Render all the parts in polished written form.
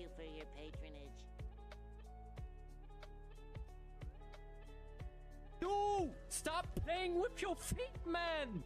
you for your patronage. No! Stop playing with your feet, man!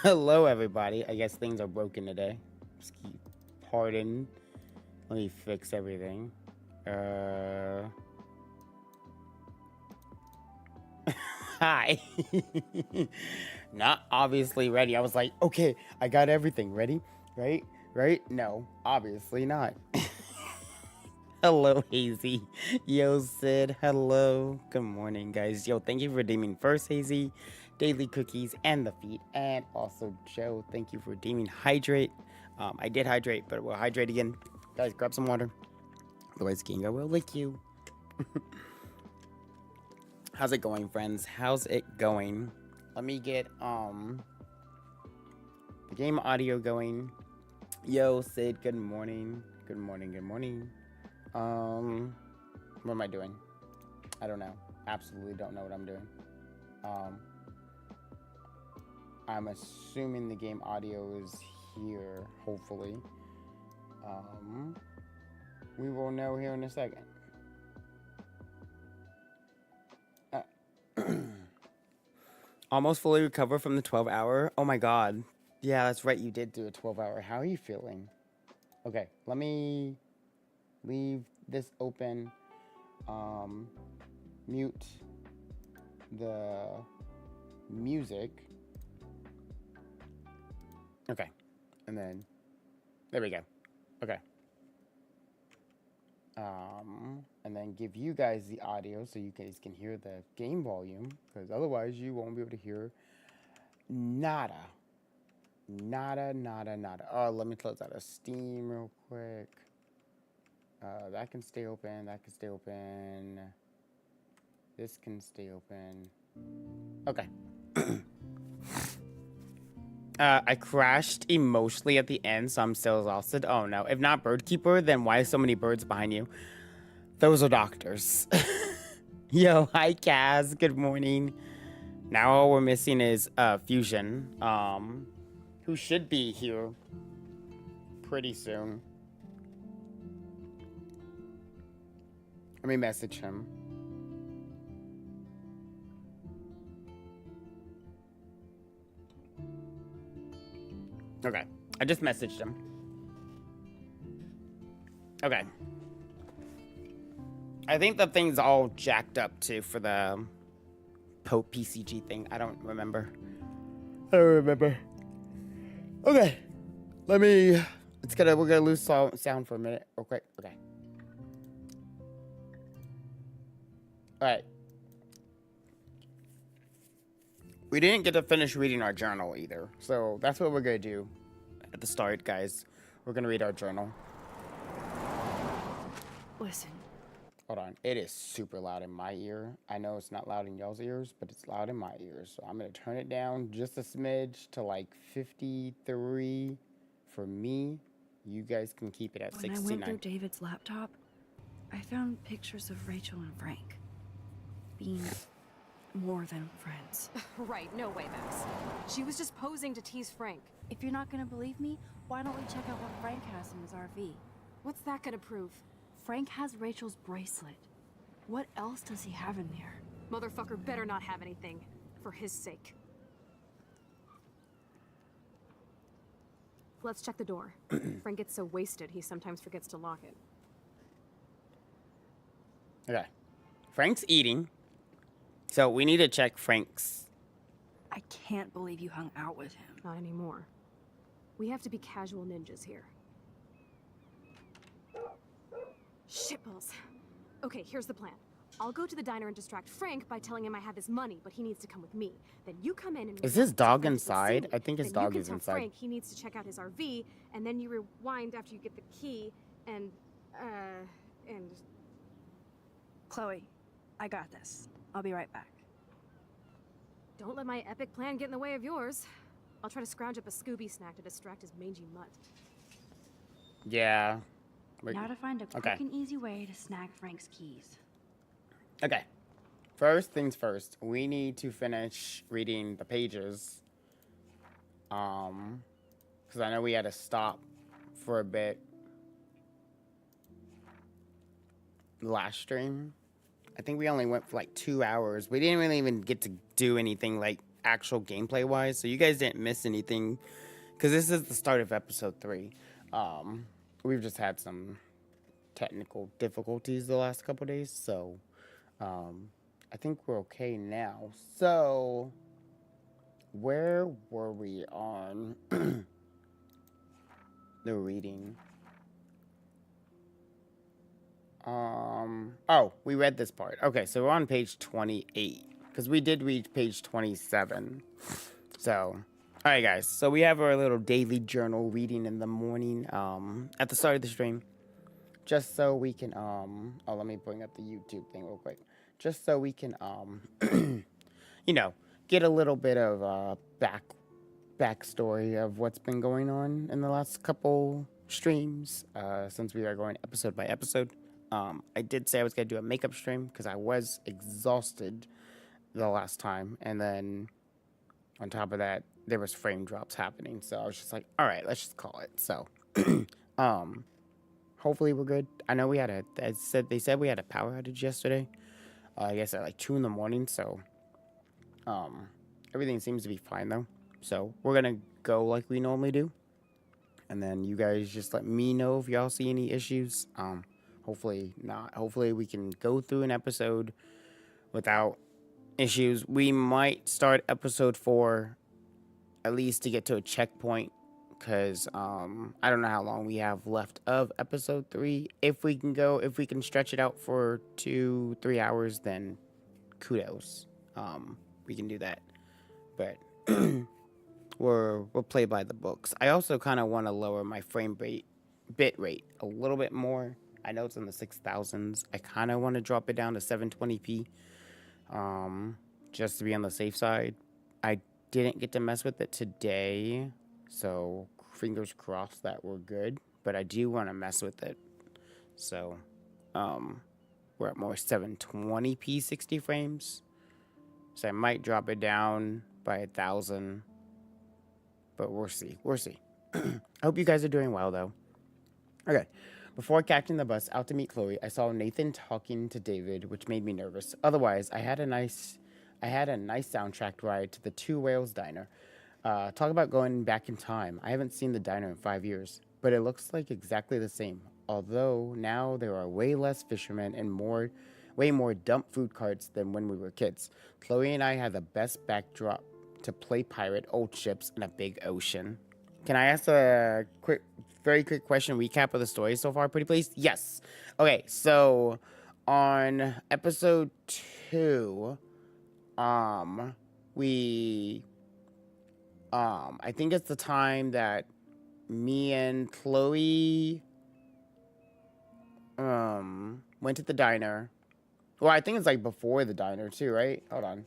Hello, everybody. I guess things are broken today. Just keep pardon. Let me fix everything. Hi. Not obviously ready. I was like, okay, I got everything ready. Right? Right? No, obviously not. Hello, Hazy. Yo, Sid. Hello. Good morning, guys. Yo, thank you for redeeming first, Hazy, Daily Cookies, and the feet. And also, Joe, thank you for redeeming Hydrate. I did hydrate, but we'll hydrate again. Guys, grab some water. Otherwise, Kinga will lick you. How's it going, friends? How's it going? Let me get the game audio going. Yo, Sid, good morning. Good morning, good morning. What am I doing? I don't know. Absolutely don't know what I'm doing. I'm assuming the game audio is here, hopefully. We will know here in a second. Almost fully recovered from the 12-hour. Oh my god. Yeah, that's right. You did do a 12-hour. How are you feeling? Okay, let me leave this open. Mute the music. Okay, and then there we go. Okay. And then give you guys the audio so you guys can hear the game volume, because otherwise you won't be able to hear nada. Nada, nada, nada. Oh, let me close out of Steam real quick. That can stay open. That can stay open. This can stay open. Okay. I crashed emotionally at the end, so I'm still exhausted. Oh no. If not Birdkeeper, then why so many birds behind you? Those are doctors. Yo, hi Kaz. Good morning. Now all we're missing is Fusion. Who should be here pretty soon. Let me message him. Okay, I just messaged him. Okay. I think the thing's all jacked up too for the Pope PCG thing. I don't remember. Okay. We're gonna lose sound for a minute real quick. Okay. Alright. We didn't get to finish reading our journal either. So that's what we're gonna do at the start, guys. We're gonna read our journal. Listen. Hold on. It is super loud in my ear. I know it's not loud in y'all's ears, but it's loud in my ears. So I'm gonna turn it down just a smidge to like 53 for me. You guys can keep it at 69. When I went through David's laptop, I found pictures of Rachel and Frank being more than friends. Right, no way, Max. She was just posing to tease Frank. If you're not gonna believe me, why don't we check out what Frank has in his RV? What's that gonna prove? Frank has Rachel's bracelet. What else does he have in there? Motherfucker better not have anything. For his sake. Let's check the door. Frank gets so wasted, he sometimes forgets to lock it. Okay. Frank's eating. So we need to check Frank's. I can't believe you hung out with him. Not anymore. We have to be casual ninjas here. Shitballs. Okay, here's the plan. I'll go to the diner and distract Frank by telling him I have his money, but he needs to come with me. Then you come in and... Is his dog Frank doesn't see inside? me. I think his Then dog you is can inside. tell Frank he needs to check out his RV, and then you rewind after you get the key, and... Chloe, I got this. I'll be right back. Don't let my epic plan get in the way of yours. I'll try to scrounge up a Scooby snack to distract his mangy mutt. Yeah. Now to find a quick and easy way to snag Frank's keys. Okay. First things first. We need to finish reading the pages. Because I know we had to stop for a bit last stream. I think we only went for like 2 hours. We didn't really even get to do anything like actual gameplay wise, so you guys didn't miss anything because this is the start of episode 3. We've just had some technical difficulties the last couple days, so I think we're okay now. So where were we on the reading? Oh, we read this part. Okay, so we're on page 28 because we did read page 27. So, all right, guys. So we have our little daily journal reading in the morning at the start of the stream, just so we can oh, let me bring up the YouTube thing real quick, just so we can you know, get a little bit of backstory of what's been going on in the last couple streams since we are going episode by episode. I did say I was going to do a makeup stream because I was exhausted the last time. And then on top of that, there was frame drops happening. So I was just like, all right, let's just call it. So, hopefully we're good. I know they said we had a power outage yesterday. I guess at like 2 in the morning. So, everything seems to be fine though. So we're going to go like we normally do. And then you guys just let me know if y'all see any issues. Hopefully not. Hopefully we can go through an episode without issues. We might start episode 4 at least to get to a checkpoint because I don't know how long we have left of episode 3. If we can stretch it out for 2-3 hours, then kudos. We can do that. But we'll play by the books. I also kind of want to lower my bit rate a little bit more. I know it's in the 6,000s. I kind of want to drop it down to 720p, just to be on the safe side. I didn't get to mess with it today, so fingers crossed that we're good. But I do want to mess with it. So, we're at more 720p 60 frames. So I might drop it down by 1,000. But we'll see. I hope you guys are doing well, though. Okay. Before catching the bus out to meet Chloe, I saw Nathan talking to David, which made me nervous. Otherwise, I had a nice soundtrack ride to the Two Whales Diner. Talk about going back in time. I haven't seen the diner in 5 years, but it looks like exactly the same. Although now there are way less fishermen and way more dump food carts than when we were kids. Chloe and I had the best backdrop to play pirate, old ships, and a big ocean. Can I ask a very quick question recap of the story so far, pretty please? Yes. Okay, so on episode 2, we I think it's the time that me and Chloe went to the diner. Well, I think it's like before the diner too, right? Hold on.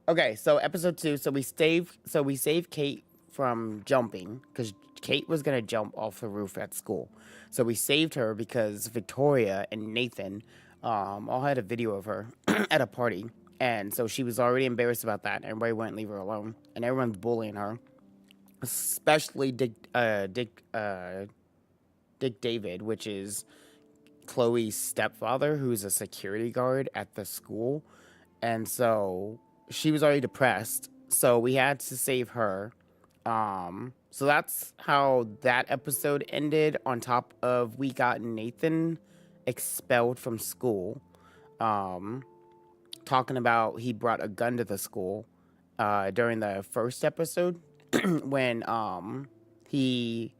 Okay, so episode 2, so we saved Kate from jumping because Kate was gonna jump off the roof at school. So we saved her because Victoria and Nathan all had a video of her at a party, and so she was already embarrassed about that. Everybody wouldn't leave her alone, and everyone's bullying her, especially Dick David, which is Chloe's stepfather, who's a security guard at the school, and so she was already depressed. So we had to save her. So that's how that episode ended, on top of we got Nathan expelled from school. Talking about he brought a gun to the school during the first episode when he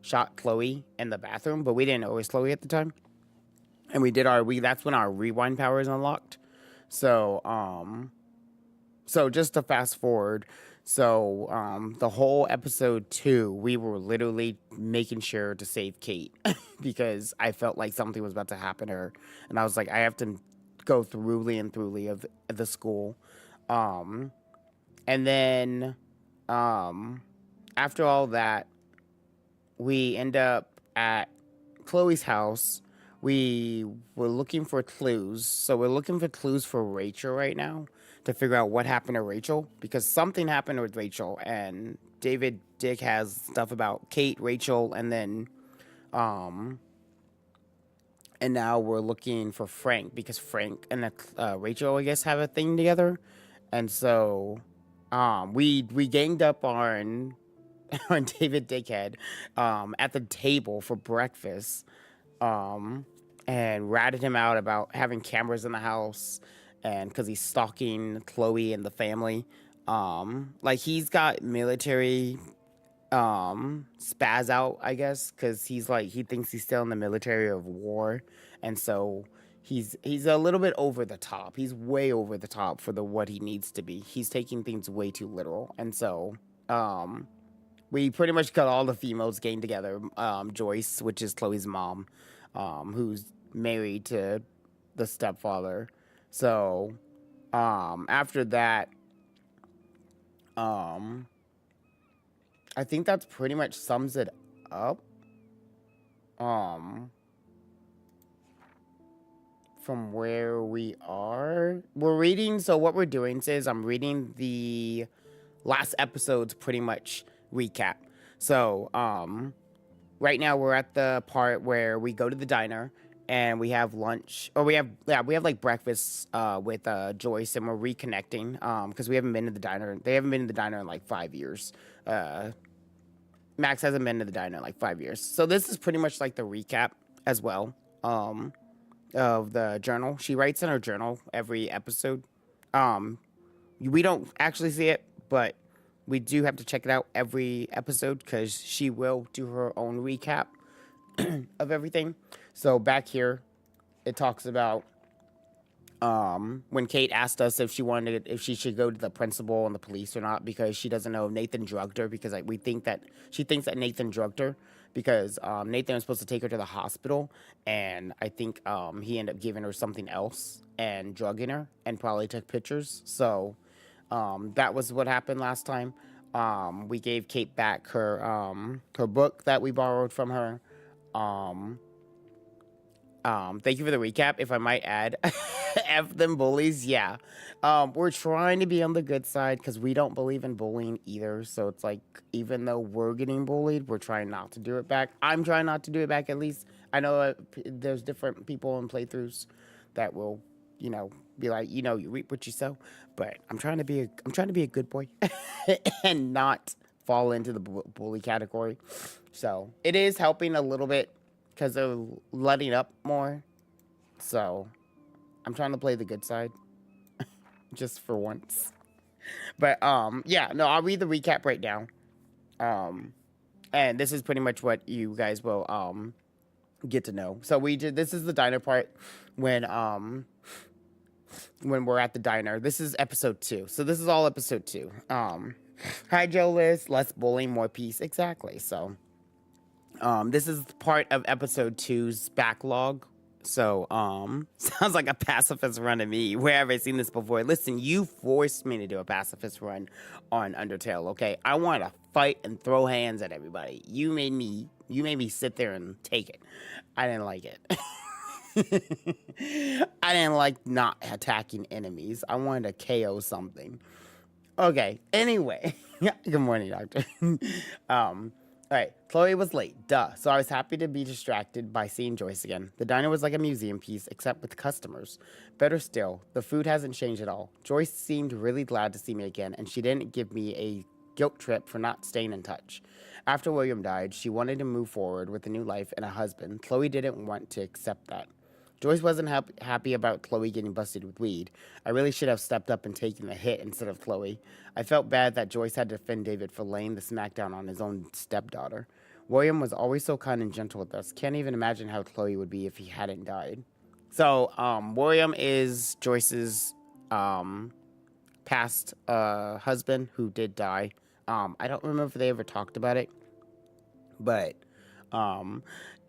shot Chloe in the bathroom, but we didn't know it was Chloe at the time. And that's when our rewind power is unlocked. So just to fast forward, the whole episode 2, we were literally making sure to save Kate because I felt like something was about to happen to her. And I was like, I have to go thoroughly of the school. And then after all that, we end up at Chloe's house. We were looking for clues. So we're looking for clues for Rachel right now to figure out what happened to Rachel, because something happened with Rachel, and David Dick has stuff about Kate, Rachel, and then and now we're looking for Frank, because Frank and Rachel, I guess, have a thing together. And so we ganged up on David Dickhead at the table for breakfast, and ratted him out about having cameras in the house, and because he's stalking Chloe and the family. Like, he's got military spaz out, I guess, because he thinks he's still in the military of war, and so he's a little bit over the top. He's way over the top for what he needs to be. He's taking things way too literal, and so we pretty much got all the females gang together. Joyce, which is Chloe's mom, who's married to the stepfather. So after that, I think that's pretty much sums it up. From where we are, we're reading. So what we're doing is I'm reading the last episode's pretty much recap. So right now we're at the part where we go to the diner and we have lunch, or we have like breakfast with Joyce, and we're reconnecting because we haven't been to the diner. They haven't been to the diner in like 5 years. Max hasn't been to the diner in like 5 years. So this is pretty much like the recap as well of the journal. She writes in her journal every episode. We don't actually see it, but we do have to check it out every episode because she will do her own recap of everything. So back here, it talks about when Kate asked us if she should go to the principal and the police or not, because she doesn't know if Nathan drugged her, because she thinks that Nathan drugged her, because Nathan was supposed to take her to the hospital, and I think he ended up giving her something else and drugging her and probably took pictures. So that was what happened last time. We gave Kate back her book that we borrowed from her. Thank you for the recap. If I might add, F them bullies. Yeah. We're trying to be on the good side because we don't believe in bullying either. So it's like, even though we're getting bullied, we're trying not to do it back. I'm trying not to do it back, at least. I know there's different people in playthroughs that will, be like, you reap what you sow. But I'm trying to be a good boy and not fall into the bully category. So it is helping a little bit because they're letting up more. So I'm trying to play the good side just for once. But yeah, no, I'll read the recap right now. And this is pretty much what you guys will get to know. So this is the diner part when we're at the diner. This is episode 2. So this is all episode 2. Hi Joe Liz, less bullying, more peace. Exactly. So this is part of episode 2's backlog. So sounds like a pacifist run to me. Where have I seen this before? Listen, you forced me to do a pacifist run on Undertale, okay? I want to fight and throw hands at everybody. You made me sit there and take it. I didn't like it. I didn't like not attacking enemies. I wanted to KO something. Okay, anyway. Good morning, Doctor. All right, Chloe was late, duh. So I was happy to be distracted by seeing Joyce again. The diner was like a museum piece, except with customers. Better still, the food hasn't changed at all. Joyce seemed really glad to see me again, and she didn't give me a guilt trip for not staying in touch. After William died, she wanted to move forward with a new life and a husband. Chloe didn't want to accept that. Joyce wasn't happy about Chloe getting busted with weed. I really should have stepped up and taken the hit instead of Chloe. I felt bad that Joyce had to defend David for laying the smackdown on his own stepdaughter. William was always so kind and gentle with us. Can't even imagine how Chloe would be if he hadn't died. So, William is Joyce's past husband who did die. I don't remember if they ever talked about it, but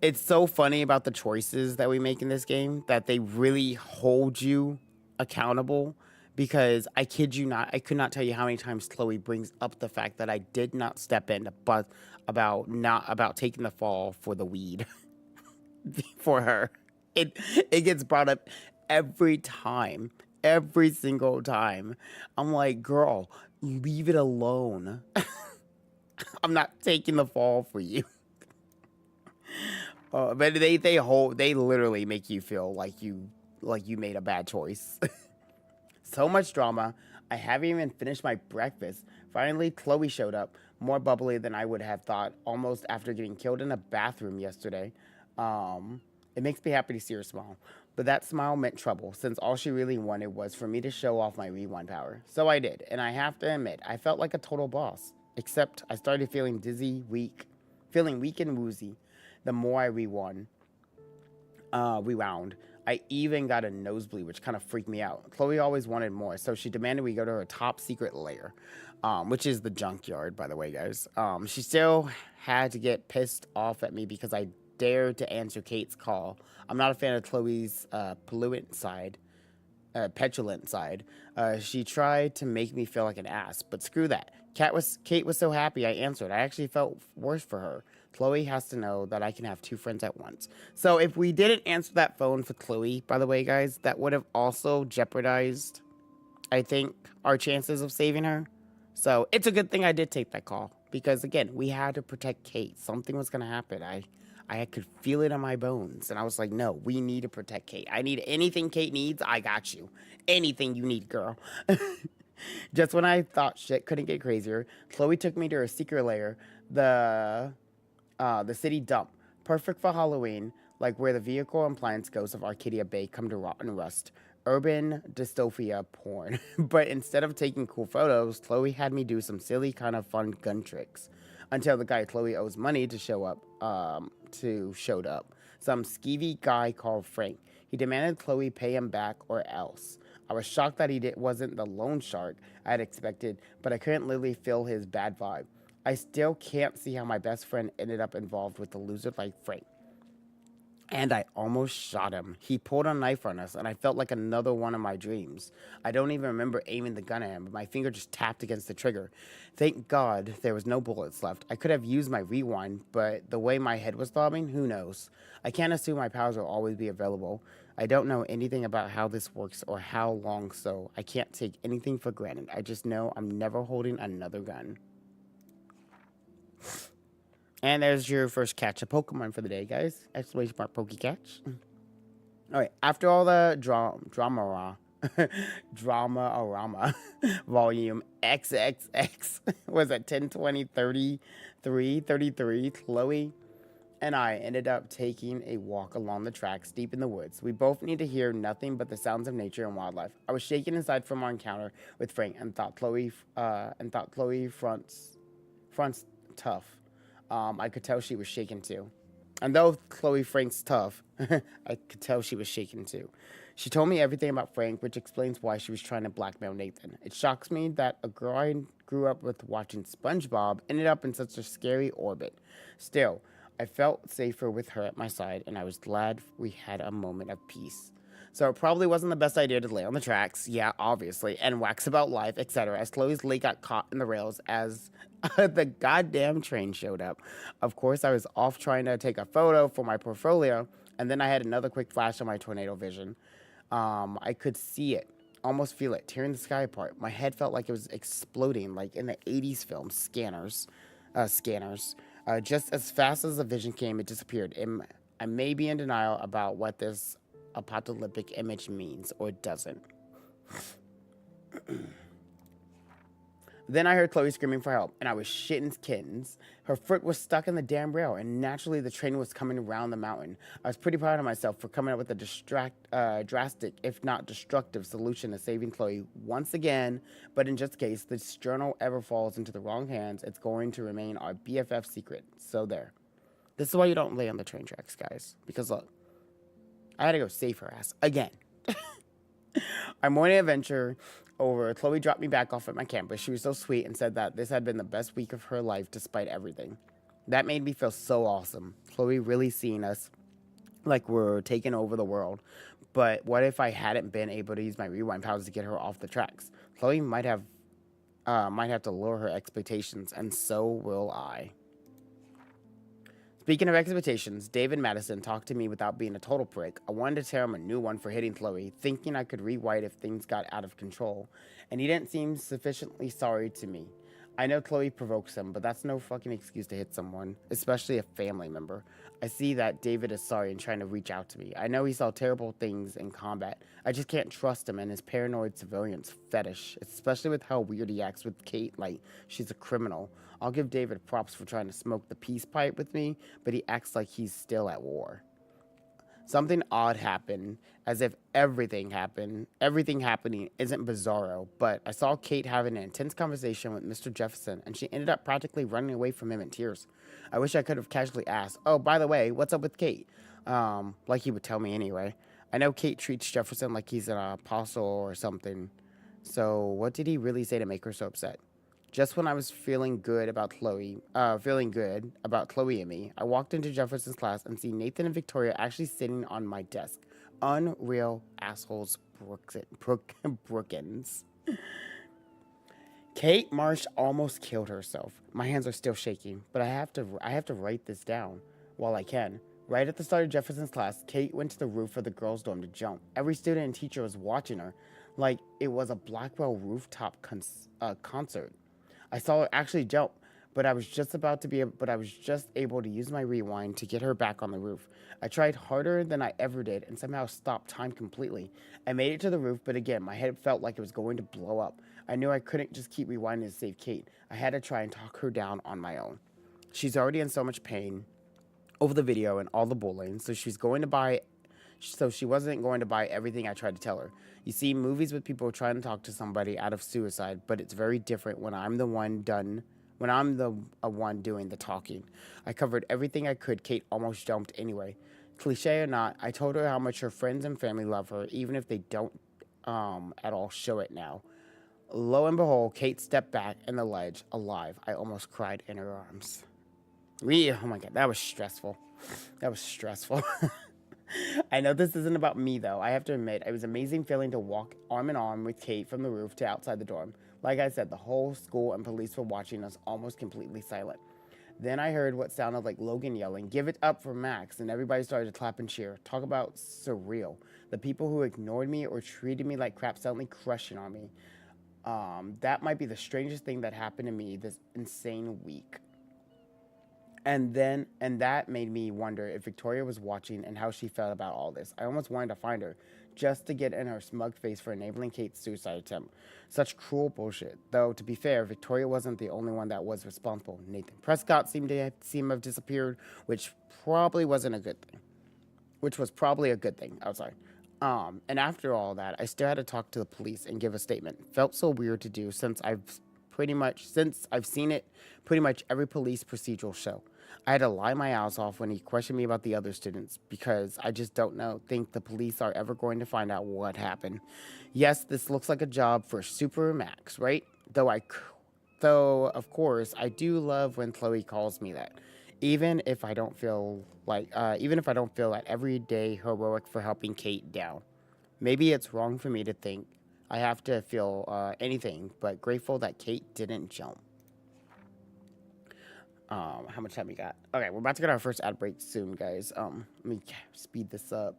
it's so funny about the choices that we make in this game that they really hold you accountable, because I kid you not, I could not tell you how many times Chloe brings up the fact that I did not step in, but about taking the fall for the weed for her. It gets brought up every time, every single time. I'm like, girl, leave it alone. I'm not taking the fall for you. But they literally make you feel like you made a bad choice. So much drama. I haven't even finished my breakfast. Finally, Chloe showed up, more bubbly than I would have thought, almost after getting killed in a bathroom yesterday. It makes me happy to see her smile. But that smile meant trouble, since all she really wanted was for me to show off my rewind power. So I did, and I have to admit, I felt like a total boss. Except I started feeling dizzy, feeling weak and woozy the more I rewound. I even got a nosebleed, which kind of freaked me out. Chloe always wanted more, so she demanded we go to her top secret lair, which is the junkyard, by the way, guys. She still had to get pissed off at me because I dared to answer Kate's call. I'm not a fan of Chloe's petulant side. She tried to make me feel like an ass, but screw that. Kate was so happy I answered. I actually felt worse for her. Chloe has to know that I can have two friends at once. So if we didn't answer that phone for Chloe, by the way, guys, that would have also jeopardized, I think, our chances of saving her. So it's a good thing I did take that call, because again, we had to protect Kate. Something was going to happen. I could feel it in my bones. And I was like, no, we need to protect Kate. I need anything Kate needs. I got you. Anything you need, girl. Just when I thought shit couldn't get crazier, Chloe took me to her secret lair, the city dump. Perfect for Halloween, like where the vehicle and appliance ghosts of Arcadia Bay come to rot and rust. Urban dystopia porn. But instead of taking cool photos, Chloe had me do some silly kind of fun gun tricks. Until the guy Chloe owes money to showed up. Some skeevy guy called Frank. He demanded Chloe pay him back or else. I was shocked that he wasn't the loan shark I had expected, but I couldn't literally feel his bad vibe. I still can't see how my best friend ended up involved with a loser like Frank. And I almost shot him. He pulled a knife on us, and I felt like another one of my dreams. I don't even remember aiming the gun at him, but my finger just tapped against the trigger. Thank God there was no bullets left. I could have used my rewind, but the way my head was throbbing, who knows? I can't assume my powers will always be available. I don't know anything about how this works or how long, so I can't take anything for granted. I just know I'm never holding another gun. And there's your first catch a Pokemon for the day, guys. Exclamation mark Pokecatch. All right, after all the drama volume XXX was at 10:20, 33, Chloe and I ended up taking a walk along the tracks deep in the woods. We both need to hear nothing but the sounds of nature and wildlife. I was shaking inside from our encounter with Frank and thought Chloe fronts tough. I could tell she was shaken too. And though Chloe Frank's tough, I could tell she was shaken too. She told me everything about Frank, which explains why she was trying to blackmail Nathan. It shocks me that a girl I grew up with watching SpongeBob ended up in such a scary orbit. Still, I felt safer with her at my side, and I was glad we had a moment of peace. So it probably wasn't the best idea to lay on the tracks, yeah, obviously, and wax about life, etc., as Chloe's leg got caught in the rails as the goddamn train showed up. Of course, I was off trying to take a photo for my portfolio, and then I had another quick flash of my tornado vision. I could see it, almost feel it, tearing the sky apart. My head felt like it was exploding, like in the 80s film, Scanners. Just as fast as the vision came, it disappeared. I may be in denial about what this apocalyptic image means or doesn't. Then I heard Chloe screaming for help, and I was shitting kittens. Her foot was stuck in the damn rail, and naturally the train was coming around the mountain. I was pretty proud of myself for coming up with a drastic, if not destructive, solution to saving Chloe once again. But in just case this journal ever falls into the wrong hands, it's going to remain our BFF secret. So there. This is why you don't lay on the train tracks, guys. Because look, I had to go save her ass again. Our morning adventure over, Chloe dropped me back off at my campus. She was so sweet and said that this had been the best week of her life despite everything. That made me feel so awesome. Chloe really seeing us like we're taking over the world. But what if I hadn't been able to use my rewind powers to get her off the tracks? Chloe might have to lower her expectations, and so will I. Speaking of expectations, David Madison talked to me without being a total prick. I wanted to tear him a new one for hitting Chloe, thinking I could rewrite if things got out of control, and he didn't seem sufficiently sorry to me. I know Chloe provokes him, but that's no fucking excuse to hit someone, especially a family member. I see that David is sorry and trying to reach out to me. I know he saw terrible things in combat. I just can't trust him and his paranoid surveillance fetish, especially with how weird he acts with Kate like she's a criminal. I'll give David props for trying to smoke the peace pipe with me, but he acts like he's still at war. Something odd happened, as if everything happening isn't bizarro, but I saw Kate having an intense conversation with Mr. Jefferson, and she ended up practically running away from him in tears. I wish I could have casually asked, "Oh, by the way, what's up with Kate?" Like he would tell me anyway. I know Kate treats Jefferson like he's an apostle or something, so what did he really say to make her so upset? Just when I was feeling good about Chloe and me, I walked into Jefferson's class and see Nathan and Victoria actually sitting on my desk. Unreal assholes, Brookins. Kate Marsh almost killed herself. My hands are still shaking, but I have to write this down while I can. Right at the start of Jefferson's class, Kate went to the roof of the girls' dorm to jump. Every student and teacher was watching her, like it was a Blackwell rooftop concert. I saw her actually jump, but I was just able to use my rewind to get her back on the roof. I tried harder than I ever did and somehow stopped time completely. I made it to the roof, but again, my head felt like it was going to blow up. I knew I couldn't just keep rewinding to save Kate. I had to try and talk her down on my own. She's already in so much pain over the video and all the bullying, so she wasn't going to buy everything I tried to tell her. You see movies with people trying to talk to somebody out of suicide, but it's very different when I'm the one doing the talking. I covered everything I could. Kate almost jumped anyway. Cliche or not, I told her how much her friends and family love her, even if they don't at all show it now. Lo and behold, Kate stepped back in the ledge, alive. I almost cried in her arms. Oh my god, that was stressful. I know this isn't about me, though. I have to admit, it was an amazing feeling to walk arm in arm with Kate from the roof to outside the dorm. Like I said, the whole school and police were watching us almost completely silent. Then I heard what sounded like Logan yelling, "Give it up for Max," and everybody started to clap and cheer. Talk about surreal. The people who ignored me or treated me like crap suddenly crushing on me. That might be the strangest thing that happened to me this insane week. And that made me wonder if Victoria was watching and how she felt about all this. I almost wanted to find her, just to get in her smug face for enabling Kate's suicide attempt. Such cruel bullshit. Though, to be fair, Victoria wasn't the only one that was responsible. Nathan Prescott seemed to have disappeared, which probably was a good thing. Outside. And after all that, I still had to talk to the police and give a statement. Felt so weird to do since I've seen it pretty much every police procedural show. I had to lie my ass off when he questioned me about the other students because I just don't think the police are ever going to find out what happened. Yes, this looks like a job for Super Max, right? Though of course I do love when Chloe calls me that. Even if I don't feel that everyday heroic for helping Kate down. Maybe it's wrong for me to think I have to feel anything but grateful that Kate didn't jump. How much time we got? Okay, we're about to get our first ad break soon, guys. Let me speed this up.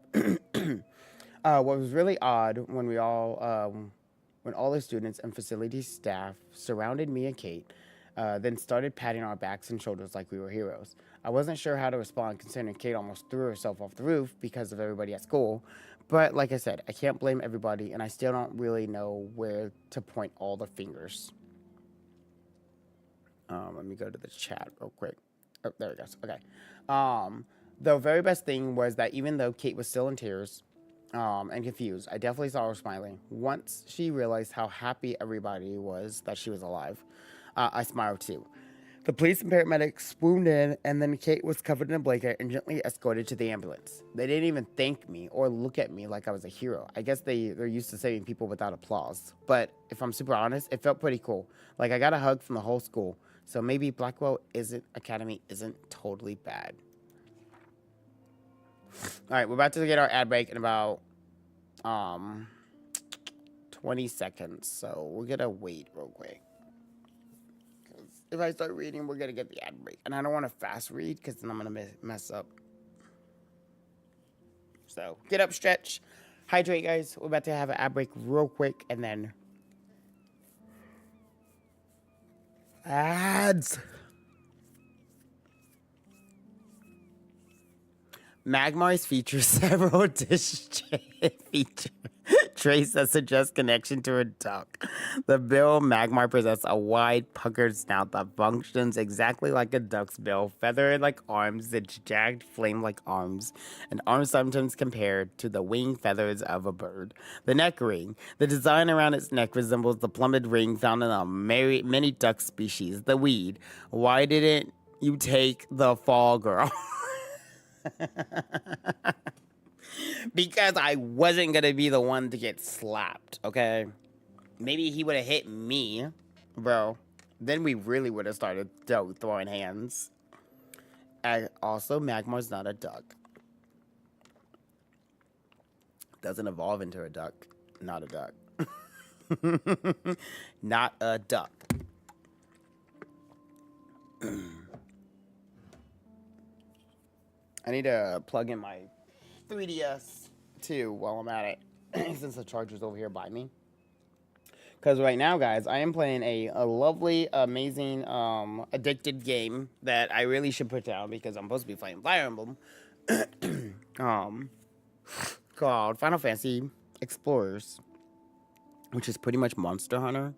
What was really odd when all the students and facility staff surrounded me and Kate, then started patting our backs and shoulders like we were heroes. I wasn't sure how to respond considering Kate almost threw herself off the roof because of everybody at school. But like I said, I can't blame everybody, and I still don't really know where to point all the fingers. Let me go to the chat real quick. Oh, there it goes. Okay. The very best thing was that even though Kate was still in tears, and confused, I definitely saw her smiling. Once she realized how happy everybody was that she was alive, I smiled too. The police and paramedics swooned in, and then Kate was covered in a blanket and gently escorted to the ambulance. They didn't even thank me or look at me like I was a hero. I guess they're used to saving people without applause. But if I'm super honest, it felt pretty cool. Like I got a hug from the whole school. So maybe Blackwell Academy isn't totally bad. All right, we're about to get our ad break in about 20 seconds. So we're gonna wait real quick. If I start reading, we're gonna get the ad break, and I don't want to fast read because then I'm gonna mess up. So get up, stretch, hydrate, guys. We're about to have an ad break real quick, and then ads. Magmar's features several dish features. Trace that suggests connection to a duck. The bill Magmar possesses a wide, puckered snout that functions exactly like a duck's bill, feathered like arms, its jagged flame-like arms, and arms sometimes compared to the wing feathers of a bird. The neck ring. The design around its neck resembles the plummed ring found in many duck species. The weed. Why didn't you take the fall girl? Because I wasn't going to be the one to get slapped, okay? Maybe he would have hit me, bro. Then we really would have started throwing hands. And also, Magmar's not a duck. Doesn't evolve into a duck. Not a duck. Not a duck. I need to plug in my 3DS too while I'm at it, since the charger's over here by me. Because right now, guys, I am playing a lovely, amazing, addicted game that I really should put down because I'm supposed to be playing Fire Emblem. Called Final Fantasy Explorers, which is pretty much Monster Hunter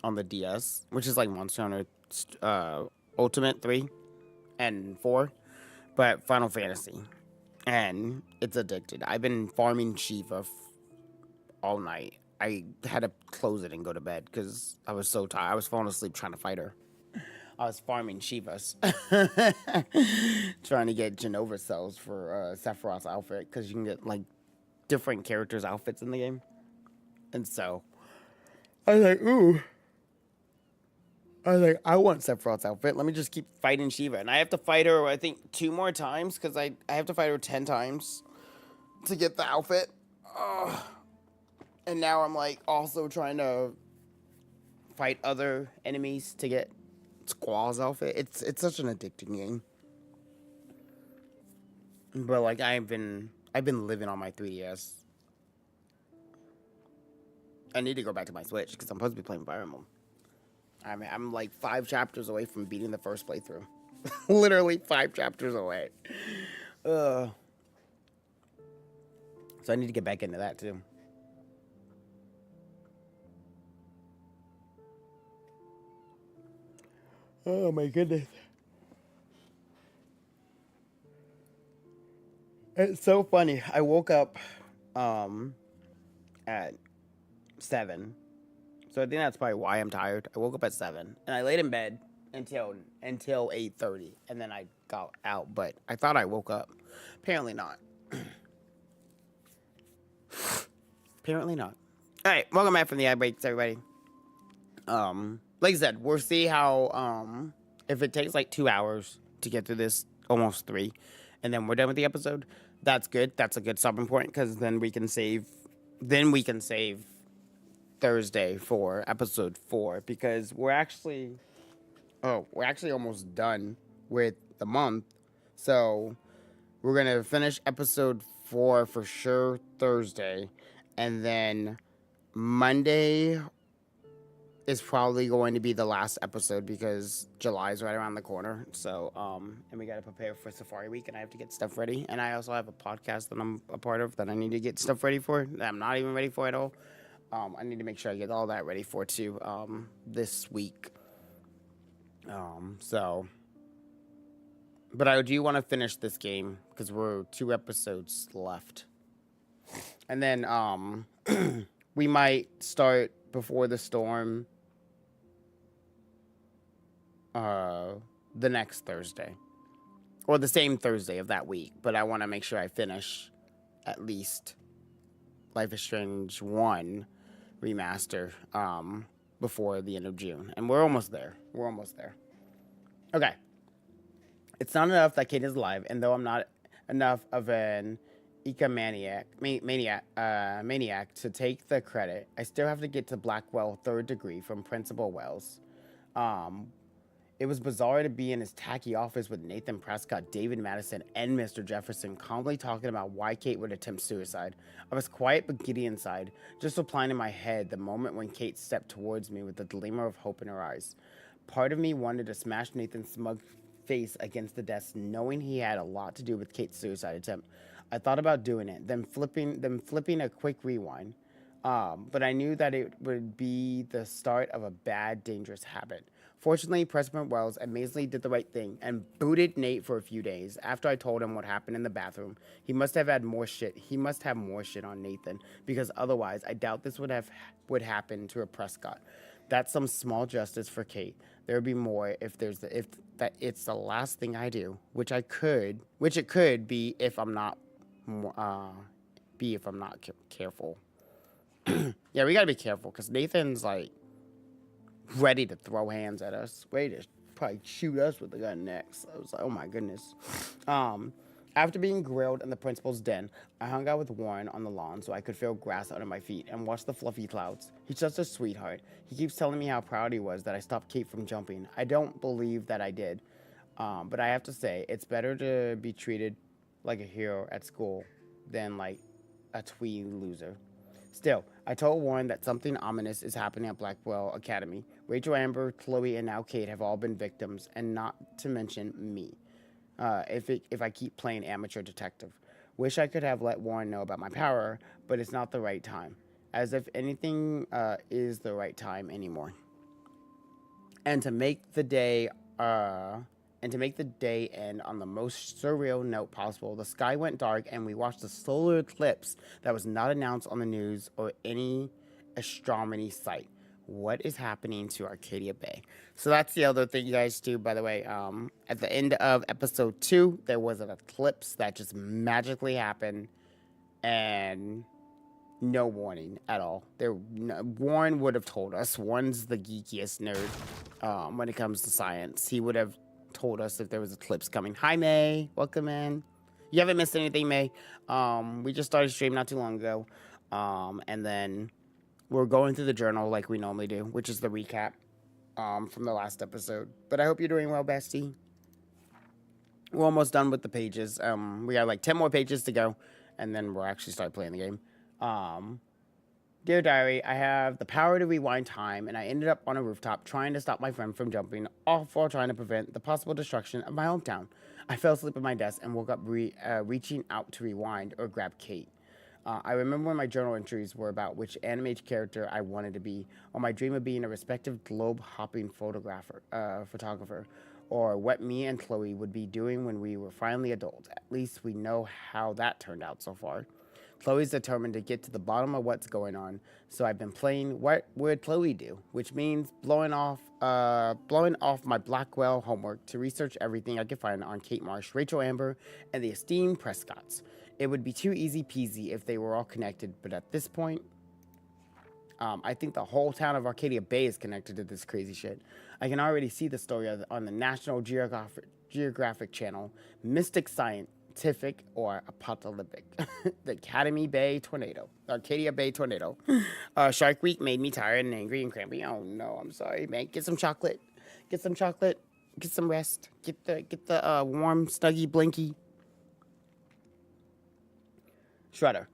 on the DS, which is like Monster Hunter Ultimate 3 and 4, but Final Fantasy. And it's addicted. I've been farming Shiva all night. I had to close it and go to bed because I was so tired. I was falling asleep trying to fight her. I was farming Shivas. Trying to get Genova cells for Sephiroth's outfit because you can get like different characters' outfits in the game. And so I was like, ooh. I was like, I want Sephiroth's outfit. Let me just keep fighting Shiva. And I have to fight her, I think, 2 more times because I have to fight her 10 times to get the outfit. Ugh. And now I'm like also trying to fight other enemies to get Squall's outfit. It's such an addicting game. But like I've been living on my 3DS. I need to go back to my Switch because I'm supposed to be playing Fire Emblem. I'm like 5 chapters away from beating the first playthrough. Literally 5 chapters away. So I need to get back into that too. Oh my goodness. It's so funny. I woke up at 7. So I think that's probably why I'm tired. I woke up at 7 and I laid in bed until 8:30 and then I got out, but I thought I woke up. Apparently not. Apparently not. All right, welcome back from the ad breaks, everybody. Like I said, we'll see how if it takes like 2 hours to get through this, almost 3, and then we're done with the episode. That's good. That's a good stopping point because then we can save. Thursday for episode 4 because we're actually almost done with the month, so we're gonna finish episode 4 for sure Thursday, and then Monday is probably going to be the last episode because July is right around the corner. So and we gotta prepare for Safari Week, and I have to get stuff ready, and I also have a podcast that I'm a part of that I need to get stuff ready for that I'm not even ready for at all. I need to make sure I get all that ready for too this week. So, but I do want to finish this game because we're 2 episodes left. And then, we might start before the storm, the next Thursday. Or the same Thursday of that week. But I want to make sure I finish at least Life is Strange 1 remaster, before the end of June. And we're almost there. We're almost there. Okay. It's not enough that Kate is alive, and though I'm not enough of an maniac to take the credit, I still have to get to Blackwell 3rd degree from Principal Wells. It was bizarre to be in his tacky office with Nathan Prescott, David Madison, and Mr. Jefferson calmly talking about why Kate would attempt suicide. I was quiet but giddy inside, just replying in my head the moment when Kate stepped towards me with a glimmer of hope in her eyes. Part of me wanted to smash Nathan's smug face against the desk, knowing he had a lot to do with Kate's suicide attempt. I thought about doing it, then flipping a quick rewind. But I knew that it would be the start of a bad, dangerous habit. Fortunately, President Wells amazingly did the right thing and booted Nate for a few days. After I told him what happened in the bathroom, he must have had more shit. He must have more shit on Nathan, because otherwise, I doubt this would happen to a Prescott. That's some small justice for Kate. There would be more if it's the last thing I do, which it could be if I'm not careful. Yeah, we gotta be careful because Nathan's like ready to throw hands at us, ready to probably shoot us with the gun next. I was like, oh my goodness. After being grilled in the principal's den, I hung out with Warren on the lawn so I could feel grass under my feet and watch the fluffy clouds. He's just a sweetheart. He keeps telling me how proud he was that I stopped Kate from jumping. I don't believe that I did. But I have to say, it's better to be treated like a hero at school than like a twee loser. Still, I told Warren that something ominous is happening at Blackwell Academy. Rachel, Amber, Chloe, and now Kate have all been victims, and not to mention me. If I keep playing amateur detective. Wish I could have let Warren know about my power, but it's not the right time. As if anything is the right time anymore. And to make the day end on the most surreal note possible, the sky went dark and we watched a solar eclipse that was not announced on the news or any astronomy site. What is happening to Arcadia Bay? So that's the other thing you guys do, by the way. At the end of episode 2, there was an eclipse that just magically happened and no warning at all. Warren would have told us. Warren's the geekiest nerd when it comes to science. He would have told us if there was an eclipse coming. Hi, May. Welcome in. You haven't missed anything, May. We just started stream not too long ago. And then we're going through the journal like we normally do, which is the recap from the last episode. But I hope you're doing well, bestie. We're almost done with the pages. We got like 10 more pages to go, and then we'll actually start playing the game. Dear Diary, I have the power to rewind time, and I ended up on a rooftop trying to stop my friend from jumping off while trying to prevent the possible destruction of my hometown. I fell asleep at my desk and woke up reaching out to rewind or grab Kate. I remember when my journal entries were about which anime character I wanted to be, or my dream of being a respective globe-hopping photographer, or what me and Chloe would be doing when we were finally adults. At least we know how that turned out so far. Chloe's determined to get to the bottom of what's going on, so I've been playing What Would Chloe Do, which means blowing off my Blackwell homework to research everything I could find on Kate Marsh, Rachel Amber, and the esteemed Prescotts. It would be too easy peasy if they were all connected, but at this point, I think the whole town of Arcadia Bay is connected to this crazy shit. I can already see the story on the National Geographic Channel, Mystic Scientific or Apocalyptic. The Academy Bay Tornado. Arcadia Bay Tornado. Shark Week made me tired and angry and crampy. Oh no, I'm sorry, man. Get some chocolate. Get some chocolate. Get some rest. Get the warm, snuggy blinky. Shredder.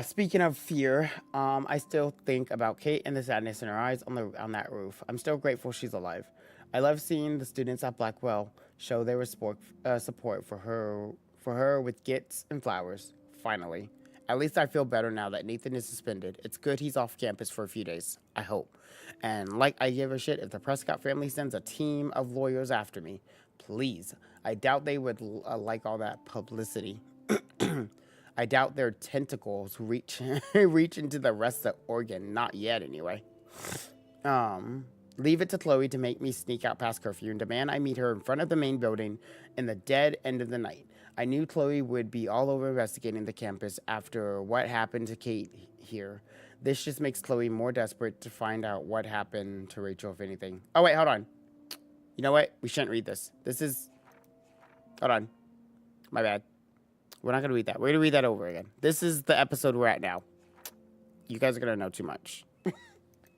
Speaking of fear, I still think about Kate and the sadness in her eyes on that roof. I'm still grateful she's alive. I love seeing the students at Blackwell show their support for her with gifts and flowers, finally. At least I feel better now that Nathan is suspended. It's good he's off campus for a few days, I hope. And like I give a shit if the Prescott family sends a team of lawyers after me. Please. I doubt they would like all that publicity. I doubt their tentacles reach into the rest of Oregon. Not yet, anyway. Leave it to Chloe to make me sneak out past curfew and demand I meet her in front of the main building in the dead end of the night. I knew Chloe would be all over investigating the campus after what happened to Kate here. This just makes Chloe more desperate to find out what happened to Rachel, if anything. Oh, wait, hold on. You know what? We shouldn't read this. This is... Hold on. My bad. We're not going to read that. We're going to read that over again. This is the episode we're at now. You guys are going to know too much. All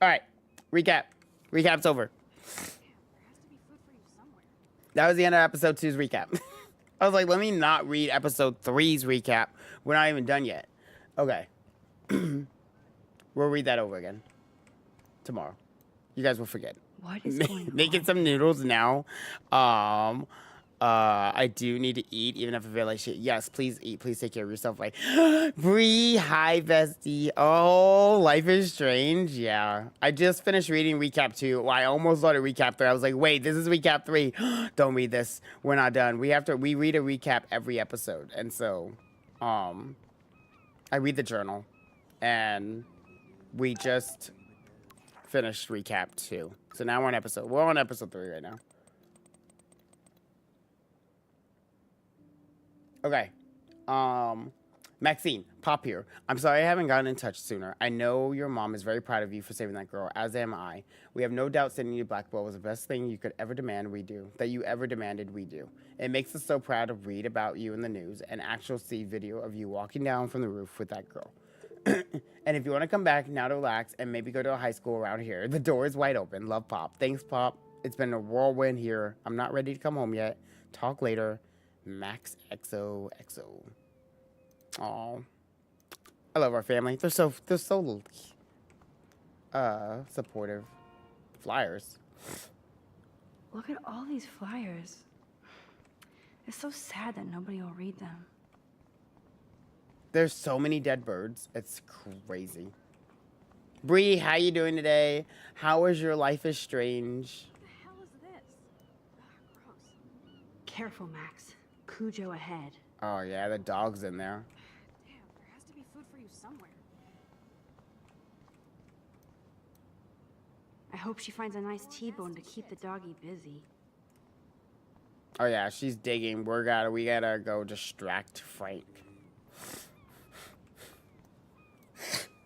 right. Recap. Recap's over. That was the end of episode 2's recap. I was like, let me not read episode 3's recap. We're not even done yet. Okay. We'll read that over again. Tomorrow. You guys will forget. What is going on? Making some noodles now. I do need to eat, even if I feel like shit. Yes, please eat. Please take care of yourself. Like, Bree, hi, bestie. Oh, life is strange. Yeah. I just finished reading recap 2. Well, I almost started recap 3. I was like, wait, this is recap 3. Don't read this. We're not done. We read a recap every episode. And so, I read the journal. And we just finished recap 2. So now we're on episode 3 right now. Okay. Maxine, Pop here. I'm sorry I haven't gotten in touch sooner. I know your mom is very proud of you for saving that girl, as am I. We have no doubt sending you to Blackwell was the best thing you could ever demand, we do. That you ever demanded, we do. It makes us so proud to read about you in the news and actually see video of you walking down from the roof with that girl. And if you want to come back now to relax and maybe go to a high school around here, the door is wide open. Love, Pop. Thanks, Pop. It's been a whirlwind here. I'm not ready to come home yet. Talk later. Max XOXO. Aw. I love our family. They're so supportive. Flyers. Look at all these flyers. It's so sad that nobody will read them. There's so many dead birds. It's crazy. Bree, how you doing today? How is your life is strange? What the hell is this? Ugh, gross. Careful, Max. Cujo ahead. Oh yeah, the dog's in there. Damn, there has to be food for you somewhere. I hope she finds a nice T-bone to keep the doggy busy. Oh yeah, she's digging. We gotta go distract Frank.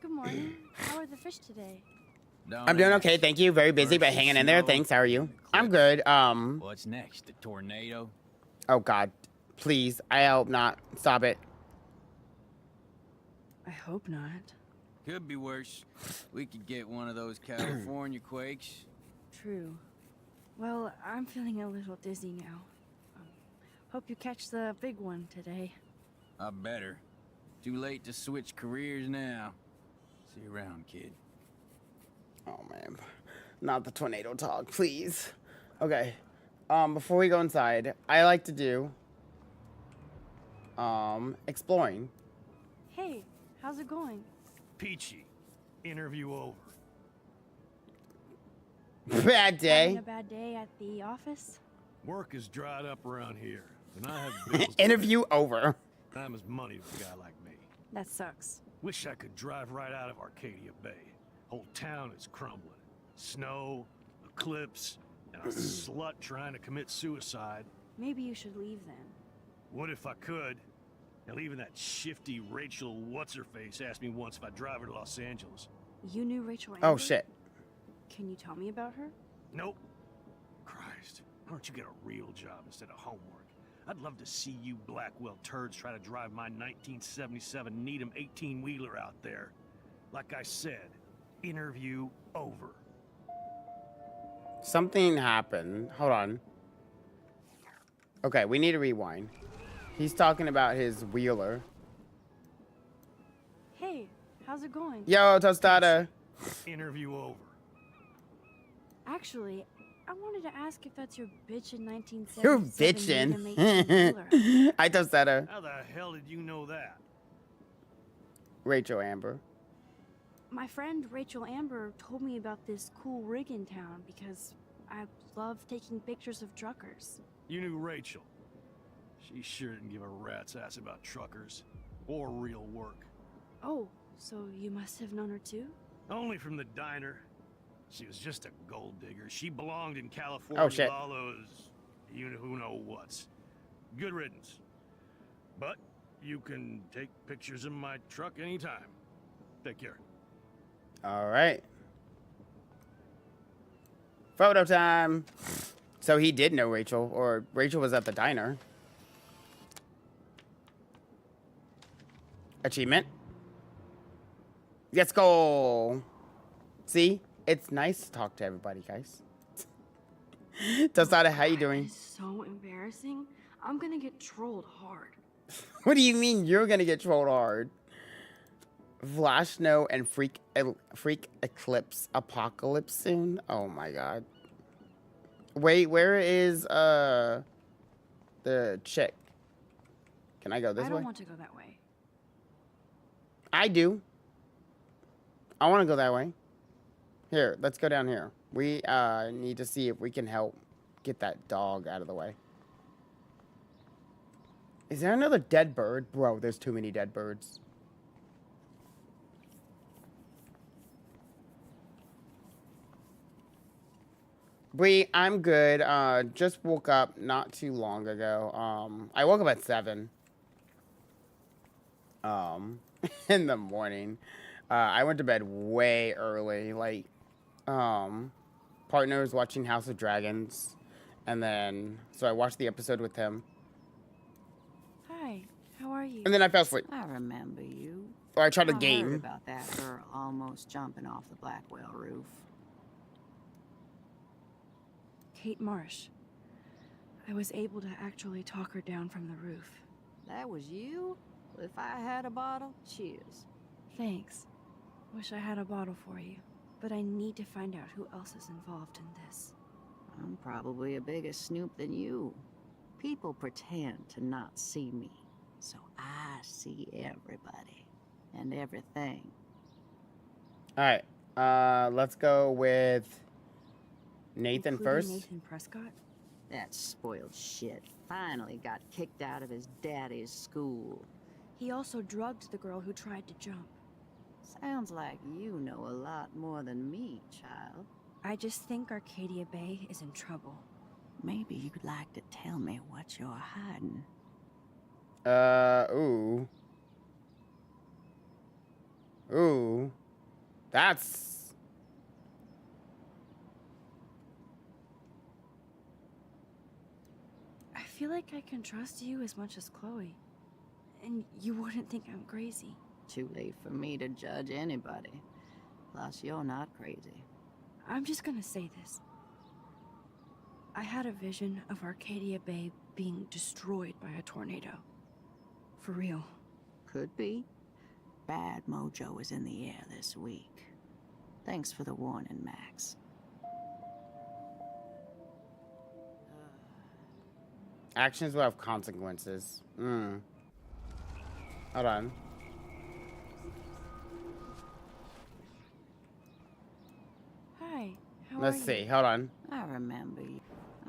Good morning. How are the fish today? I'm doing okay, thank you. Very busy, but hanging in there. Thanks. How are you? I'm good. What's next? The tornado? Oh God, please. I hope not. Stop it. I hope not. Could be worse. We could get one of those California quakes. True. Well, I'm feeling a little dizzy now. Hope you catch the big one today. I better. Too late to switch careers now. See you around, kid. Oh man, not the tornado talk, please. Okay. Before we go inside, I like to do exploring. Hey, how's it going? Peachy. Interview over. Bad day. Having a bad day at the office? Work is dried up around here, and I have bills to Interview over. pay. Time is money to a guy like me. That sucks. Wish I could drive right out of Arcadia Bay. Whole town is crumbling. Snow, eclipse, and a slut trying to commit suicide. Maybe you should leave then. What if I could? Hell, even that shifty Rachel What's-Her-Face asked me once if I'd drive her to Los Angeles. You knew Rachel Oh Amber? shit. Can you tell me about her? Nope. Christ, why don't you get a real job instead of homework? I'd love to see you Blackwell turds try to drive my 1977 Needham 18-wheeler out there. Like I said, interview over. Something happened. Hold on. Okay, we need to rewind. He's talking about his wheeler. Hey, how's it going? Yo, Tostada. Interview over. Actually, I wanted to ask if that's your bitch in 1977 You're Needham 18 wheeler. bitching. Hi, Tostada. How the hell did you know that? Rachel Amber. My friend Rachel Amber told me about this cool rig in town because I love taking pictures of truckers. You knew Rachel. She sure didn't give a rat's ass about truckers. Or real work. Oh, so you must have known her too? Only from the diner. She was just a gold digger. She belonged in California Oh, shit. with all those who know what's. Good riddance. But you can take pictures of my truck anytime. Take care. All right. Photo time. So he did know Rachel, or Rachel was at the diner. Achievement. Let's go. See? It's nice to talk to everybody, guys. Tostada, how you doing? It's so embarrassing. I'm gonna get trolled hard. What do you mean you're gonna get trolled hard? Flash snow and freak eclipse apocalypse soon? Oh my god. Wait, where is the chick? Can I go this way? I don't want to go that way. I do. I want to go that way. Here, let's go down here. We need to see if we can help get that dog out of the way. Is there another dead bird? Bro, there's too many dead birds. Bree, I'm good. Just woke up not too long ago. I woke up at 7. In the morning. I went to bed way early. Like, partner was watching House of Dragons. And then, so I watched the episode with him. Hi, how are you? And then I fell asleep. I remember you. Or I tried to I heard game. about that girl almost jumping off the Blackwell roof. Kate Marsh. I was able to actually talk her down from the roof. That was you? Well, if I had a bottle, cheers. Thanks. Wish I had a bottle for you. But I need to find out who else is involved in this. I'm probably a bigger snoop than you. People pretend to not see me, so I see everybody and everything. Alright, let's go with Nathan Including first. Nathan Prescott? That spoiled shit finally got kicked out of his daddy's school. He also drugged the girl who tried to jump. Sounds like you know a lot more than me, child. I just think Arcadia Bay is in trouble. Maybe you'd like to tell me what you're hiding. Ooh. Ooh. That's... I feel like I can trust you as much as Chloe. And you wouldn't think I'm crazy. Too late for me to judge anybody. Plus, you're not crazy. I'm just gonna say this. I had a vision of Arcadia Bay being destroyed by a tornado. For real. Could be. Bad mojo is in the air this week. Thanks for the warning, Max. Actions will have consequences. Hold on. Hi, how are Let's you? see. Hold on. I remember you.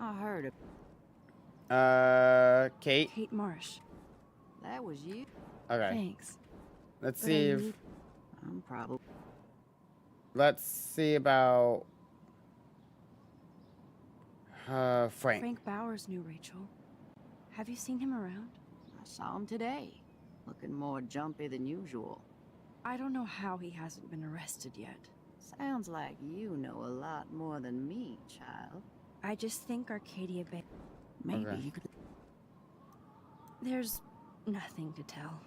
I heard of Kate. Kate Marsh. that was you. Okay. Thanks. Let's But see I if... need- I'm probably Let's see about... Frank. Frank Bowers knew Rachel. Have you seen him around? I saw him today. Looking more jumpy than usual. I don't know how he hasn't been arrested yet. Sounds like you know a lot more than me, child. I just think Arcadia Bay... Maybe Okay. you could... There's nothing to tell.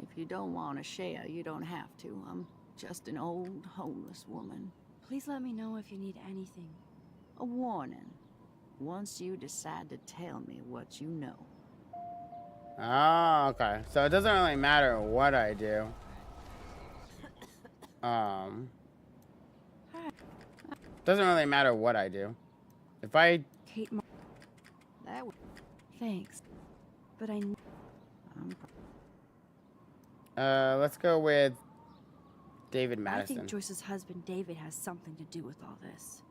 If you don't want to share, you don't have to. I'm just an old homeless woman. Please let me know if you need anything. A warning. Once you decide to tell me what you know. Oh, okay. So it doesn't really matter what I do. Doesn't really matter what I do. If I... Kate Mar... That was... Thanks. But I... I'm Let's go with David I Madison. think Joyce's husband David has something to do with all this.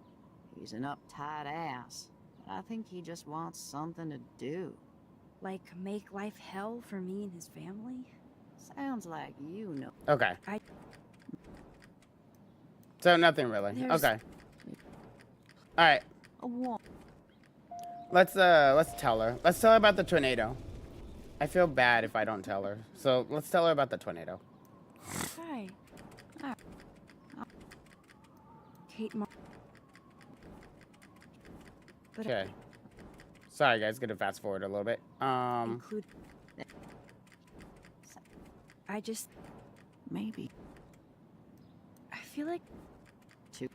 He's an uptight ass, but I think he just wants something to do. Like, make life hell for me and his family? Sounds like you know. Okay. I- So nothing really. There's- Okay. All right. A woman. Let's tell her. Let's tell her about the tornado. I feel bad if I don't tell her. So let's tell her about the tornado. Hi. Kate But Okay. Sorry guys, gonna fast forward a little bit. include... I just... Maybe. I feel like... Two.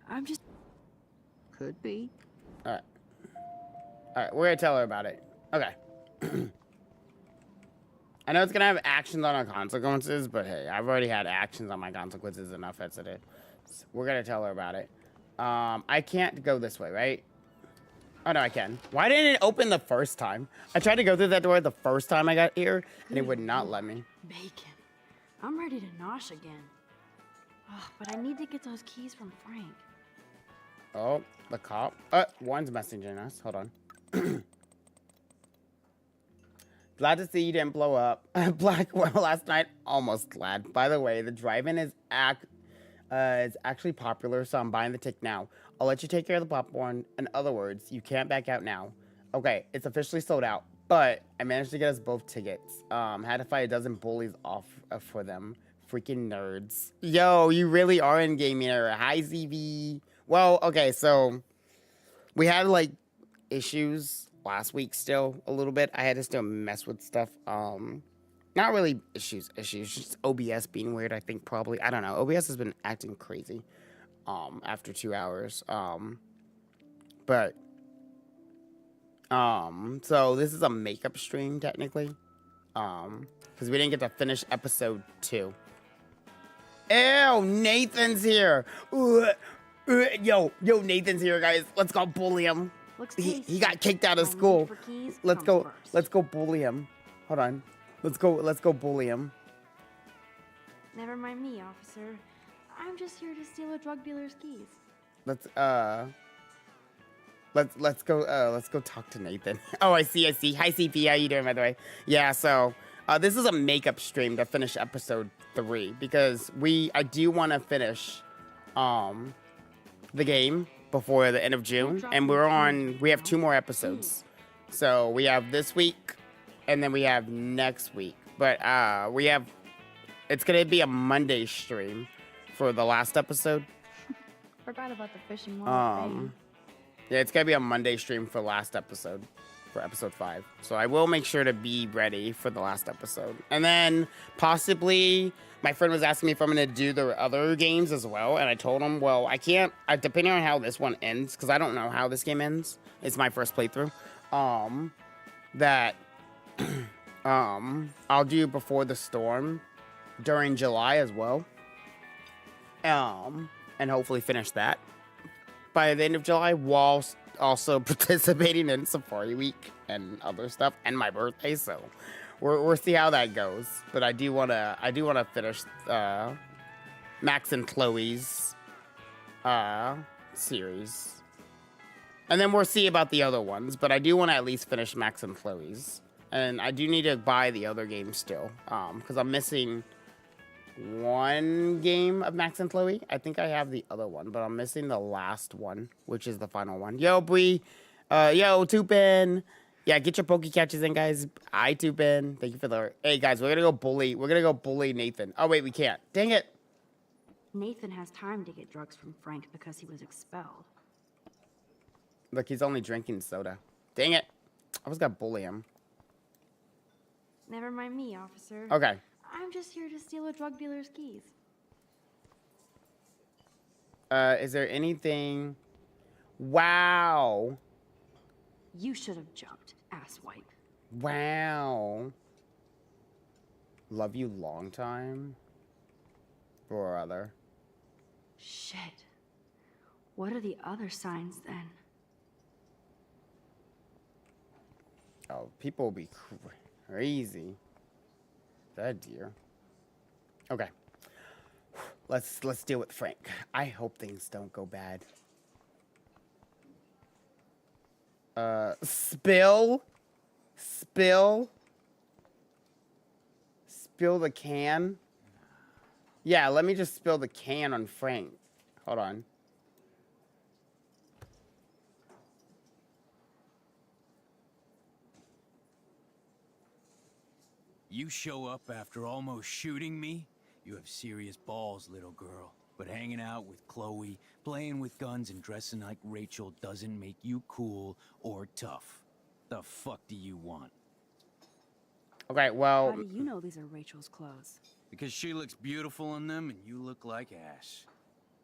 I'm just... Could be. Alright, we're gonna tell her about it. Okay. I know it's gonna have actions on our consequences, but hey, I've already had actions on my consequences enough as it is. We're gonna tell her about it. I can't go this way, right? Oh no, I can. Why didn't it open the first time? I tried to go through that door the first time I got here, and it would not let me. Bacon. I'm ready to nosh again. Ugh, but I need to get those keys from Frank. Oh, the cop. One's messaging us. Hold on. Glad to see you didn't blow up. Blackwell last night. Almost glad. By the way, the drive-in is actually popular, so I'm buying the ticket now. I'll let you take care of the popcorn. In other words, you can't back out now. Okay, it's officially sold out, but I managed to get us both tickets. Had to fight a dozen bullies off for them. Freaking nerds. Yo, you really are in gaming era. Hi, ZV. Well, okay, so we had like issues last week still a little bit. I had to still mess with stuff. Not really issues, just OBS being weird, I think probably. I don't know. OBS has been acting crazy after 2 hours. So this is a makeup stream technically. Because we didn't get to finish episode 2. Ew, Nathan's here. Yo, Nathan's here, guys. Let's go bully him. He got kicked out of school. Let's go bully him. Hold on. Let's go bully him. Never mind me, officer. I'm just here to steal a drug dealer's keys. Let's go talk to Nathan. Oh, I see. Hi, CP. How you doing, by the way? Yeah, so this is a makeup stream to finish episode 3 because I do want to finish the game before the end of June, and we have 2 more episodes. So we have this week and then we have next week. But it's gonna be a Monday stream for the last episode. Forgot about the fishing one. Yeah, it's gonna be a Monday stream for last episode, for episode 5. So I will make sure to be ready for the last episode. And then possibly, my friend was asking me if I'm gonna do the other games as well, and I told him, well, I can't, depending on how this one ends, because I don't know how this game ends. It's my first playthrough. I'll do Before the Storm during July as well. And hopefully finish that by the end of July, while also participating in Safari Week and other stuff, and my birthday. So we'll see how that goes. But I do wanna finish Max and Chloe's series, and then we'll see about the other ones. But I do want to at least finish Max and Chloe's, and I do need to buy the other games still, because I'm missing 1 game of Max and Chloe. I think I have the other one, but I'm missing the last one, which is the final one. Yo, Bree. Yo, Tupin. Yeah, get your poke catches in, guys. Hi, Tupin. Thank you for the... Hey, guys, we're gonna go bully Nathan. Oh, wait, we can't. Dang it. Nathan has time to get drugs from Frank because he was expelled. Look, he's only drinking soda. Dang it. I was gonna bully him. Never mind me, officer. Okay. I'm just here to steal a drug dealer's keys. Is there anything... Wow. You should have jumped, asswipe. Wow. Love you long time. Brother. Shit. What are the other signs then? Oh, people will be crazy. That deer. Okay. Let's deal with Frank. I hope things don't go bad. Spill the can. Yeah, let me just spill the can on Frank. Hold on. You show up after almost shooting me? You have serious balls, little girl. But hanging out with Chloe, playing with guns, and dressing like Rachel doesn't make you cool or tough. The fuck do you want? Okay, well, How do you know these are Rachel's clothes? Because she looks beautiful in them and you look like ass.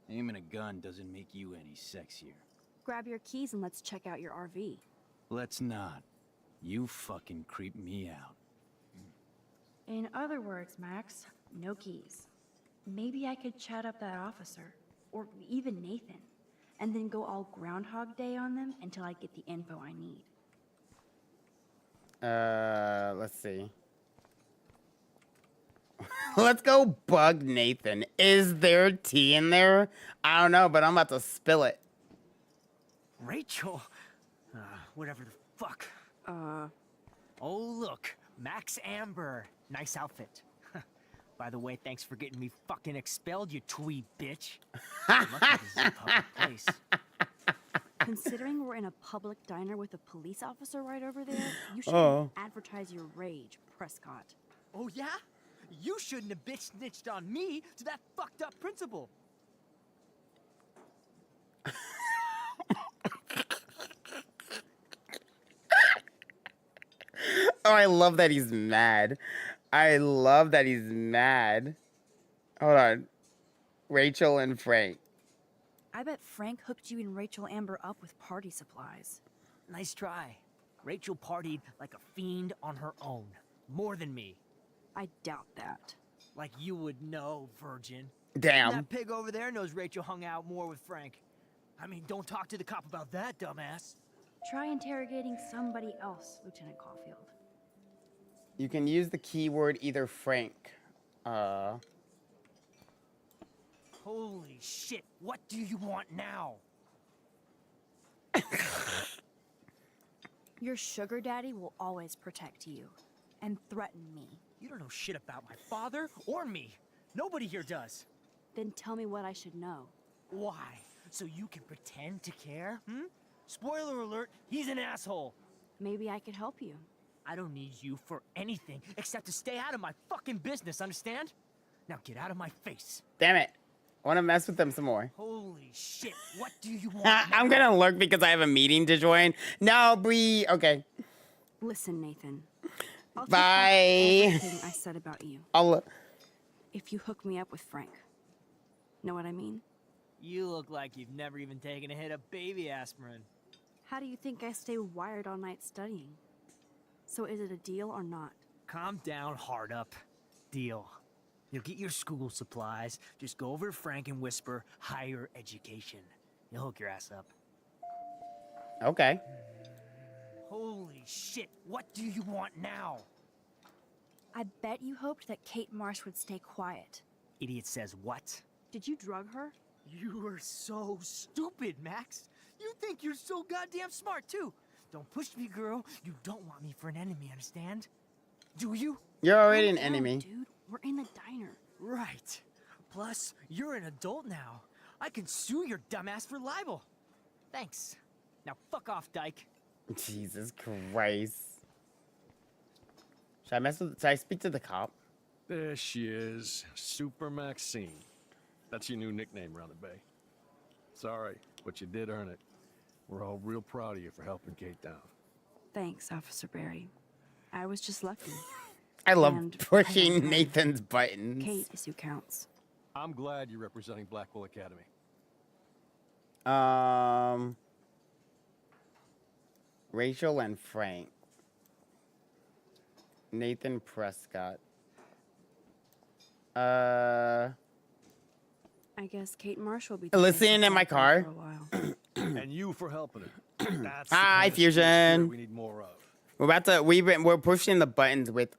Aiming a gun doesn't make you any sexier. Grab your keys and let's check out your RV. Let's not. You fucking creep me out. In other words, Max, no keys. Maybe I could chat up that officer, or even Nathan, and then go all Groundhog Day on them until I get the info I need. let's see. Let's go bug Nathan. Is there tea in there? I don't know, but I'm about to spill it. Rachel? Whatever the fuck. Oh, look. Max Amber. Nice outfit. By the way, thanks for getting me fucking expelled, you twee bitch. Lucky this is a public place. Considering we're in a public diner with a police officer right over there, you should advertise your rage, Prescott. Oh, yeah? You shouldn't have bitch snitched on me to that fucked up principal. Oh, I love that he's mad. I love that he's mad. Hold on. Rachel and Frank. I bet Frank hooked you and Rachel Amber up with party supplies. Nice try. Rachel partied like a fiend on her own. More than me. I doubt that. Like you would know, virgin. Damn. That pig over there knows Rachel hung out more with Frank. I mean, don't talk to the cop about that, dumbass. Try interrogating somebody else, Lieutenant Caulfield. You can use the keyword either Frank. Holy shit, what do you want now? Your sugar daddy will always protect you and threaten me. You don't know shit about my father or me. Nobody here does. Then tell me what I should know. Why? So you can pretend to care, Spoiler alert, he's an asshole. Maybe I could help you. I don't need you for anything except to stay out of my fucking business, understand? Now get out of my face. Damn it. I want to mess with them some more. Holy shit, what do you want I'm now? gonna lurk because I have a meeting to join. No, Bree. Okay. Listen, Nathan. I'll take Bye. back everything I said about you. If you hook me up with Frank. Know what I mean? You look like you've never even taken a hit of baby aspirin. How do you think I stay wired all night studying? So is it a deal or not? Calm down, hard up. Deal. You'll get your school supplies, just go over to Frank and whisper higher education. You'll hook your ass up. Okay. Holy shit, what do you want now? I bet you hoped that Kate Marsh would stay quiet. Idiot says what? Did you drug her? You are so stupid, Max. You think you're so goddamn smart, too. Don't push me, girl. You don't want me for an enemy, understand? Do you? You're already an Calm enemy. down, dude. We're in the diner. Right. Plus, you're an adult now. I can sue your dumbass for libel. Thanks. Now fuck off, dyke. Jesus Christ. Should I speak to the cop? There she is, Super Maxine. That's your new nickname around the bay. Sorry, but you did earn it. We're all real proud of you for helping Kate down. Thanks, Officer Barry. I was just lucky. I love And pushing I don't know. Nathan's buttons. Kate is who counts. I'm glad you're representing Blackwell Academy. Rachel and Frank. Nathan Prescott. I guess Kate Marsh will be the Listening face in my of car. for a while. And you for helping her. That's the Hi, kind of street spirit Fusion. we need more of. We're pushing the buttons with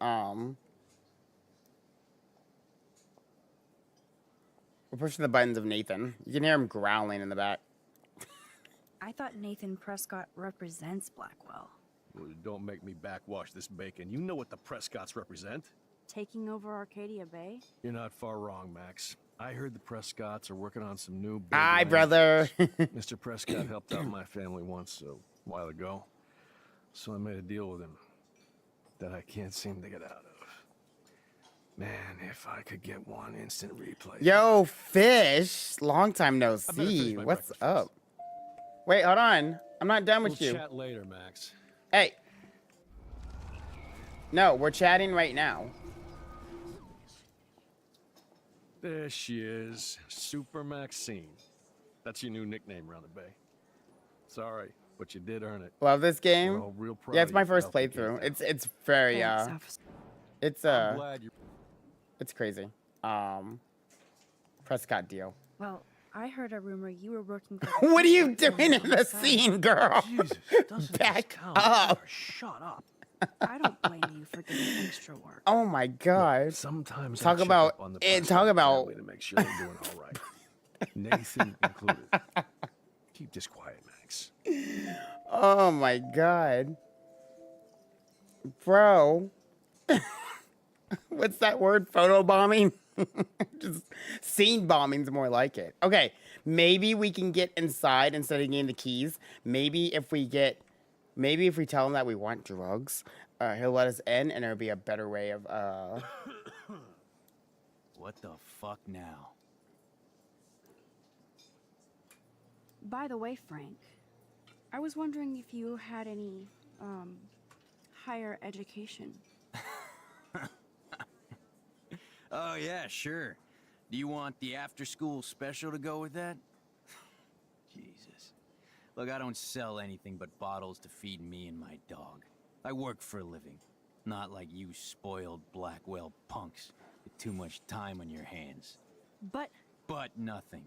We're pushing the buttons of Nathan. You can hear him growling in the back. I thought Nathan Prescott represents Blackwell. Well, don't make me backwash this bacon. You know what the Prescotts represent. Taking over Arcadia Bay? You're not far wrong, Max. I heard the Prescotts are working on some new big Hi, land. brother. Mr. Prescott helped out my family once a while ago. So I made a deal with him that I can't seem to get out of. Man, if I could get one instant replay. Yo, Fish. Long time no I better finish see. my What's breakfast up? Wait, hold on. I'm not done with We'll you. chat later, Max. Hey. No, we're chatting right now. There she is, Super Maxine. That's your new nickname around the bay. Sorry, but you did earn it. Love this We're game. all real proud Yeah, of it's you my for first helping kids playthrough. out. It's very Thanks, officer. it's I'm glad you. it's crazy. Prescott deal. Well, I heard a rumor you were working for... What are you doing in the scene, girl? Jesus, doesn't Back this count? up. Shut up. I don't blame you for getting extra work. Oh my god. Sometimes Talk I check about- up on the and Prescott talk about- family to make sure they're doing all right. Nathan included. Keep this quiet, Max. Oh my god. Bro. What's that word? Photobombing? Just scene bombing's more like it. Okay, maybe we can get inside instead of getting the keys. Maybe if we tell him that we want drugs, he'll let us in, and there'll be a better way of What the fuck now? By the way, Frank, I was wondering if you had any, higher education. Oh, yeah, sure. Do you want the after-school special to go with that? Jesus. Look, I don't sell anything but bottles to feed me and my dog. I work for a living. Not like you spoiled Blackwell punks with too much time on your hands. But But nothing.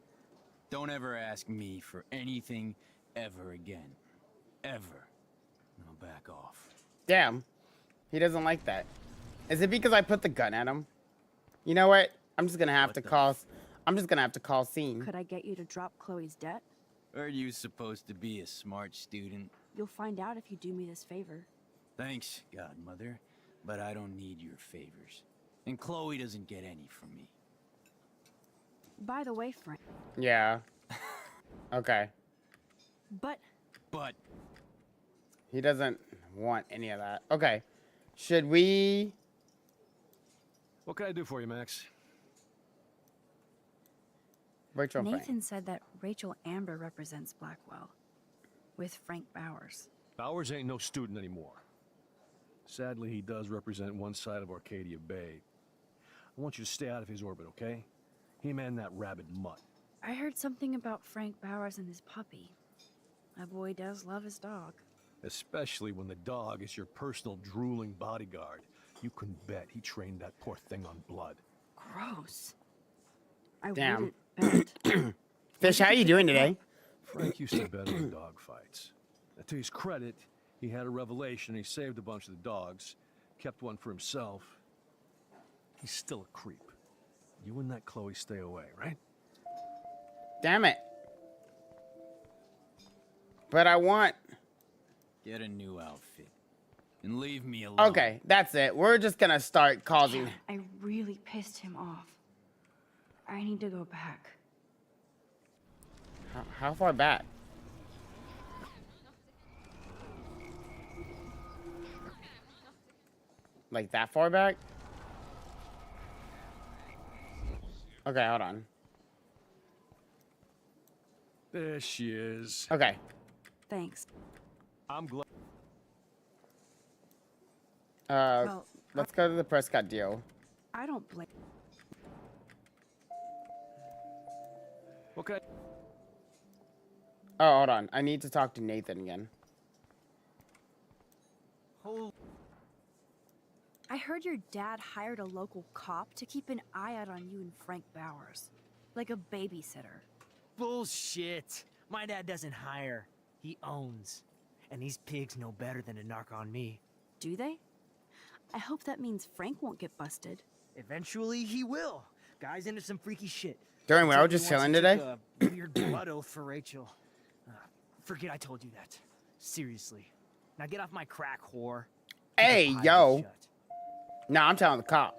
Don't ever ask me for anything ever again. Ever. Now back off. damn. He doesn't like that. Is it because I put the gun at him? You know what? I'm just gonna have to call scene. could I get you to drop Chloe's debt? Are you supposed to be a smart student? You'll find out if you do me this favor. Thanks, Godmother, but I don't need your favors. And Chloe doesn't get any from me. By the way, Frank, Yeah. Okay. but But He doesn't want any of that. Okay. Should we? What can I do for you, Max? Rachel and Frank. Nathan said that Rachel Amber represents Blackwell with Frank Bowers. Bowers ain't no student anymore. Sadly, he does represent one side of Arcadia Bay. I want you to stay out of his orbit, okay? Him and that rabid mutt. I heard something about Frank Bowers and his puppy. My boy does love his dog. Especially when the dog is your personal drooling bodyguard. You can bet he trained that poor thing on blood. Gross. I Damn. wouldn't bet. Fish, how are you doing today? Frank used to bet on dog fights. Now, to his credit, he had a revelation. He saved a bunch of the dogs, kept one for himself. He's still a creep. You and that Chloe stay away, right? Damn it. But I want. get a new outfit. And leave me alone. Okay, that's it. We're just gonna start causing. I really pissed him off. I need to go back. How far back? Like that far back? Okay, hold on. There she is. Okay. Thanks. I'm glad. Well, Let's go to the Prescott deal. I don't blame. Okay. Oh, hold on. I need to talk to Nathan again. I heard your dad hired a local cop to keep an eye out on you and Frank Bowers. Like a babysitter. Bullshit. My dad doesn't hire. He owns. And these pigs know better than to narc on me. Do they? I hope that means Frank won't get busted. Eventually he will. Guy's into some freaky shit. During when I was Told me just once chilling he today. took a weird blood oath for Rachel. Forget I told you that. Seriously. Now get off my crack, whore. Keep your Hey, pie yo. mouth shut. Nah, I'm telling the cop.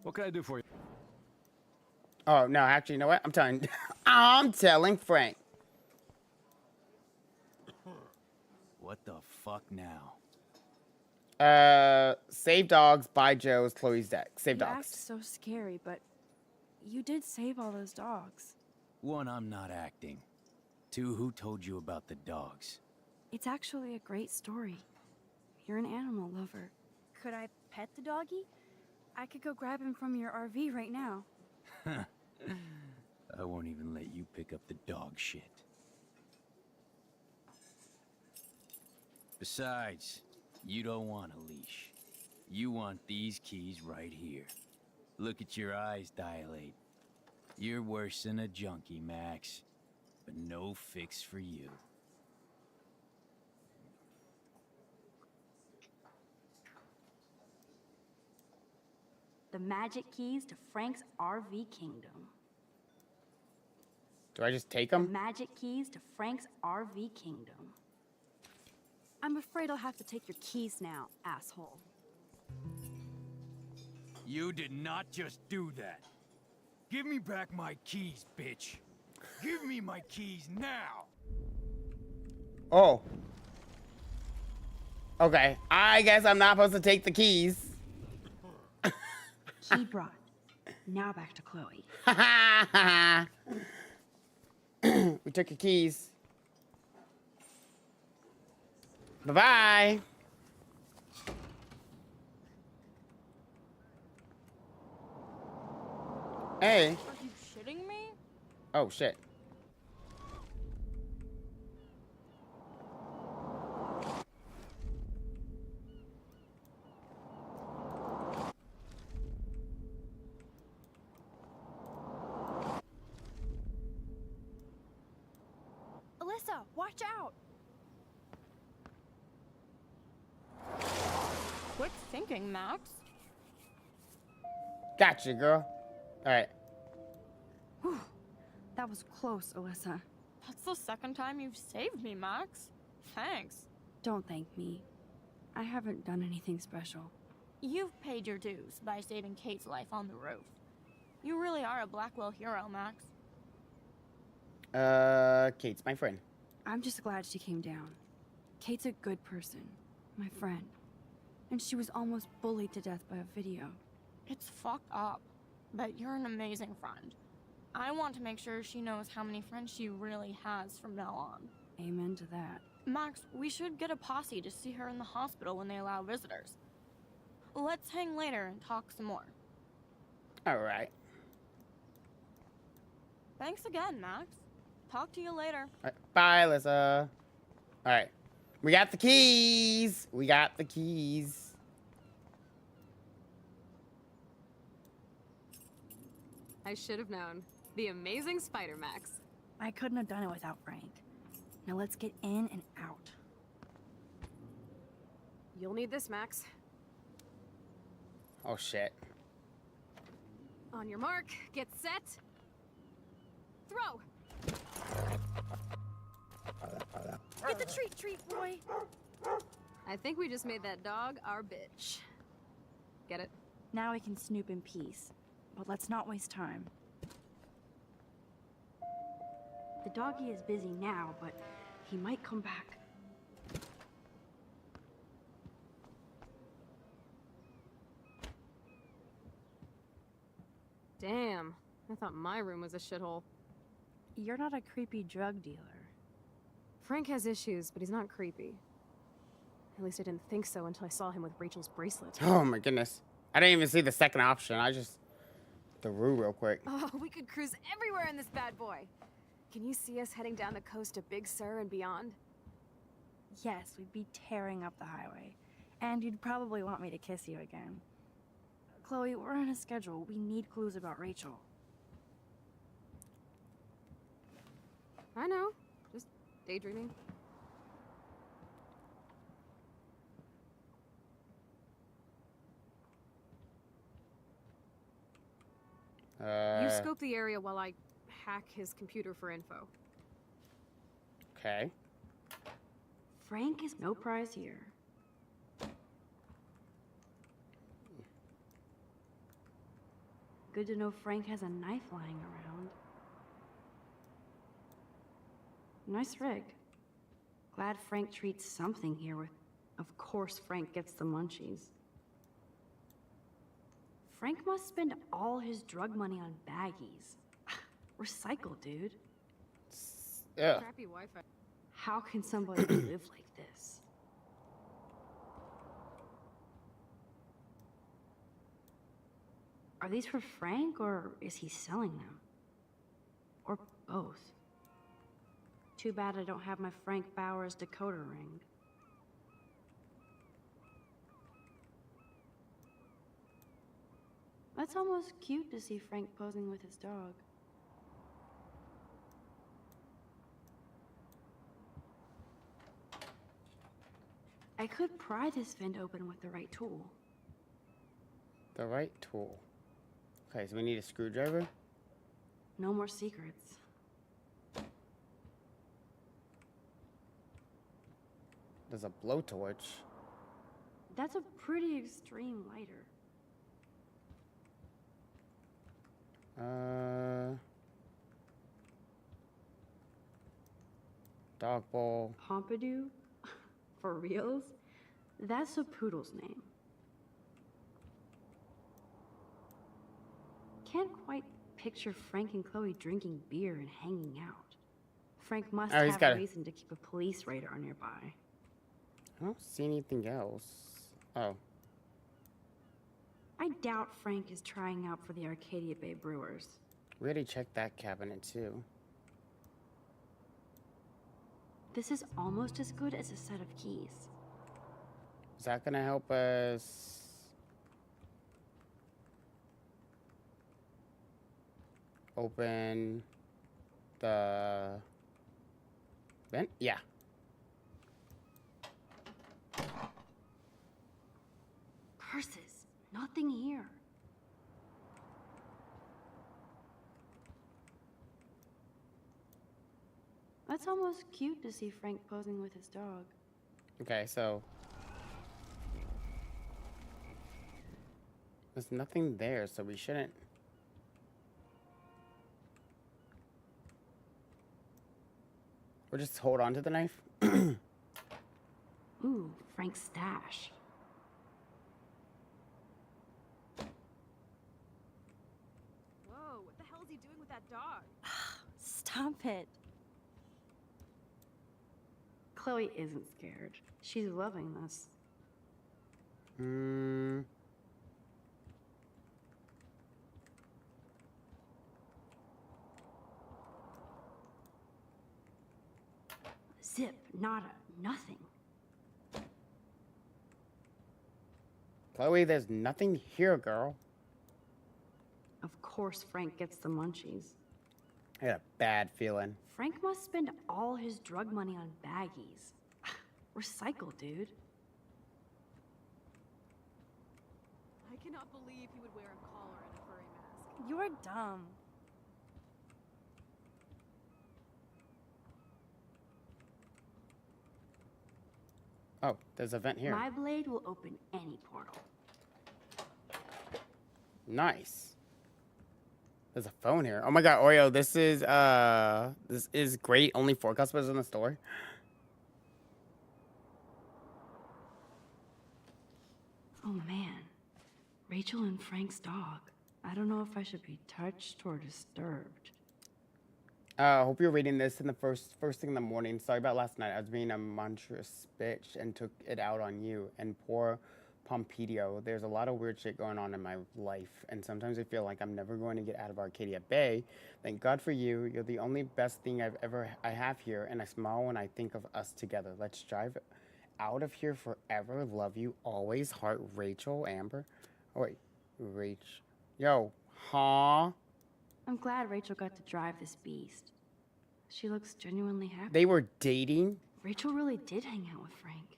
What can I do for you? Oh no, actually, you know what? I'm telling Frank. What the fuck now? Save dogs, buy Joe's, Chloe's deck. Save You act dogs. so scary, but you did save all those dogs. One, I'm not acting. Two, who told you about the dogs? It's actually a great story. You're an animal lover. Could I pet the doggy? I could go grab him from your RV right now. I won't even let you pick up the dog shit. Besides, you don't want a leash. You want these keys right here. Look at your eyes dilate. You're worse than a junkie, Max. But no fix for you. The magic keys to Frank's RV kingdom. Do I just take The them? magic keys to Frank's RV kingdom. I'm afraid I'll have to take your keys now, asshole. You did not just do that. Give me back my keys, bitch. Give me my keys now. Oh. Okay. I guess I'm not supposed to take the keys. Key brought. Now back to Chloe. We took your keys. Bye-bye. Hey. Are you shitting me? Oh, shit. Alyssa, watch out! Quick thinking, Max. Gotcha, girl. All right. Whew. That was close, Alyssa. That's the second time you've saved me, Max. Thanks. Don't thank me. I haven't done anything special. You've paid your dues by saving Kate's life on the roof. You really are a Blackwell hero, Max. Kate's my friend. I'm just glad she came down. Kate's a good person, my friend. And she was almost bullied to death by a video. It's fucked up, but you're an amazing friend. I want to make sure she knows how many friends she really has from now on. Amen to that. Max, we should get a posse to see her in the hospital when they allow visitors. Let's hang later and talk some more. All right. Thanks again, Max. Talk to you later. All right. Bye, Alyssa. All right. We got the keys. We got the keys. I should have known. The amazing Spider Max. I couldn't have done it without Frank. Now let's get in and out. You'll need this, Max. Oh, shit. On your mark, get set. Throw! Get the treat, Roy! I think we just made that dog our bitch. Get it? Now we can snoop in peace. But let's not waste time. The doggy is busy now, but he might come back. Damn, I thought my room was a shithole. You're not a creepy drug dealer. Frank has issues, but he's not creepy. At least I didn't think so until I saw him with Rachel's bracelet. Oh, my goodness. I didn't even see the second option. I just threw real quick. Oh, we could cruise everywhere in this bad boy. Can you see us heading down the coast to Big Sur and beyond? Yes, we'd be tearing up the highway. And you'd probably want me to kiss you again. Chloe, we're on a schedule. We need clues about Rachel. I know. Just daydreaming. scope the area while I hack his computer for info. Okay. Frank is no prize here. Good to know Frank has a knife lying around. Nice rig. Glad Frank treats something here with... Of course Frank gets the munchies. Frank must spend all his drug money on baggies. Recycle, dude. Yeah. Crappy Wi-Fi. How can somebody live like this? Are these for Frank, or is he selling them? Or both? Too bad I don't have my Frank Bowers decoder ring. That's almost cute to see Frank posing with his dog. I could pry this vent open with the right tool. The right tool. Okay, so we need a screwdriver. No more secrets. There's a blowtorch. That's a pretty extreme lighter. Dog bowl. Pompidou? For reals? That's a poodle's name. Can't quite picture Frank and Chloe drinking beer and hanging out. Frank must Oh, he's have got a a- reason to keep a police radar nearby. I don't see anything else. Oh. I doubt Frank is trying out for the Arcadia Bay Brewers. We already checked that cabinet too. This is almost as good as a set of keys. Is that gonna help us? Open the vent? Yeah. Curses, nothing here. That's almost cute to see Frank posing with his dog. Okay, so there's nothing there, so we shouldn't. We'll just hold on to the knife. Ooh, Frank's stash. Whoa, what the hell is he doing with that dog? Stop it. Chloe isn't scared. She's loving this. Zip, nada, nothing. Chloe, there's nothing here, girl. Of course Frank gets the munchies. I got a bad feeling. Frank must spend all his drug money on baggies. Recycle, dude. I cannot believe he would wear a collar and a furry mask. You're dumb. Oh, there's a vent here. My blade will open any portal. Nice. There's a phone here. Oh my god, Oreo, this is great. Only 4 customers in the store. Oh man. Rachel and Frank's dog. I don't know if I should be touched or disturbed. Hope you're reading this in the first thing in the morning. Sorry about last night. I was being a monstrous bitch and took it out on you. And poor Pompedio. There's a lot of weird shit going on in my life. And sometimes I feel like I'm never going to get out of Arcadia Bay. Thank God for you. You're the only best thing I have here. And I smile when I think of us together. Let's drive out of here forever. Love you always. Heart, Rachel, Amber. Oh, wait. Rach. Yo. Huh? I'm glad Rachel got to drive this beast. She looks genuinely happy. They were dating? Rachel really did hang out with Frank.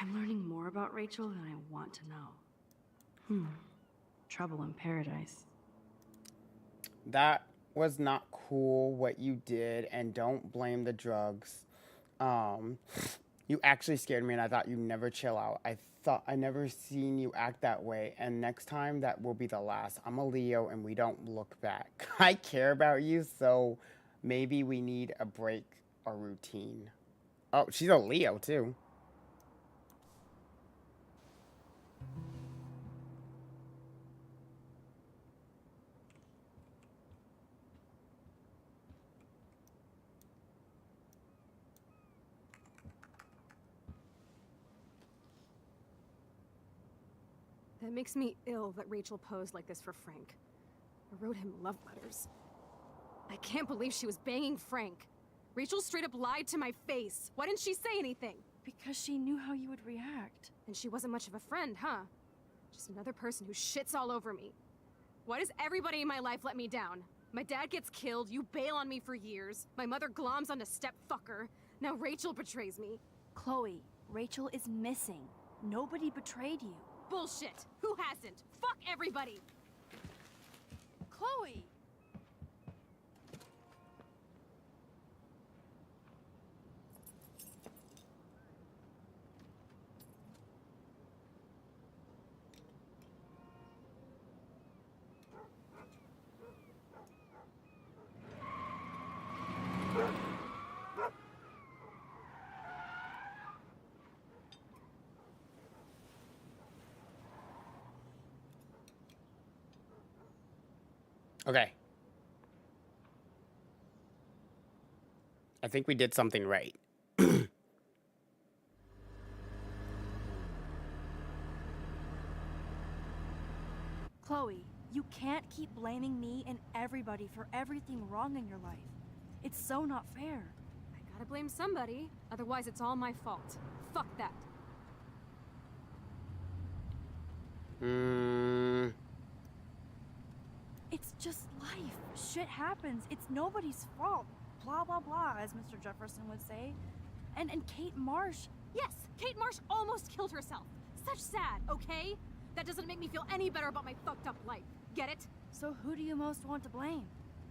I'm learning more about Rachel than I want to know. Trouble in paradise. that was not cool what you did, and don't blame the drugs. You actually scared me, and I thought you'd never chill out. I thought I never seen you act that way, and next time that will be the last. I'm a Leo, and we don't look back. I care about you, so maybe we need a break or routine. Oh, she's a Leo too. That makes me ill that Rachel posed like this for Frank. I wrote him love letters. I can't believe she was banging Frank. Rachel straight up lied to my face. Why didn't she say anything? Because she knew how you would react. And she wasn't much of a friend, huh? Just another person who shits all over me. Why does everybody in my life let me down? My dad gets killed, you bail on me for years. My mother gloms onto step-fucker. Now Rachel betrays me. Chloe, Rachel is missing. Nobody betrayed you. Bullshit! Who hasn't? Fuck everybody! Chloe! Okay. I think we did something right. Chloe, you can't keep blaming me and everybody for everything wrong in your life. It's so not fair. I gotta blame somebody, otherwise it's all my fault. Fuck that. It's just life. Shit happens. It's nobody's fault. Blah, blah, blah, as Mr. Jefferson would say. And Kate Marsh. Yes, Kate Marsh almost killed herself. Such sad, okay? That doesn't make me feel any better about my fucked up life. Get it? So who do you most want to blame?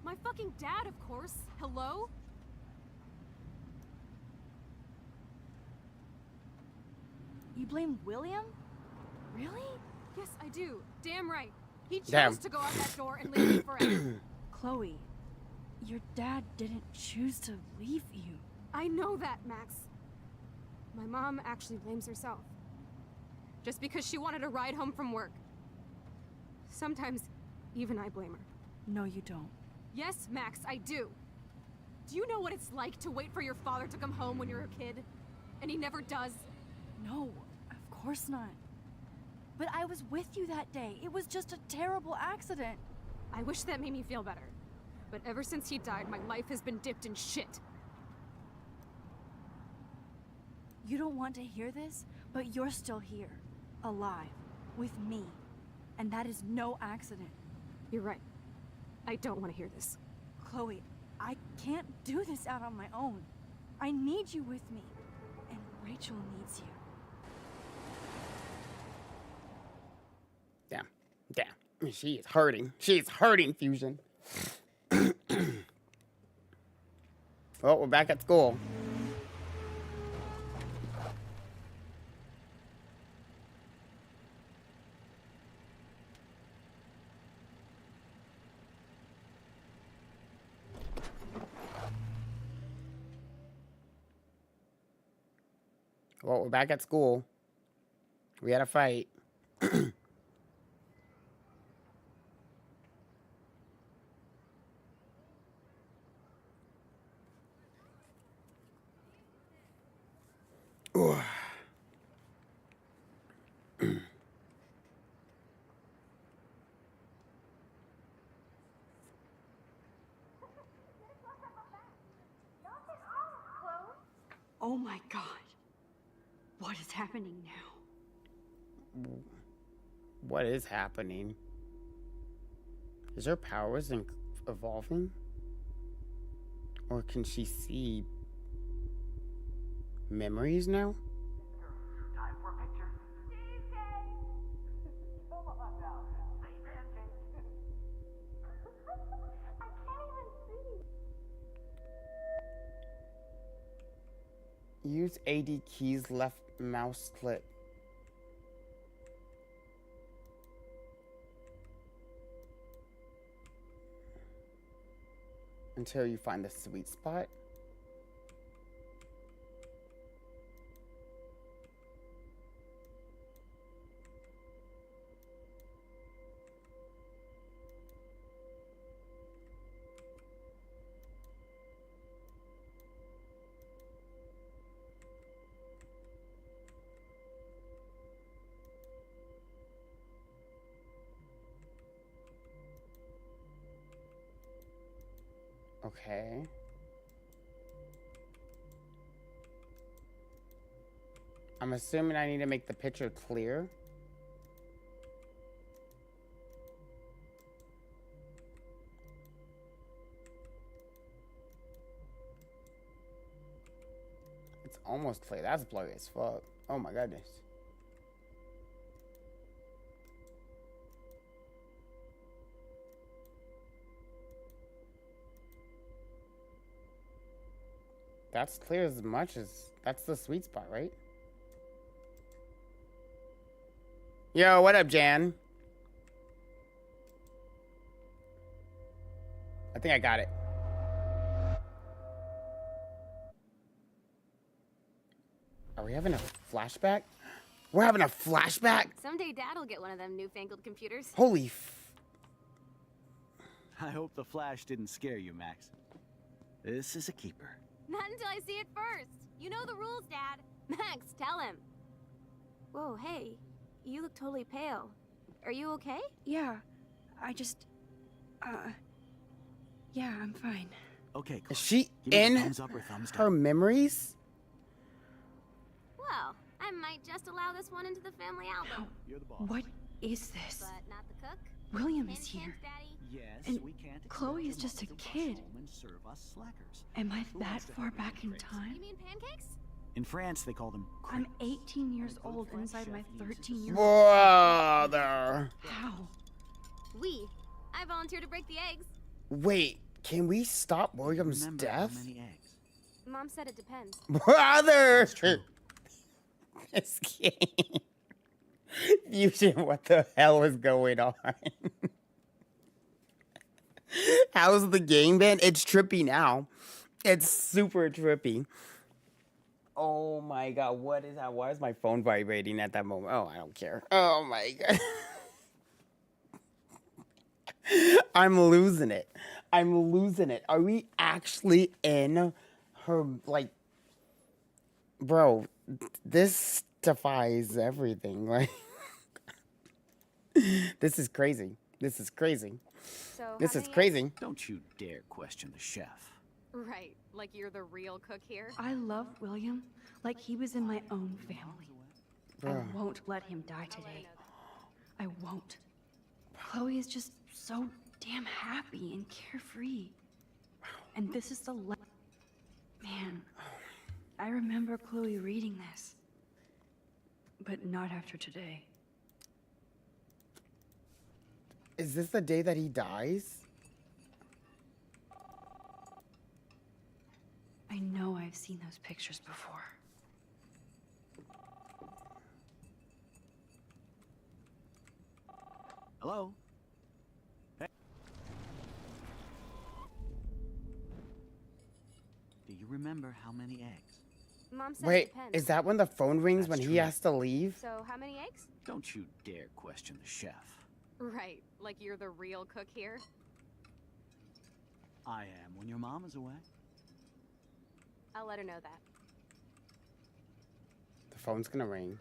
My fucking dad, of course. Hello? You blame William? Really? Yes, I do. Damn right. He chose Damn. to go out that door and leave me forever. Chloe, your dad didn't choose to leave you. I know that, Max. My mom actually blames herself. Just because she wanted a ride home from work. Sometimes, even I blame her. No, you don't. Yes, Max, I do. Do you know what it's like to wait for your father to come home when you're a kid? And he never does? No, of course not. But I was with you that day. It was just a terrible accident. I wish that made me feel better. But ever since he died, my life has been dipped in shit. You don't want to hear this, but you're still here. Alive. With me. And that is no accident. You're right. I don't want to hear this. Chloe, I can't do this out on my own. I need you with me. And Rachel needs you. Damn. Damn. She is hurting. She is hurting, Fusion. Well, we're back at school. Well, we're back at school. We had a fight. Ooh. Oh my god. What is happening now? What is happening? Is her powers evolving? Or can she see memories now? Time for a picture. Come on now. Say pancake. Use AD keys left mouse click. Until you find the sweet spot. Okay. I'm assuming I need to make the picture clear. It's almost clear. That's blurry as fuck. Oh my goodness. That's clear as much as... That's the sweet spot, right? Yo, what up, Jan? I think I got it. Are we having a flashback? We're having a flashback? Someday Dad'll get one of them newfangled computers. Holy I hope the flash didn't scare you, Max. This is a keeper. Not until I see it first. You know the rules, Dad. Max, tell him. Whoa, hey. You look totally pale. Are you okay? Yeah, I just... yeah, I'm fine. Okay, Is she give me a in thumbs up or thumbs her down. memories? Well, I might just allow this one into the family album. You're the boss. What is this? But not the cook. William is Hint, here. hint, Daddy. Yes, And we can't expect Chloe your is just a mom to rush kid. home and serve us slackers. Am I Who that wants to far have back in crepes? time? You mean pancakes? In France, they call them I'm crepes. 18 years When a good old French inside chef my uses 13-year-old. Brother. How? I volunteer to break the eggs. Wait, can we stop William's Remember how death? many eggs? Mom said it depends. Brother! True. This game. Fusion, what the hell is going on? How's the game been? It's trippy now. It's super trippy. Oh my god, what is that? Why is my phone vibrating at that moment? Oh, I don't care. Oh my god. I'm losing it. I'm losing it. Are we actually in her, like... Bro, this defies everything. Like... This is crazy. This is crazy. So This how is many crazy. Don't you dare question the chef. eggs? Right, like you're the real cook here. I love William like he was in my own family. I Bruh. won't let him die I'll let her today. know that. I won't. Chloe is just so damn happy and carefree. And this is the man, I remember Chloe reading this. But not after today. Is this the day that he dies? I know I've seen those pictures before. Hello? Hey. Do you remember how many eggs? Mom said it Wait, depends. is that when the phone rings That's when he true. has to leave? So how many eggs? Don't you dare question the chef. Right, like you're the real cook here. I am when your mom is away. I'll let her know that. The phone's gonna ring.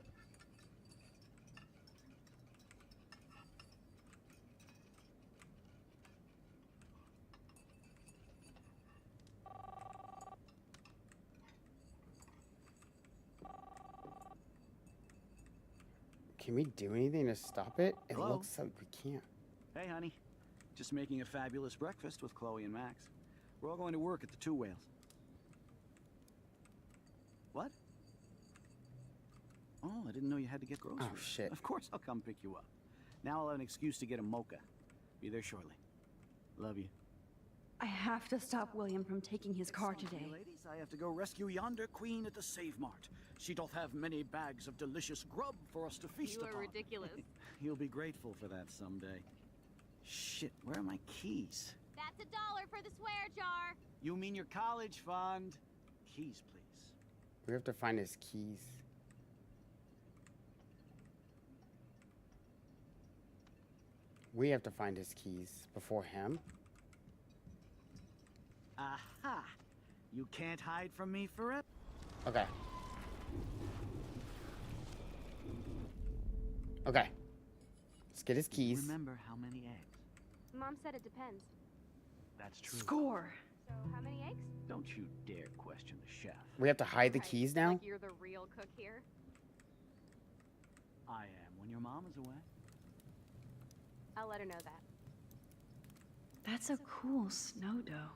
Can we do anything to stop it? It Hello? looks like we can't. Hey, honey. Just making a fabulous breakfast with Chloe and Max. We're all going to work at the Two Whales. What? Oh, I didn't know you had to get groceries. Oh, shit. Of course I'll come pick you up. Now I'll have an excuse to get a mocha. Be there shortly. Love you. I have to stop William from taking his car Excuse me, today. ladies, I have to go rescue yonder queen at the Save Mart. She doth have many bags of delicious grub for us to feast You upon. are ridiculous. You'll be grateful for that someday. Shit, where are my keys? That's $1 for the swear jar. You mean your college fund? Keys, please. We have to find his keys. We have to find his keys before him. Aha! You can't hide from me forever. Okay. Okay. Let's get his keys. Remember how many eggs? Mom said it depends. That's true. Score! So how many eggs? Don't you dare question the chef. We have to hide the Right, keys now? Like you're the real cook here. I am when your mom is away. I'll let her know that. That's a cool snow dough.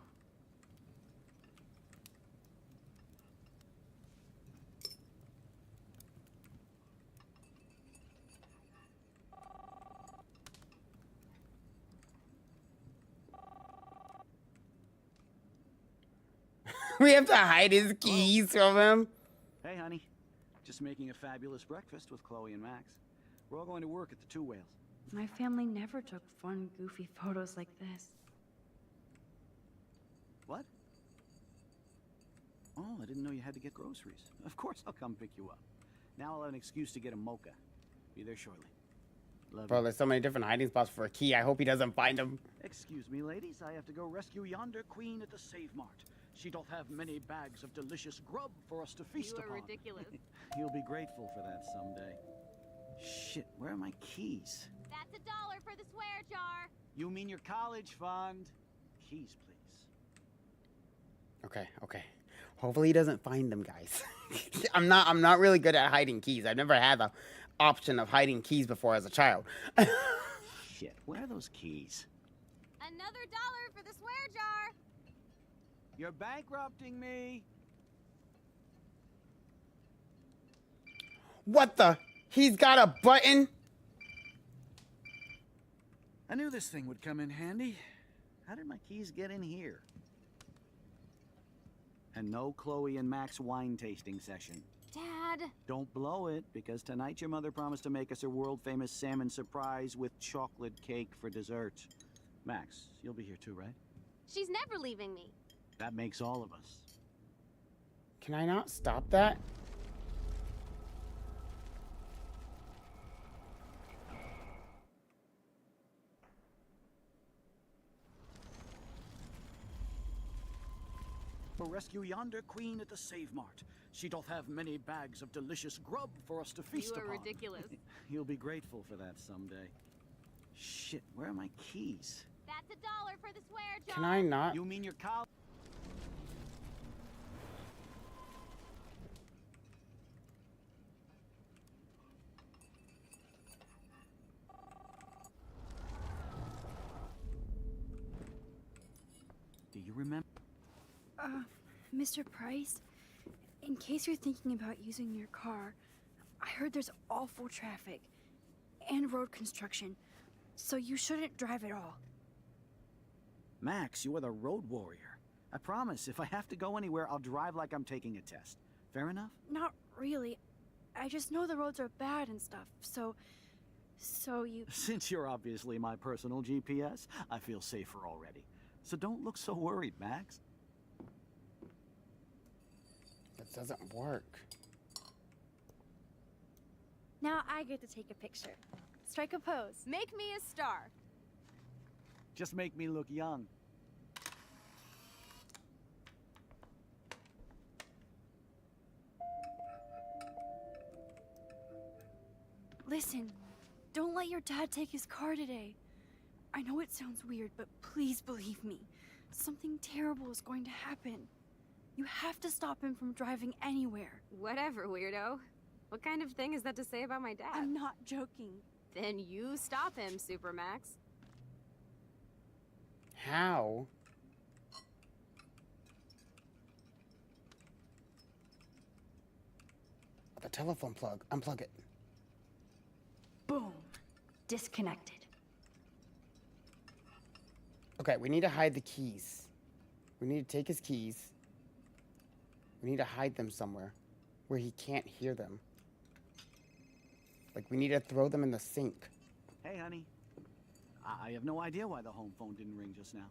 We have to hide his keys from him. Hey, honey. Just making a fabulous breakfast with Chloe and Max. We're all going to work at the Two Whales. My family never took fun, goofy photos like this. What? Oh, I didn't know you had to get groceries. Of course I'll come pick you up. Now I'll have an excuse to get a mocha. Be there shortly. Love Bro, you. there's so many different hiding spots for a key. I hope he doesn't find them. Excuse me, ladies. I have to go rescue yonder queen at the Save Mart. She doth have many bags of delicious grub for us to feast You are upon. ridiculous. You'll be grateful for that someday. Shit, where are my keys? That's $1 for the swear jar. You mean your college fund? Keys, please. Okay, okay. Hopefully he doesn't find them, guys. I'm not really good at hiding keys. I've never had the option of hiding keys before as a child. Shit, where are those keys? Another $1 for the swear jar. You're bankrupting me. What the? He's got a button? I knew this thing would come in handy. How did my keys get in here? And no Chloe and Max wine tasting session. Dad. Don't blow it, because tonight your mother promised to make us a world-famous salmon surprise with chocolate cake for dessert. Max, you'll be here too, right? She's never leaving me. That makes all of us. Can I not stop that? For rescue yonder queen at the Save Mart. She doth have many bags of delicious grub for us to feast You are upon. ridiculous. You'll be grateful for that someday. Shit, where are my keys? That's $1 for the swear jar. Can I not? You mean your college? Do you remember? Mr. Price, in case you're thinking about using your car, I heard there's awful traffic and road construction, so you shouldn't drive at all. Max, you are the road warrior. I promise, if I have to go anywhere, I'll drive like I'm taking a test. Fair enough? Not really. I just know the roads are bad and stuff, so you... Since you're obviously my personal GPS, I feel safer already. So don't look so worried, Max. That doesn't work. Now I get to take a picture. Strike a pose. Make me a star. Just make me look young. Listen, don't let your dad take his car today. I know it sounds weird, but please believe me. Something terrible is going to happen. You have to stop him from driving anywhere. Whatever, weirdo. What kind of thing is that to say about my dad? I'm not joking. Then you stop him, Supermax. How? The telephone plug. Unplug it. Boom. Disconnected. Okay, we need to hide the keys. We need to take his keys. We need to hide them somewhere where he can't hear them. Like, we need to throw them in the sink. Hey, honey. I have no idea why the home phone didn't ring just now.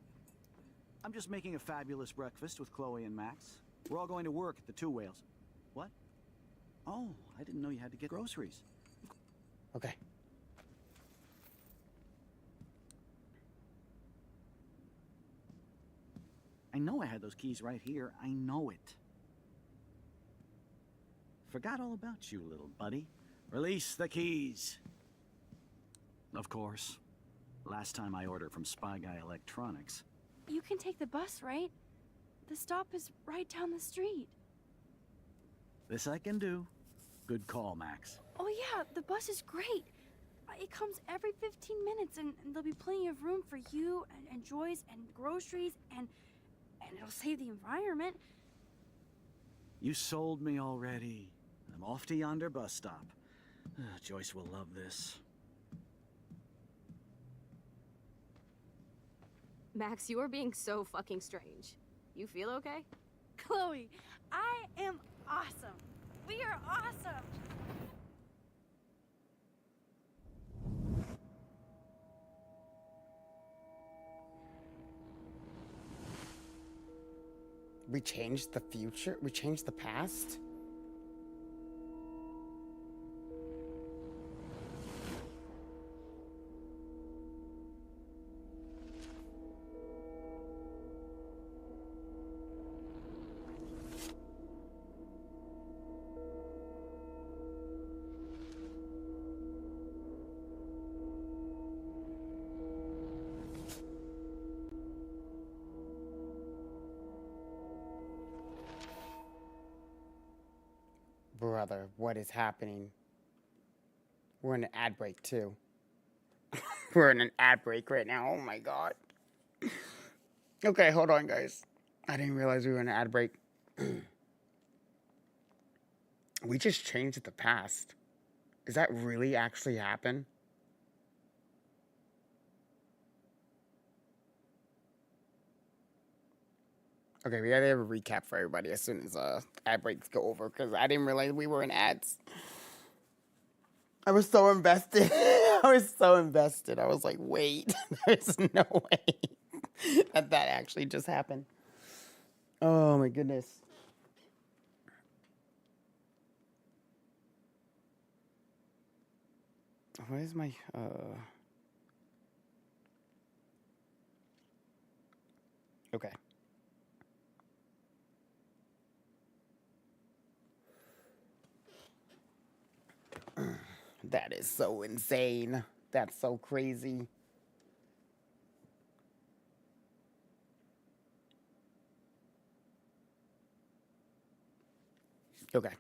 I'm just making a fabulous breakfast with Chloe and Max. We're all going to work at the Two Whales. What? Oh, I didn't know you had to get groceries. Okay. I know I had those keys right here. I know it. Forgot all about you, little buddy. Release the keys. Of course. Last time I ordered from Spy Guy Electronics. You can take the bus, right? The stop is right down the street. This I can do. Good call, Max. Oh yeah, the bus is great. It comes every 15 minutes and there'll be plenty of room for you and Joyce and groceries and it'll save the environment. You sold me already. I'm off to yonder bus stop. Joyce will love this. Max, you are being so fucking strange. You feel okay? Chloe, I am awesome. We are awesome. We changed the future? We changed the past? Brother, what is happening? We're in an ad break, too. We're in an ad break right now. Oh, my God. Okay, hold on, guys. I didn't realize we were in an ad break. We just changed the past. Does that really actually happen? Okay, we gotta have a recap for everybody as soon as ad breaks go over, because I didn't realize we were in ads. I was so invested. I was so invested. I was like, wait, there's no way that actually just happened. Oh my goodness. What is my okay. That is so insane. That's so crazy. Okay.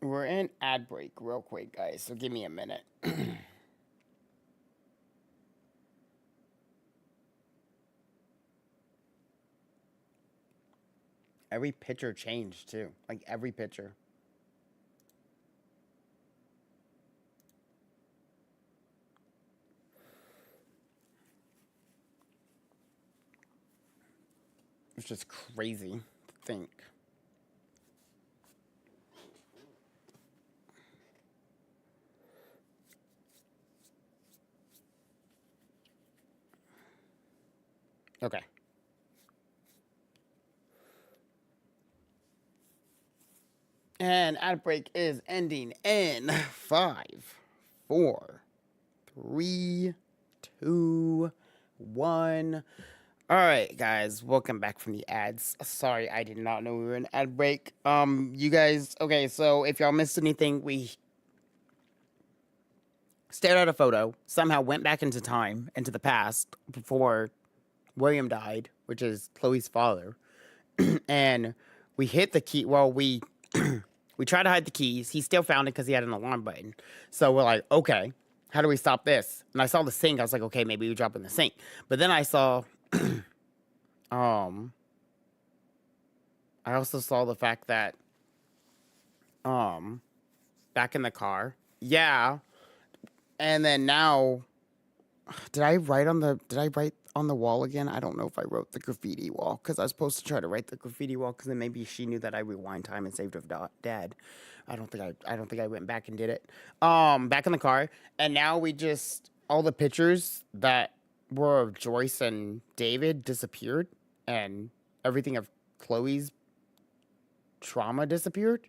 We're in ad break real quick, guys, so give me a minute. Every picture changed, too. Like, every picture. It's just crazy to think. Okay. And ad break is ending in 5, 4, 3, 2, 1. All right, guys, welcome back from the ads. Sorry, I did not know we were in ad break. You guys, okay, so if y'all missed anything, we stared at a photo, somehow went back into time, into the past, before William died, which is Chloe's father, and we hit the key, well, we tried to hide the keys. He still found it because he had an alarm button. So we're like, okay, how do we stop this? And I saw the sink. I was like, okay, maybe we drop it in the sink. But then I saw, I also saw the fact that, back in the car. Yeah. And then now, Did I write on the wall again? I don't know if I wrote the graffiti wall because I was supposed to try to write the graffiti wall because then maybe she knew that I rewind time and saved her dad. I don't think I went back and did it. Back in the car, and now we just all the pictures that were of Joyce and David disappeared, and everything of Chloe's trauma disappeared.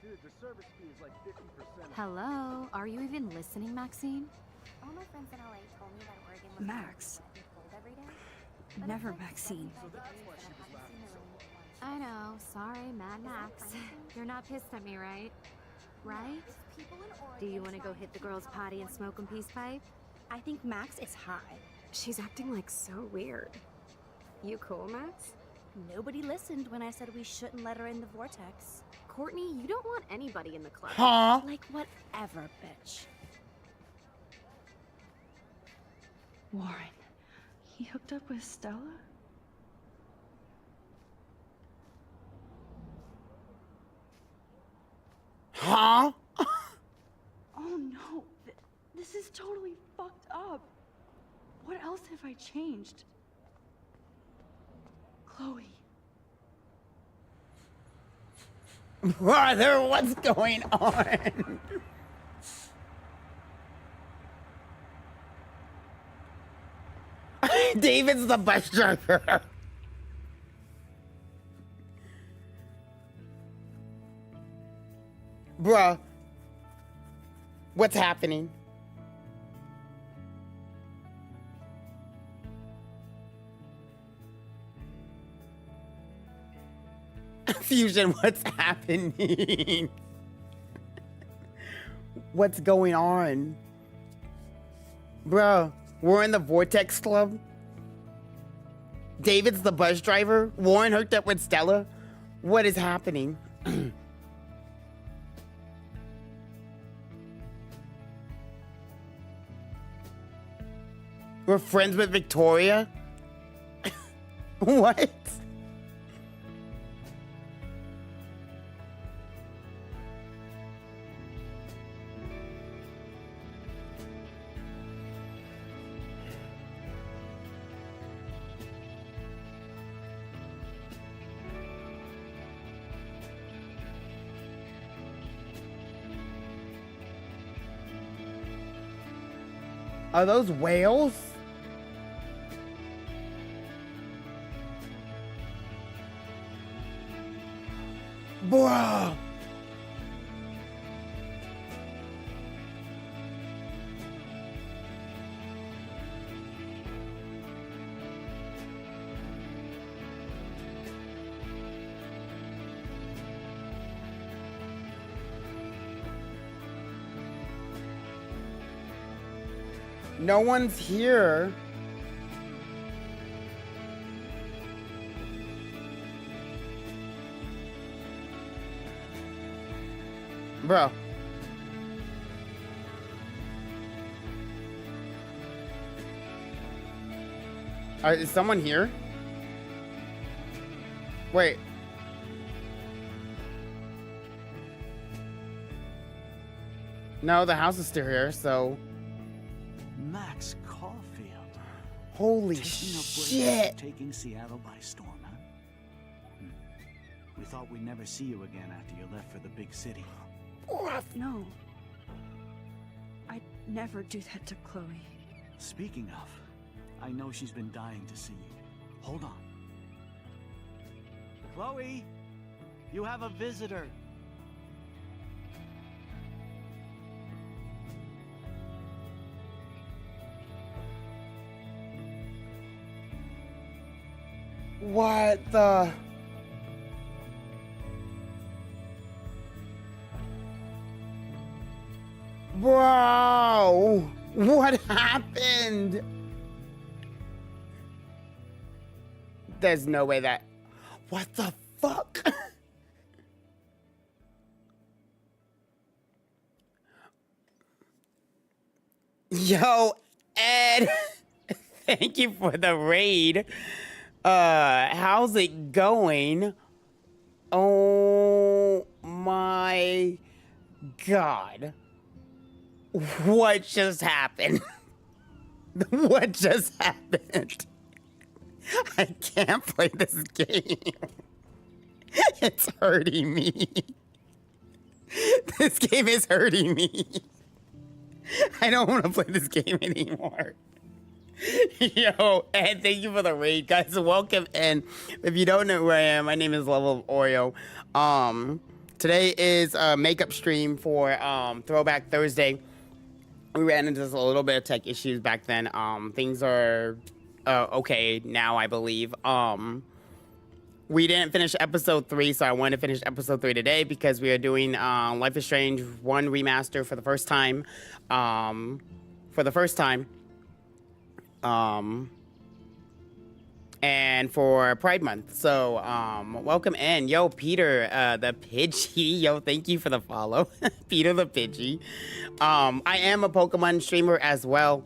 Dude, the service fee is like 50%. Hello? Are you even listening, Maxine? All my friends in LA told me that Oregon was Max. cold every day. But Never it's like Maxine. 75 degrees and I haven't seen the rain once. I know. Sorry, Mad Is that Max. anything? You're not pissed at me, right? Right? It's people in Oregon Do you want to go trying hit the keep girls' potty and California smoke a peace pipe? I think Max is high. She's acting like so weird. You cool, Max? Nobody listened when I said we shouldn't let her in the vortex. Courtney, you don't want anybody in the club. Huh? Like, whatever, bitch. Warren, he hooked up with Stella? Huh? Oh no, this is totally fucked up. What else have I changed? Chloe. Brother, what's going on? David's the bus driver. Bruh. What's happening? Fusion, what's happening? What's going on? Bro, we're in the Vortex Club. David's the bus driver. Warren hooked up with Stella. What is happening? We're friends with Victoria? What? Are those whales? Bruh. No one's here. Bro. Is someone here? Wait. No, the house is still here, so... Max Caulfield. Holy Taking a break shit! from taking Seattle by storm, huh? We thought we'd never see you again after you left for the big city. No. I'd never do that to Chloe. Speaking of, I know she's been dying to see you. Hold on. Chloe, you have a visitor. What the... Bro! What happened? There's no way that... What the fuck? Yo, Ed! Thank you for the raid. How's it going? Oh my god. What just happened? What just happened? I can't play this game. It's hurting me. This game is hurting me. I don't want to play this game anymore. Yo, and thank you for the raid, guys. Welcome. And if you don't know who I am, my name is Level of Oreo. Today is a makeup stream for Throwback Thursday. We ran into a little bit of tech issues back then. Things are okay now, I believe. We didn't finish episode 3, so I wanted to finish episode 3 today because we are doing Life is Strange 1 remaster for the first time. And for Pride Month. So, welcome in. Yo, Peter, the Pidgey. Yo, thank you for the follow. Peter the Pidgey. I am a Pokemon streamer as well.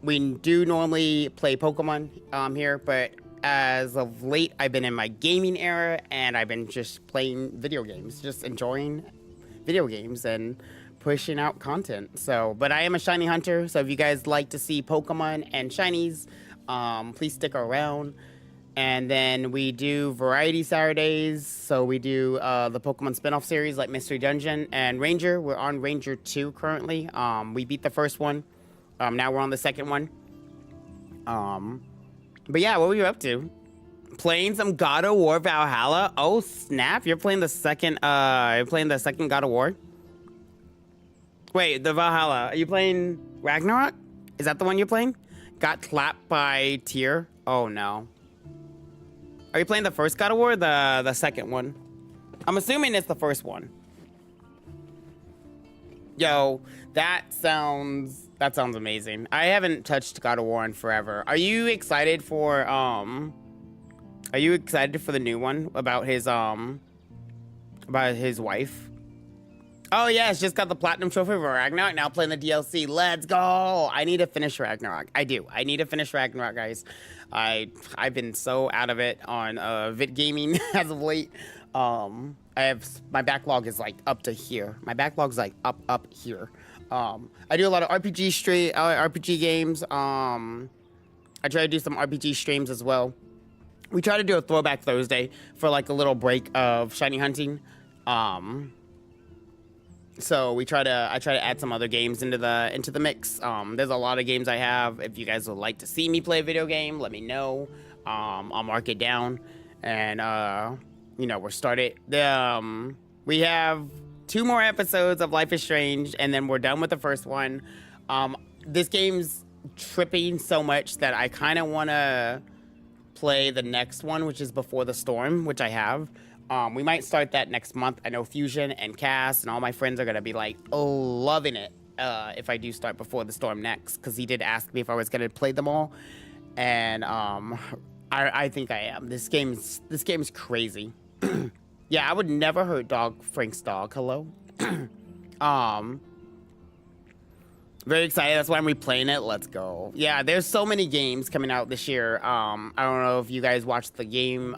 We do normally play Pokemon here, but as of late, I've been in my gaming era, and I've been just playing video games, just enjoying video games and pushing out content. So, but I am a shiny hunter, so if you guys like to see Pokemon and shinies, please stick around. And then we do variety Saturdays, so we do the Pokemon spin-off series like Mystery Dungeon and Ranger. We're on Ranger 2 currently. We beat the first one. Now we're on the second one. But yeah, what were you up to? Playing some God of War Valhalla? Oh snap, you're playing the second God of War? Wait, the Valhalla. Are you playing Ragnarok? Is that the one you're playing? Got clapped by Tyr? Oh no. Are you playing the first God of War or the second one? I'm assuming it's the first one. Yo, that sounds amazing. I haven't touched God of War in forever. Are you excited for the new one about his wife? Oh yeah, it's just got the platinum trophy for Ragnarok. Now playing the DLC. Let's go. I need to finish Ragnarok. I do. I need to finish Ragnarok, guys. I've been so out of it on vid gaming as of late. My backlog is like up to here. My backlog's like up here. I do a lot of RPG games. I try to do some RPG streams as well. We try to do a Throwback Thursday for like a little break of shiny hunting. So I try to add some other games into the mix. There's a lot of games I have. If you guys would like to see me play a video game, let me know. I'll mark it down, and we're started. We have 2 more episodes of Life is Strange, and then we're done with the first one. This game's tripping so much that I kind of want to play the next one, which is Before the Storm, which I have. We might start that next month. I know Fusion and Cass and all my friends are going to be like, loving it if I do start Before the Storm next, because he did ask me if I was going to play them all. And I think I am. This game is crazy. Yeah, I would never hurt Frank's dog. Hello? Very excited. That's why I'm replaying it. Let's go. Yeah, there's so many games coming out this year. I don't know if you guys watched the Game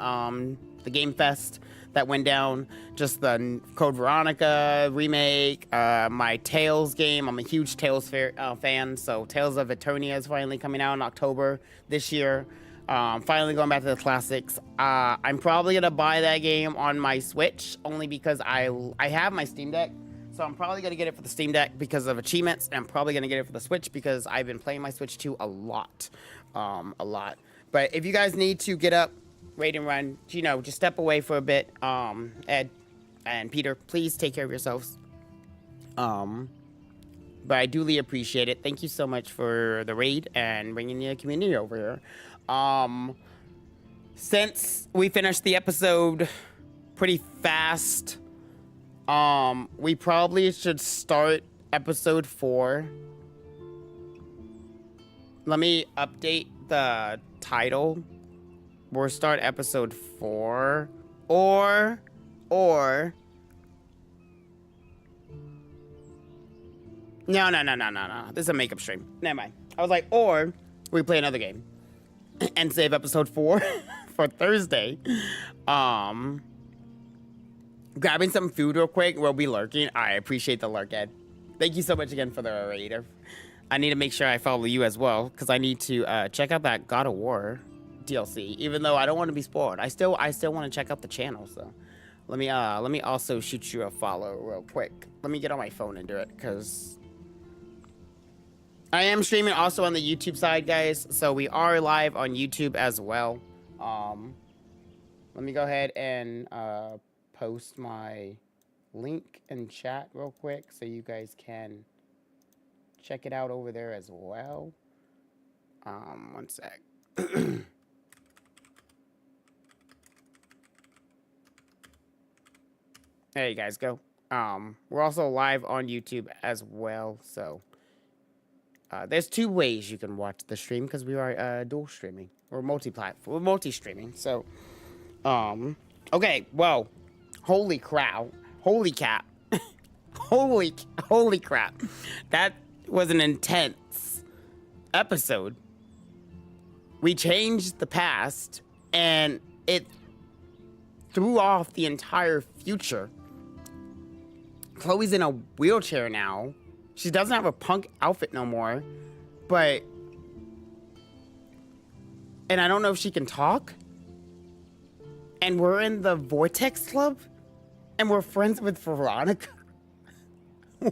Fest that went down. Just the Code Veronica remake, my Tales game. I'm a huge Tales fan, so Tales of Eternia is finally coming out in October this year. Finally going back to the classics. I'm probably gonna buy that game on my Switch only because I have my Steam Deck. So I'm probably gonna get it for the Steam Deck because of achievements, and I'm probably gonna get it for the Switch because I've been playing my Switch 2 a lot. But if you guys need to get up, raid and run, just step away for a bit. Ed and Peter, please take care of yourselves. But I duly appreciate it. Thank you so much for the raid and bringing the community over here. Since we finished the episode pretty fast, we probably should start episode 4. Let me update the title. We'll start episode 4. Or no. This is a makeup stream. Never mind. I was like, or we play another game and save episode 4 for Thursday. Grabbing some food real quick. We'll be lurking. I appreciate the lurk, Ed. Thank you so much again for the raid. I need to make sure I follow you as well because I need to check out that God of War DLC. Even though I don't want to be spoiled, I still want to check out the channel. So let me also shoot you a follow real quick. Let me get on my phone and do it because I am streaming also on the YouTube side, guys. So we are live on YouTube as well. Let me go ahead and post my link in chat real quick so you guys can check it out over there as well. One sec. There you guys go. We're also live on YouTube as well, so there's 2 ways you can watch the stream because we are dual streaming. We're multi-platform, we're multi-streaming. So, okay, well, holy crap, holy cap, holy crap, that was an intense episode. We changed the past, and it threw off the entire future. Chloe's in a wheelchair now. She doesn't have a punk outfit no more, but... And I don't know if she can talk. And we're in the Vortex Club, and we're friends with Veronica.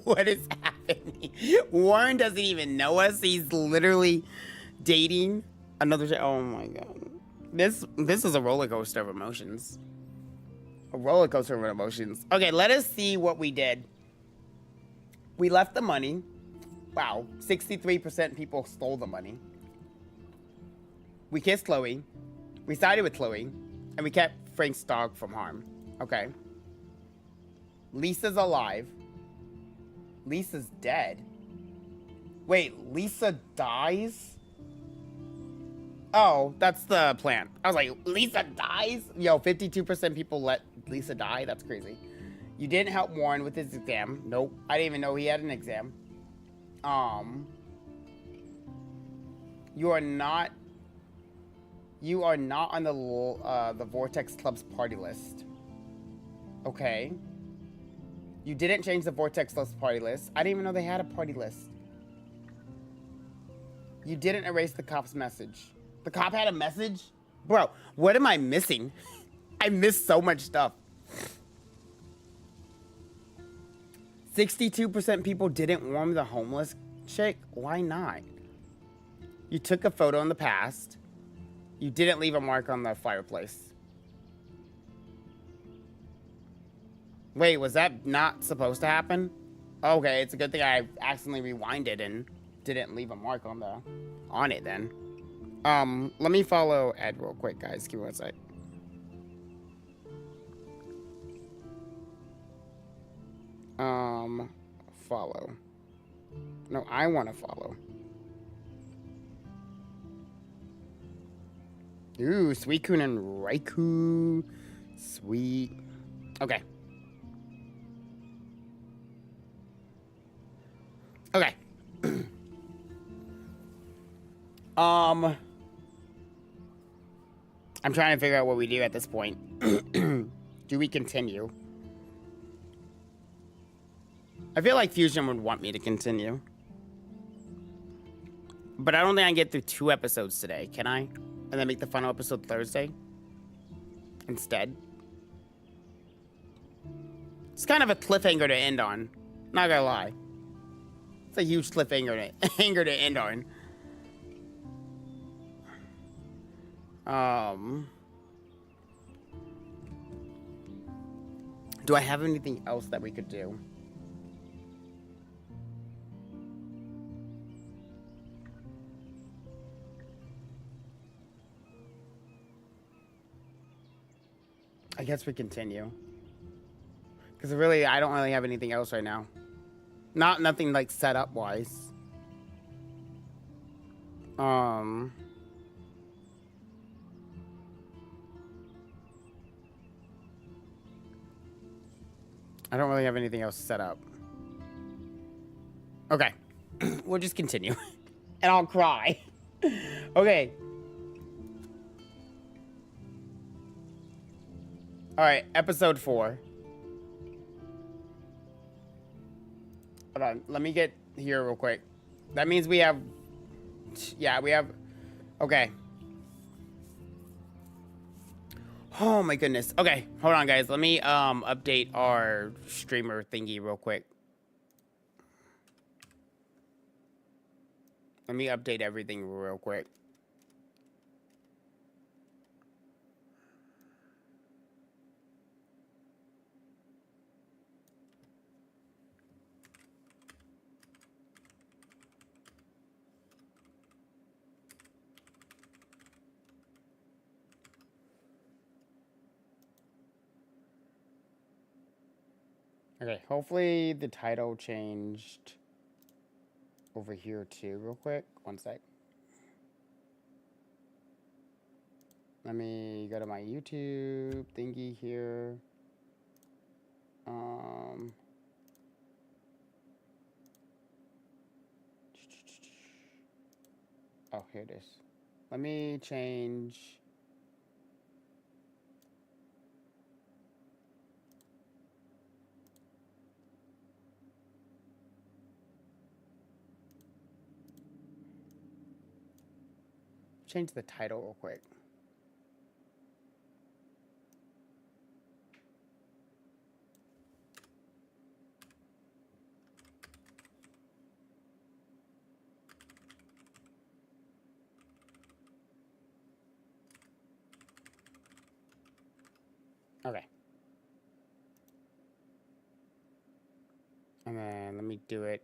What is happening? Warren doesn't even know us. He's literally dating another... Oh my god. This is a roller coaster of emotions. A roller coaster of emotions. Okay, let us see what we did. We left the money. Wow, 63% people stole the money. We kissed Chloe. We sided with Chloe. And we kept Frank's dog from harm. Okay. Lisa's alive. Lisa's dead. Wait, Lisa dies? Oh, that's the plan. I was like, Lisa dies? Yo, 52% people let Lisa die? That's crazy. You didn't help Warren with his exam. Nope. I didn't even know he had an exam. You are not on the Vortex Club's party list. Okay. You didn't change the Vortex Club's party list. I didn't even know they had a party list. You didn't erase the cop's message. The cop had a message? Bro, what am I missing? I missed so much stuff. 62% people didn't warn the homeless chick. Why not? You took a photo in the past. You didn't leave a mark on the fireplace. Wait, was that not supposed to happen? Okay, it's a good thing I accidentally rewinded and didn't leave a mark on it then. Let me follow Ed real quick, guys. Give me one sec. Follow. No, I want to follow. Ooh, Suicune and Raikou. Sweet. Okay. Okay. I'm trying to figure out what we do at this point. Do we continue? I feel like Fusion would want me to continue. But I don't think I can get through 2 episodes today, can I? And then make the final episode Thursday? Instead? It's kind of a cliffhanger to end on. Not gonna lie. It's a huge cliffhanger to end on. Do I have anything else that we could do? I guess we continue. Because really, I don't really have anything else right now. Nothing like setup wise. I don't really have anything else set up. Okay. We'll just continue. And I'll cry. Okay. All right, episode 4. Hold on, let me get here real quick. That means we have, yeah, we have, okay. Oh my goodness. Okay, hold on guys. Let me update our streamer thingy real quick. Let me update everything real quick. Okay, hopefully the title changed over here too real quick. One sec. Let me go to my YouTube thingy here. Oh, here it is. Let me change. Change the title real quick. Okay. And then let me do it.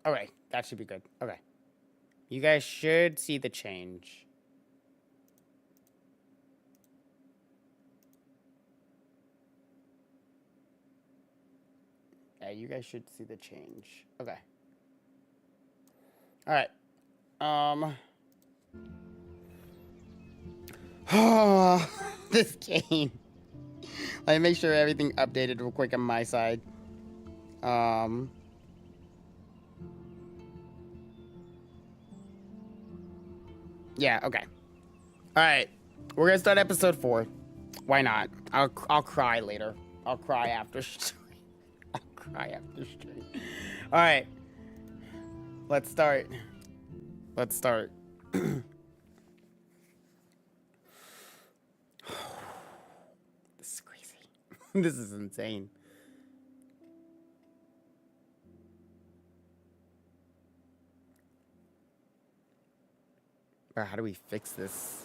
Okay, that should be good. Okay. You guys should see the change. Yeah, you guys should see the change. Okay. All right. This game. Let me make sure everything updated real quick on my side. Yeah, okay. All right. We're going to start episode 4. Why not? I'll cry later. I'll cry after I'll cry after stream. All right. Let's start. Let's start. This is crazy. This is insane. How do we fix this?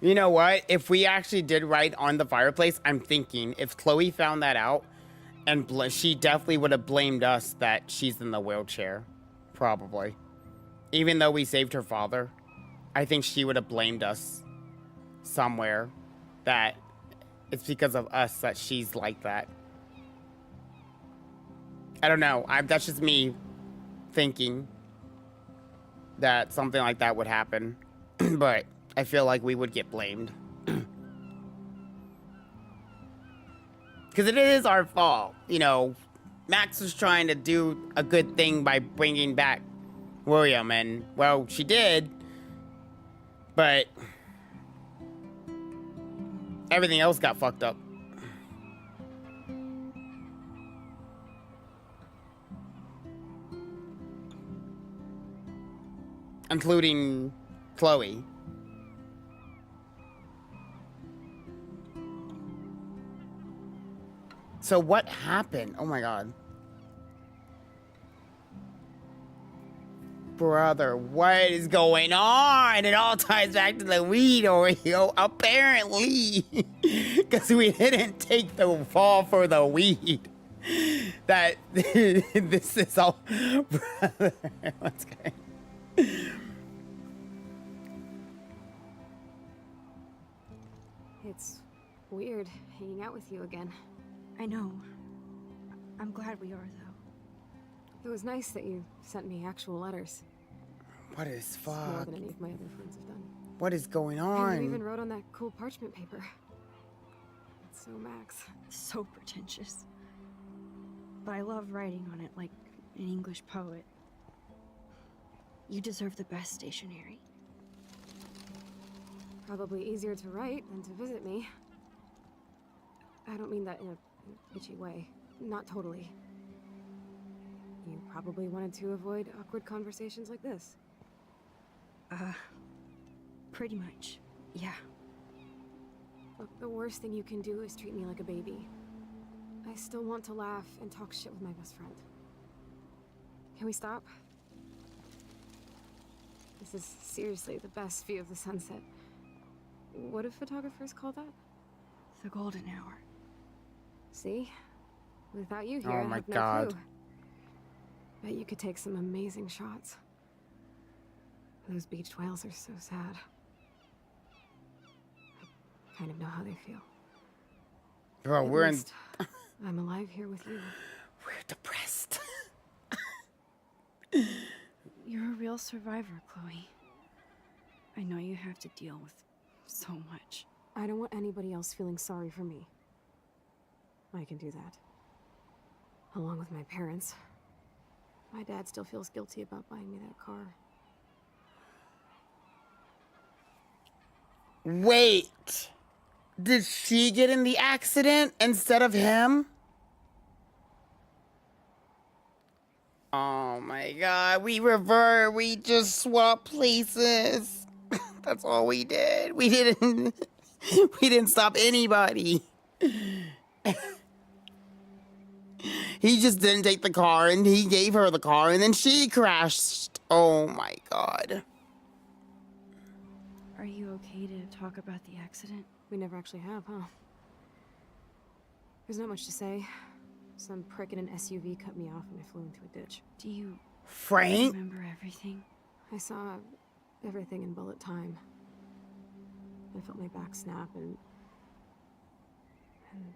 You know what? If we actually did write on the fireplace, I'm thinking if Chloe found that out, and she definitely would have blamed us that she's in the wheelchair. Probably. Even though we saved her father, I think she would have blamed us somewhere that it's because of us that she's like that. I don't know. That's just me thinking that something like that would happen. But I feel like we would get blamed. Because it is our fault. You know, Max was trying to do a good thing by bringing back William. And, well, she did. But everything else got fucked up. Including Chloe. So what happened? Oh my god. Brother, what is going on? It all ties back to the weed Oreo, apparently. Because we didn't take the fall for the weed. That, this is all, brother, what's going on? It's weird hanging out with you again. I know. I'm glad we are, though. It was nice that you sent me actual letters. What is It's more fuck? than any of my other friends have done. What is going And you even on? wrote on that cool parchment paper. It's so Max. So pretentious. But I love writing on it like an English poet. You deserve the best stationery. Probably easier to write than to visit me. I don't mean that in a bitchy way. Not totally. You probably wanted to avoid awkward conversations like this. Pretty much. Yeah. Look, the worst thing you can do is treat me like a baby. I still want to laugh and talk shit with my best friend. Can we stop? This is seriously the best view of the sunset. What do photographers call that? The golden hour. See? Without you here, Oh I my have no God. clue. Bet you could take some amazing shots. Those beached whales are so sad. I kind of know how they feel. Bro, At we're in. least I'm alive here with you. We're depressed. You're a real survivor, Chloe. I know you have to deal with so much. I don't want anybody else feeling sorry for me. I can do that. Along with my parents. My dad still feels guilty about buying me that car. Wait. Did she get in the accident instead of him? Oh my god, we just swapped places. That's all we did. We didn't stop anybody. He just didn't take the car and he gave her the car and then she crashed. Oh my god. Are you okay to talk about the accident? We never actually have, huh? There's not much to say. Some prick in an SUV cut me off and I flew into a ditch. Do you Frank? remember everything? I saw everything in bullet time. I felt my back snap and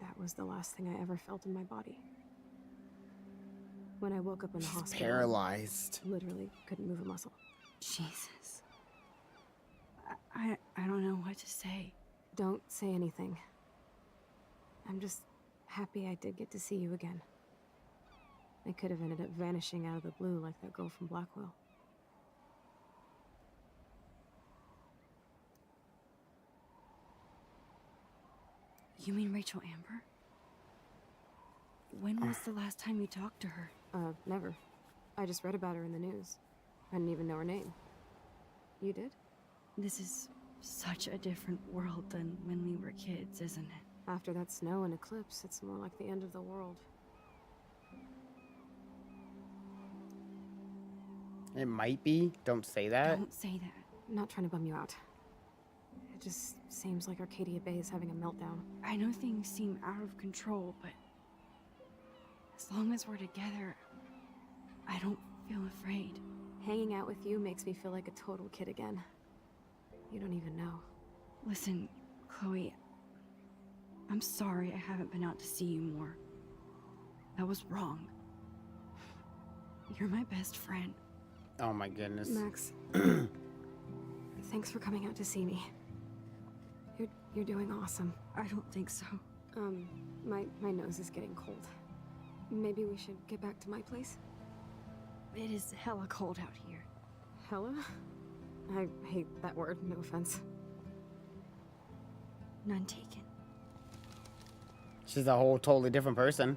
that was the last thing I ever felt in my body. When I woke up in the She's hospital, paralyzed. literally couldn't move a muscle. Jesus. I don't know what to say. Don't say anything. I'm just happy I did get to see you again. I could have ended up vanishing out of the blue like that girl from Blackwell. You mean Rachel Amber? When was the last time you talked to her? Never. I just read about her in the news. I didn't even know her name. You did? This is such a different world than when we were kids, isn't it? After that snow and eclipse, it's more like the end of the world. It might be. Don't say that. Don't say that. I'm not trying to bum you out. It just seems like Arcadia Bay is having a meltdown. I know things seem out of control, but as long as we're together, I don't feel afraid. Hanging out with you makes me feel like a total kid again. You don't even know. Listen, Chloe, I'm sorry I haven't been out to see you more. That was wrong. You're my best friend. Oh my goodness. Max, thanks for coming out to see me. You're doing awesome. I don't think so. My nose is getting cold. Maybe we should get back to my place? It is hella cold out here. Hella? I hate that word, no offense. None taken. She's a whole totally different person.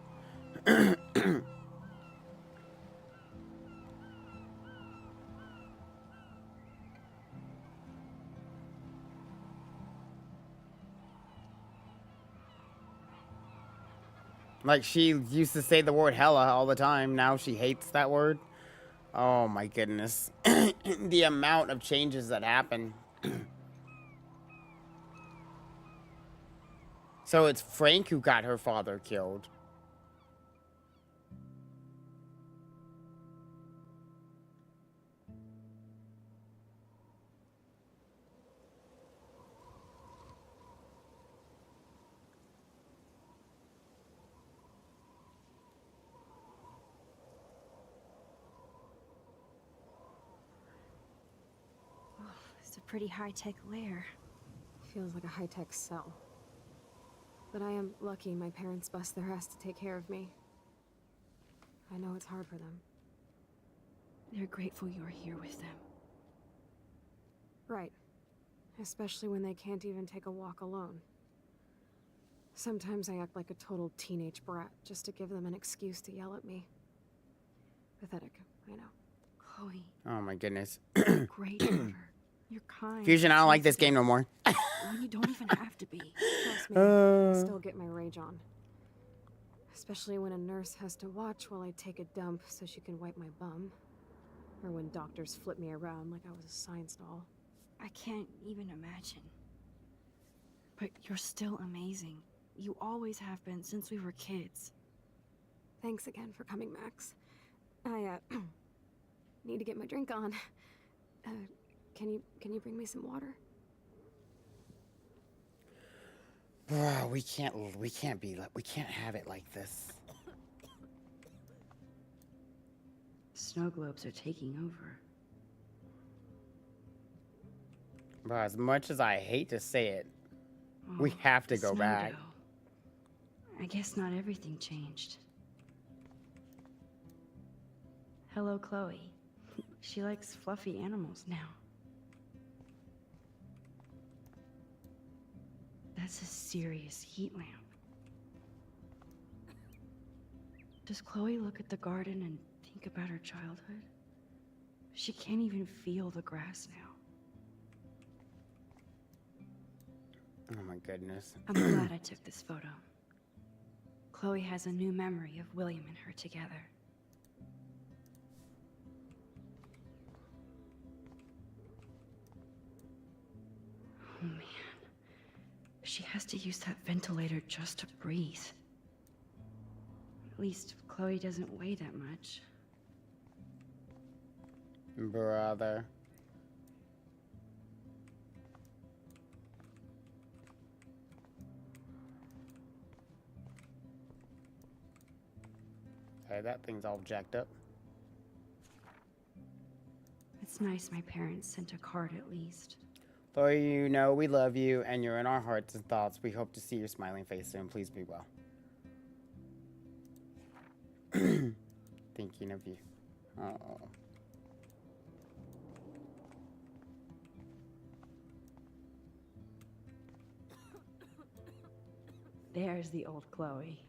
Like, she used to say the word hella all the time. Now she hates that word. Oh my goodness. The amount of changes that happen. So it's Frank who got her father killed. pretty high-tech lair. Feels like a high-tech cell. But I am lucky my parents bust their ass to take care of me. I know it's hard for them. They're grateful you're here with them. Right. Especially when they can't even take a walk alone. Sometimes I act like a total teenage brat just to give them an excuse to yell at me. Pathetic, I know. Chloe, Oh my goodness. great daughter. You're kind. Fusion, I don't like this game no more. When you don't even have to be. Trust me, I still get my rage on. Especially when a nurse has to watch while I take a dump so she can wipe my bum. Or when doctors flip me around like I was a science doll. I can't even imagine. But you're still amazing. You always have been since we were kids. Thanks again for coming, Max. I, need to get my drink on. Can you bring me some water? Bro, we can't have it like this. Snow globes are taking over. Bro, as much as I hate to say it, we Oh, have to go snow back. dough. I guess not everything changed. Hello, Chloe. She likes fluffy animals now. That's a serious heat lamp. Does Chloe look at the garden and think about her childhood? She can't even feel the grass now. Oh my goodness. I'm glad I took this photo. Chloe has a new memory of William and her together. Oh man. She has to use that ventilator just to breathe. At least Chloe doesn't weigh that much. Brother. Hey, that thing's all jacked up. It's nice my parents sent a card at least. Though you know we love you and you're in our hearts and thoughts, we hope to see your smiling face soon. Please be well. Thinking of you. Oh. There's the old Chloe.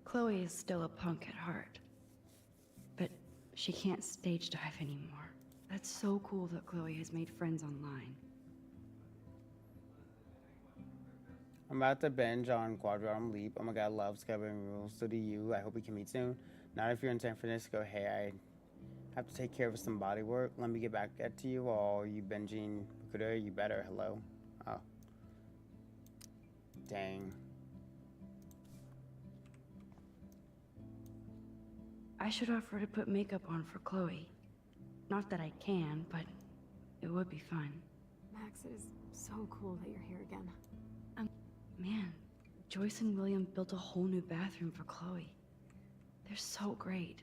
Chloe is still a punk at heart. But she can't stage dive anymore. That's so cool that Chloe has made friends online. I'm about to binge on Quadrum Leap. Oh my god, love Skyrim rules. So do you. I hope we can meet soon. Not if you're in San Francisco. Hey, I have to take care of some body work. Let me get back at to you. Or you binging? You better. Hello. Oh. Dang. I should offer to put makeup on for Chloe. Not that I can, but it would be fun. Max, it is so cool that you're here again. Man, Joyce and William built a whole new bathroom for Chloe. They're so great.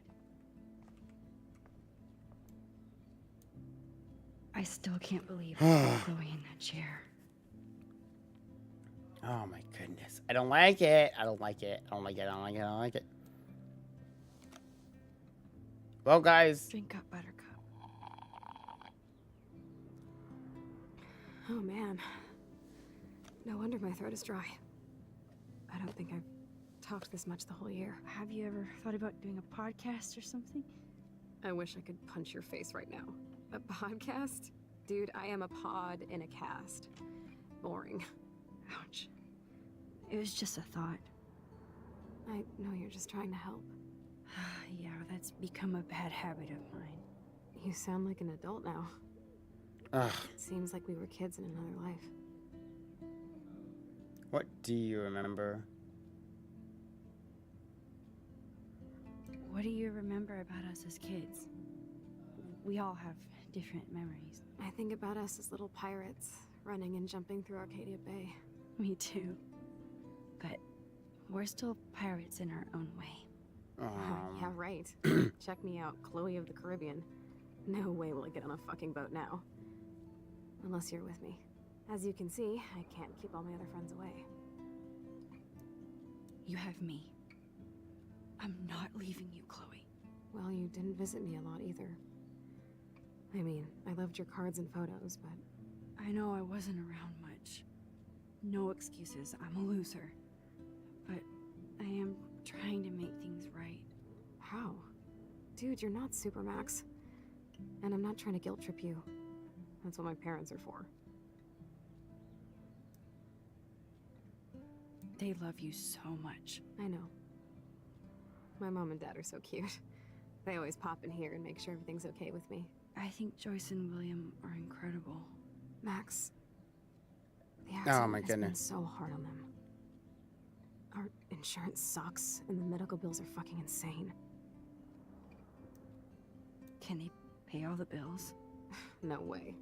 I still can't believe I put Chloe in that chair. Oh my goodness. I don't like it. I don't like it. I don't like it. I don't like it. I don't like it. Well, guys. Drink up, Buttercup. Oh man. No wonder my throat is dry. I don't think I've talked this much the whole year. Have you ever thought about doing a podcast or something? I wish I could punch your face right now. A podcast? Dude, I am a pod in a cast. Boring. Ouch. It was just a thought. I know you're just trying to help. Yeah, that's become a bad habit of mine. You sound like an adult now. Ugh. Seems like we were kids in another life. What do you remember? What do you remember about us as kids? We all have different memories. I think about us as little pirates, running and jumping through Arcadia Bay. Me too. But we're still pirates in our own way. Yeah, right. Check me out, Chloe of the Caribbean. No way will I get on a fucking boat now. Unless you're with me. As you can see, I can't keep all my other friends away. You have me. I'm not leaving you, Chloe. Well, you didn't visit me a lot either. I mean, I loved your cards and photos, but... I know I wasn't around much. No excuses, I'm a loser. But I am trying to make things right. How? Dude, you're not Supermax. And I'm not trying to guilt trip you. That's what my parents are for. They love you so much. I know. My mom and dad are so cute. They always pop in here and make sure everything's okay with me. I think Joyce and William are incredible. Max, the accident my has been goodness. so hard on them. Our insurance sucks, and the medical bills are fucking insane. Can they pay all the bills? No way.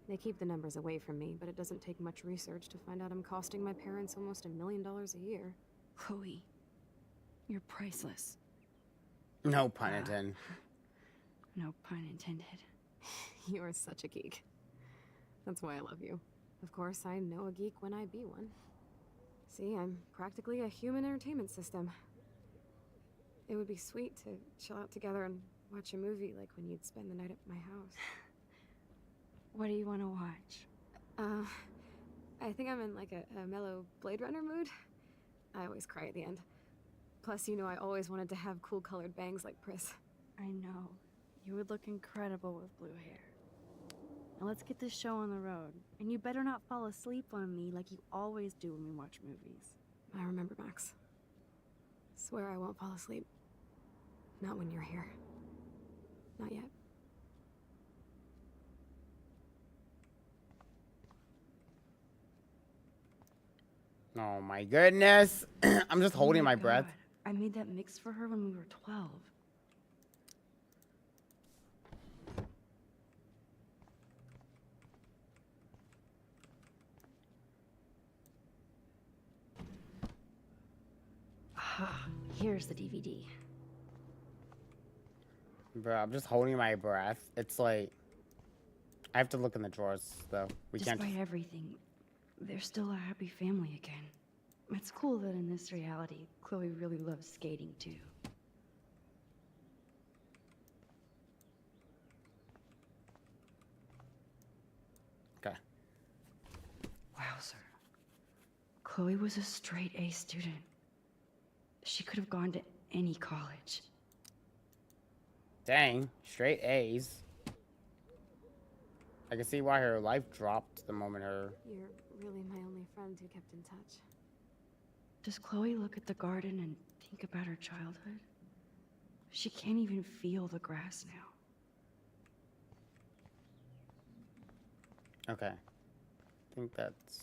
They keep the numbers away from me, but it doesn't take much research to find out I'm costing my parents almost $1 million a year. Chloe, you're priceless. No pun intended. No pun intended. You are such a geek. That's why I love you. Of course, I know a geek when I be one. See, I'm practically a human entertainment system. It would be sweet to chill out together and watch a movie like when you'd spend the night at my house. What do you want to watch? I think I'm in like a mellow Blade Runner mood. I always cry at the end. Plus, you know I always wanted to have cool colored bangs like Pris. I know. You would look incredible with blue hair. Now let's get this show on the road. And you better not fall asleep on me like you always do when we watch movies. I remember, Max. Swear I won't fall asleep. Not when you're here. Not yet. Oh my goodness. I'm just holding Oh my breath. God. I made that mix for her when we were 12. Ah, here's the DVD. Bro, I'm just holding my breath. It's like I have to look in the drawers though. We Despite can't. everything, they're still a happy family again. It's cool that in this reality, Chloe really loves skating too. Okay. Wow, sir. Chloe was a straight A student. She could have gone to any college. Dang, straight A's. I can see why her life dropped the moment her. You're really my only friend who kept in touch. Does Chloe look at the garden and think about her childhood? She can't even feel the grass now. Okay. I think that's.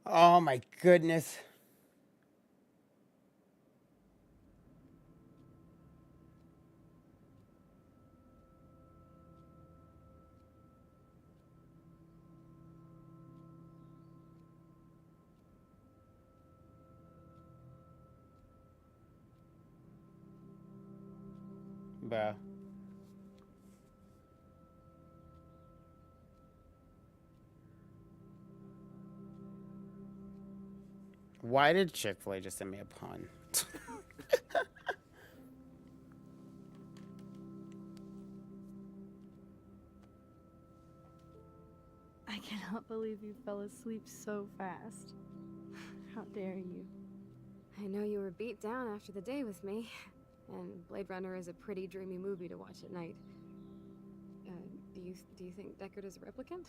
Oh my goodness. Bruh. Why did Chick-fil-A just send me a pun? I cannot believe you fell asleep so fast. How dare you? I know you were beat down after the day with me, and Blade Runner is a pretty dreamy movie to watch at night. Do you think Deckard is a replicant?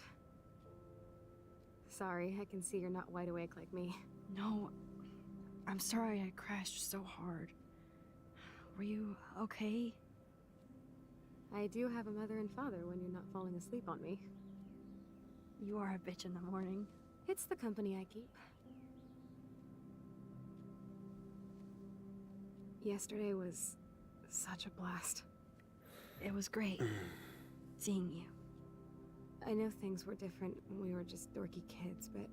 Sorry, I can see you're not wide awake like me. No, I'm sorry I crashed so hard. Were you okay? I do have a mother and father when you're not falling asleep on me. You are a bitch in the morning. It's the company I keep. Yesterday was such a blast. It was great seeing you. I know things were different when we were just dorky kids, but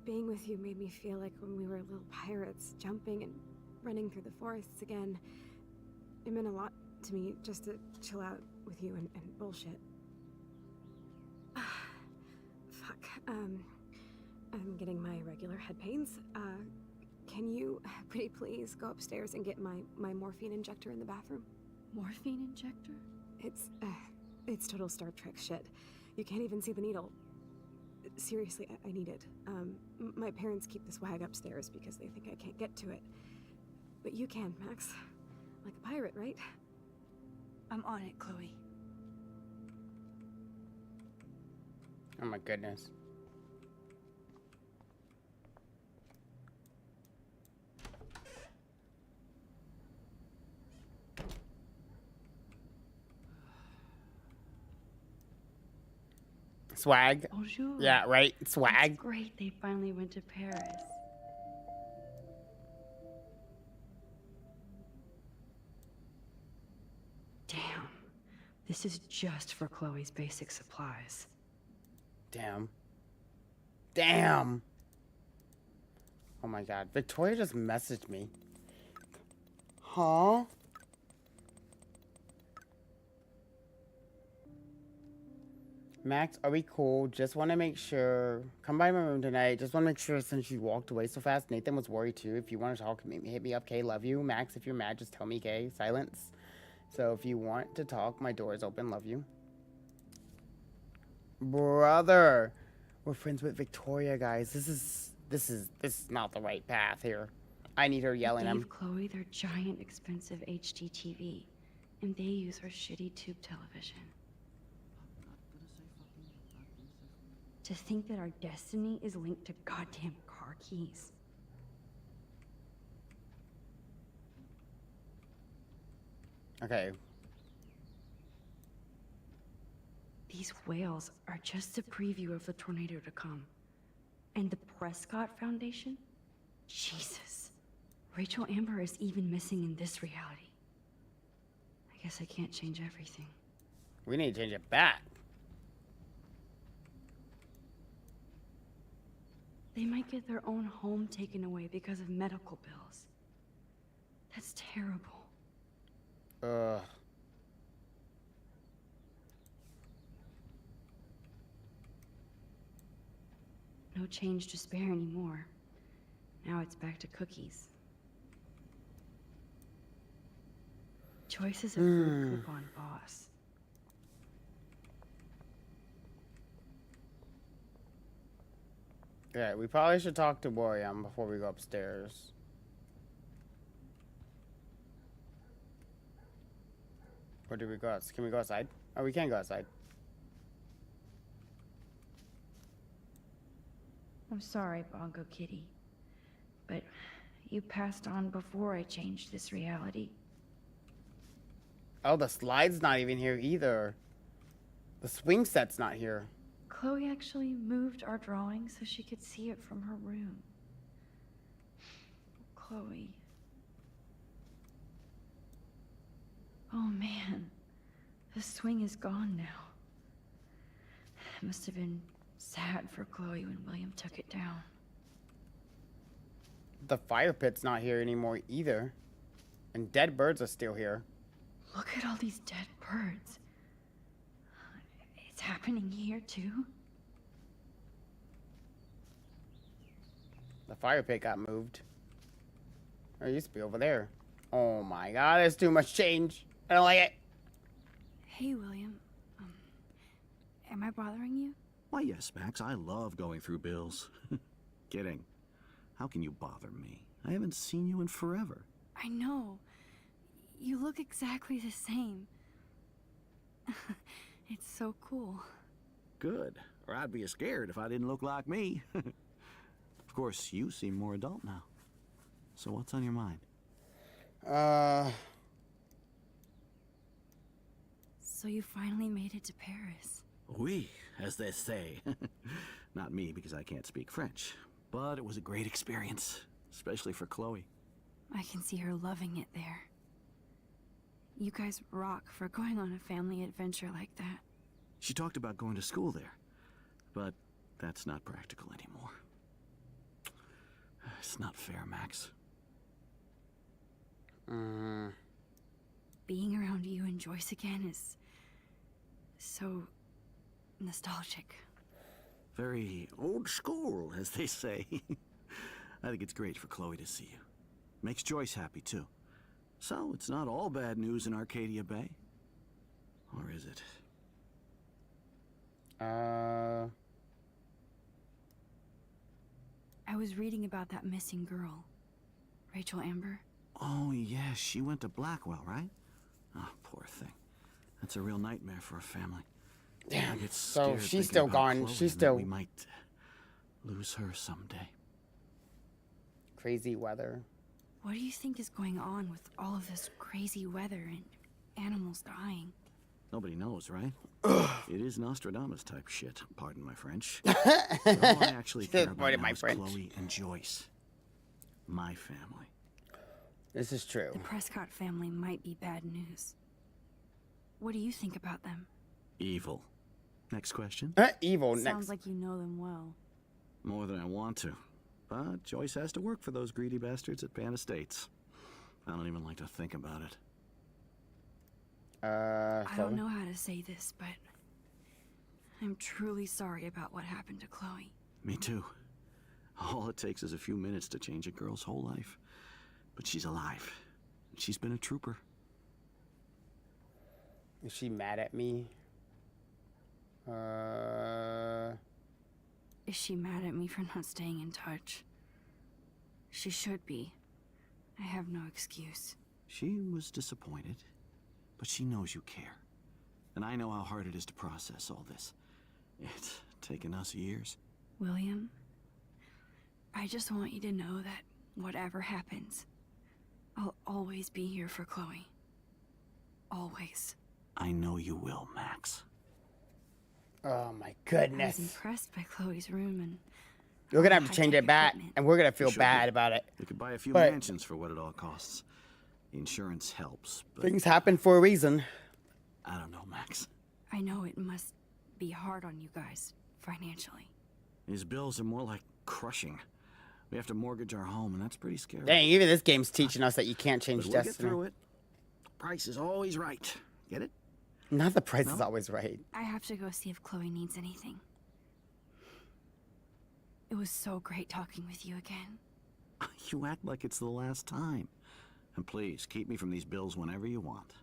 being with you made me feel like when we were little pirates, jumping and running through the forests again. It meant a lot to me just to chill out with you and bullshit. Fuck, I'm getting my regular head pains. Can you, pretty please, go upstairs and get my morphine injector in the bathroom? Morphine injector? It's total Star Trek shit. You can't even see the needle. Seriously, I need it. My parents keep this wag upstairs because they think I can't get to it. But you can, Max. Like a pirate, right? I'm on it, Chloe. Oh my goodness. Swag. Bonjour. Yeah, right. Swag. It's great they finally went to Paris. Damn. This is just for Chloe's basic supplies. Damn. Damn. Oh my god. Victoria just messaged me. Huh? Max, are we cool? Just want to make sure. Come by my room tonight. Just want to make sure since you walked away so fast. Nathan was worried too. If you want to talk, hit me up, Kay. Love you. Max, if you're mad, just tell me, Kay. Silence. So if you want to talk, my door is open. Love you. Brother. We're friends with Victoria, guys. This is not the right path here. I need her yelling. I gave Chloe their giant expensive HD TV, and they use her shitty tube television. To think that our destiny is linked to goddamn car keys. Okay. These whales are just a preview of the tornado to come. And the Prescott Foundation? Jesus. Rachel Amber is even missing in this reality. I guess I can't change everything. We need to change it back. They might get their own home taken away because of medical bills. That's terrible. Ugh. No change to spare anymore. Now it's back to cookies. Choices of food coupon boss. Yeah, we probably should talk to Boream before we go upstairs. Or do we go outside? Can we go outside? Oh, we can go outside. I'm sorry, Bongo Kitty. But you passed on before I changed this reality. Oh, the slide's not even here either. The swing set's not here. Chloe actually moved our drawing so she could see it from her room. Chloe. Oh man, the swing is gone now. It must have been sad for Chloe when William took it down. The fire pit's not here anymore either. And dead birds are still here. Look at all these dead birds. It's happening here too? The fire pit got moved. Or it used to be over there. Oh my god, there's too much change. I don't like it. Hey, William. Am I bothering you? Why, yes, Max. I love going through bills. Kidding. How can you bother me? I haven't seen you in forever. I know. You look exactly the same. It's so cool. Good. Or I'd be scared if I didn't look like me. Of course, you seem more adult now. So what's on your mind? So you finally made it to Paris. Oui, as they say. Not me, because I can't speak French. But it was a great experience, especially for Chloe. I can see her loving it there. You guys rock for going on a family adventure like that. She talked about going to school there, but that's not practical anymore. It's not fair, Max. Being around you and Joyce again is so nostalgic. Very old school, as they say. I think it's great for Chloe to see you. Makes Joyce happy, too. So, it's not all bad news in Arcadia Bay. Or is it? I was reading about that missing girl, Rachel Amber. Oh, yeah, she went to Blackwell, right? Oh, poor thing. That's a real nightmare for a family. Damn. I get So scared she's thinking still about gone. Chloe She's and that still we might lose her someday. crazy weather. What do you think is going on with all of this crazy weather and animals dying? Nobody knows, right? It is Nostradamus type shit, pardon my French. But all I actually care about Pardon now my is French. Chloe and Joyce. My family. This is true. The Prescott family might be bad news. What do you think about them? Evil. Next question. Evil. Sounds Next. like you know them well. More than I want to. But Joyce has to work for those greedy bastards at Pan Estates. I don't even like to think about it. I So don't know how to say this, but I'm truly sorry about what happened to Chloe. Me too. All it takes is a few minutes to change a girl's whole life. But she's alive. And she's been a trooper. is she mad at me? Is she mad at me for not staying in touch? She should be. I have no excuse. She was disappointed. But she knows you care. And I know how hard it is to process all this. It's taken us years. William, I just want you to know that whatever happens, I'll always be here for Chloe. Always. I know you will, Max. Oh my I was goodness. impressed by Chloe's room and We're gonna all have the to change high-tech it back, equipment. and we're gonna feel should bad be. about it. We could buy a few But- mansions for what it all costs. The insurance helps, but Things happen for a reason. I don't know, Max. I know it must be hard on you guys, financially. These bills are more like crushing. We have to mortgage our home, and that's pretty scary. Dang, even this game's teaching us that you can't But change we'll get destiny. through it. Price is always right. Get it? Not the price is No? always right. I have to go see if Chloe needs anything. It was so great talking with you again. You act like it's the last time. And please, keep me from these bills whenever you want.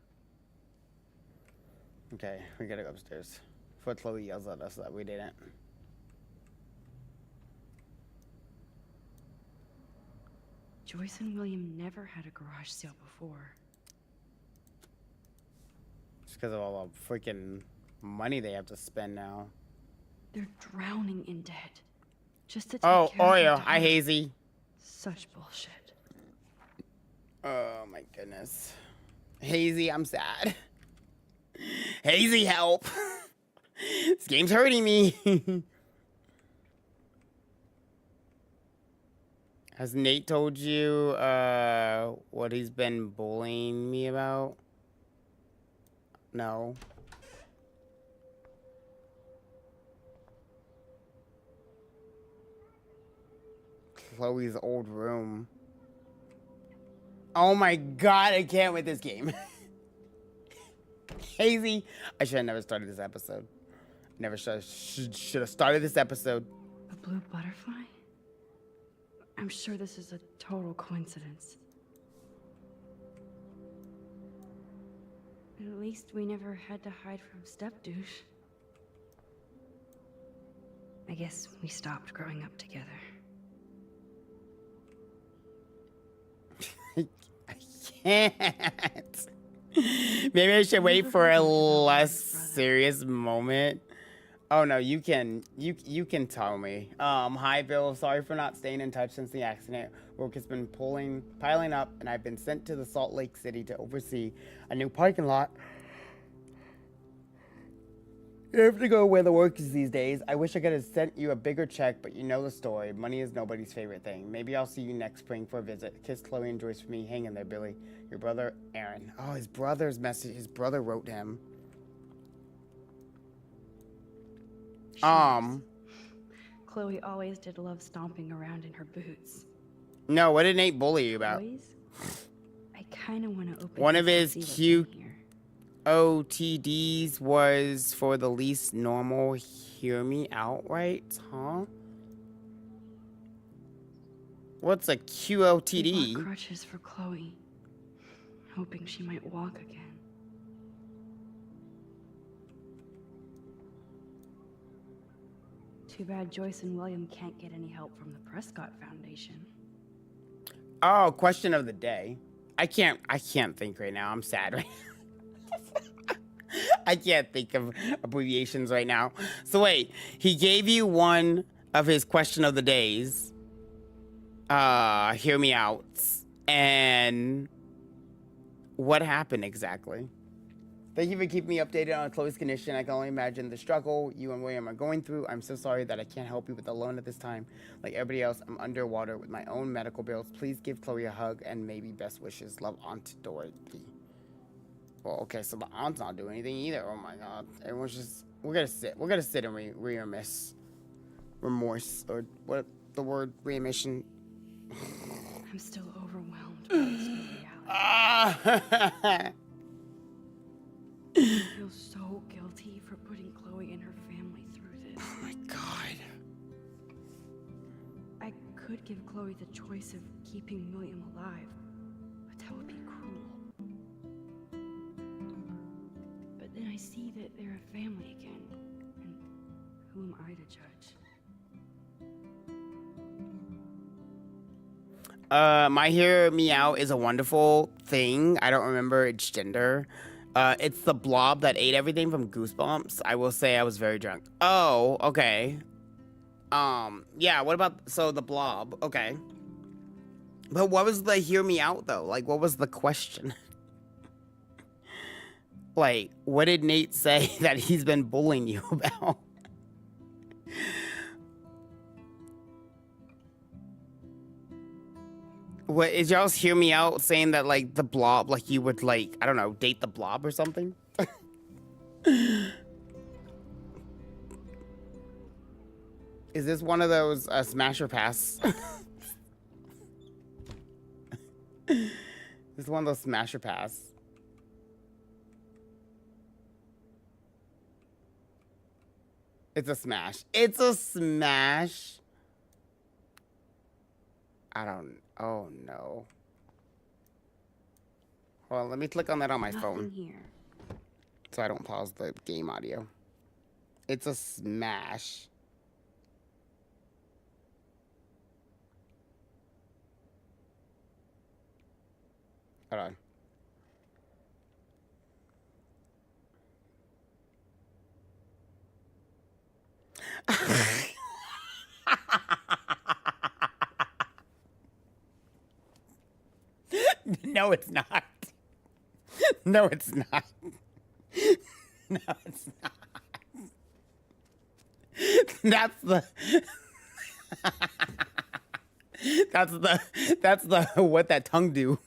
Okay, we gotta go upstairs. Before Chloe yells at us that we didn't. Joyce and William never had a garage sale before. Just because of all the freaking money they have to spend now. They're drowning in debt. Just to take Oh, care of their Oreo. Hi, daughter. Hazy. Such bullshit. Oh my goodness. Hazy, I'm sad. Hazy, help. This game's hurting me. Has Nate told you what he's been bullying me about? No. Chloe's old room. Oh my god, I can't with this game. Hazy. I should have never started this episode. Never should have started this episode. A blue butterfly? I'm sure this is a total coincidence. At least we never had to hide from Step Douche. I guess we stopped growing up together. I can't. Maybe I should wait for a less serious moment. Oh no, you can tell me. Hi Bill, sorry for not staying in touch since the accident. Work has been piling up, and I've been sent to the Salt Lake City to oversee a new parking lot. You have to go where the work is these days. I wish I could have sent you a bigger check, but you know the story. Money is nobody's favorite thing. Maybe I'll see you next spring for a visit. Kiss Chloe and Joyce for me. Hang in there, Billy. Your brother, Aaron. Oh, his brother's message. His brother wrote him. Chloe always did love stomping around in her boots. No, what did Nate bully you about? Boys, I kind of want to open One of this his and see what's cute in here. OTDs was for the least normal. Hear me out, right? Huh? What's a We bought QOTD? crutches for Chloe, hoping she might walk again. Too bad Joyce and William can't get any help from the Prescott Foundation. Oh, question of the day. I can't think right now. I'm sad right now. I can't think of abbreviations right now. So wait, he gave you one of his question of the days. Hear me out. And what happened exactly? Thank you for keeping me updated on Chloe's condition. I can only imagine the struggle you and William are going through. I'm so sorry that I can't help you with the loan at this time. Like everybody else, I'm underwater with my own medical bills. Please give Chloe a hug and maybe best wishes. Love, Aunt Dorothy. Well, okay, so the aunt's not doing anything either. Oh my god. Everyone's just... We're gonna sit and remorse. Or what the word remission... I'm still overwhelmed by this new reality. I feel so guilty for putting Chloe and her family through this. Oh my god. I could give Chloe the choice of keeping William alive, but that would be cruel. But then I see that they're a family again, and who am I to judge? My Hear Me Out is a wonderful thing. I don't remember its gender. It's the blob that ate everything from Goosebumps. I will say I was very drunk. Oh, okay. Yeah, what about... So, the blob. Okay. But what was the Hear Me Out, though? Like, what was the question? Like, what did Nate say that he's been bullying you about? What is y'all's Hear Me Out saying that like the blob, like you would like, I don't know, date the blob or something? Is this one of those smash or pass? This is one of those smash or pass. It's a smash. It's a smash. I don't... Oh, no. Well, let me click on that on my phone. Here. So I don't pause the game audio. It's a smash. Hold on. No, it's not. No, it's not. No, it's not. That's the... That's the what that tongue do.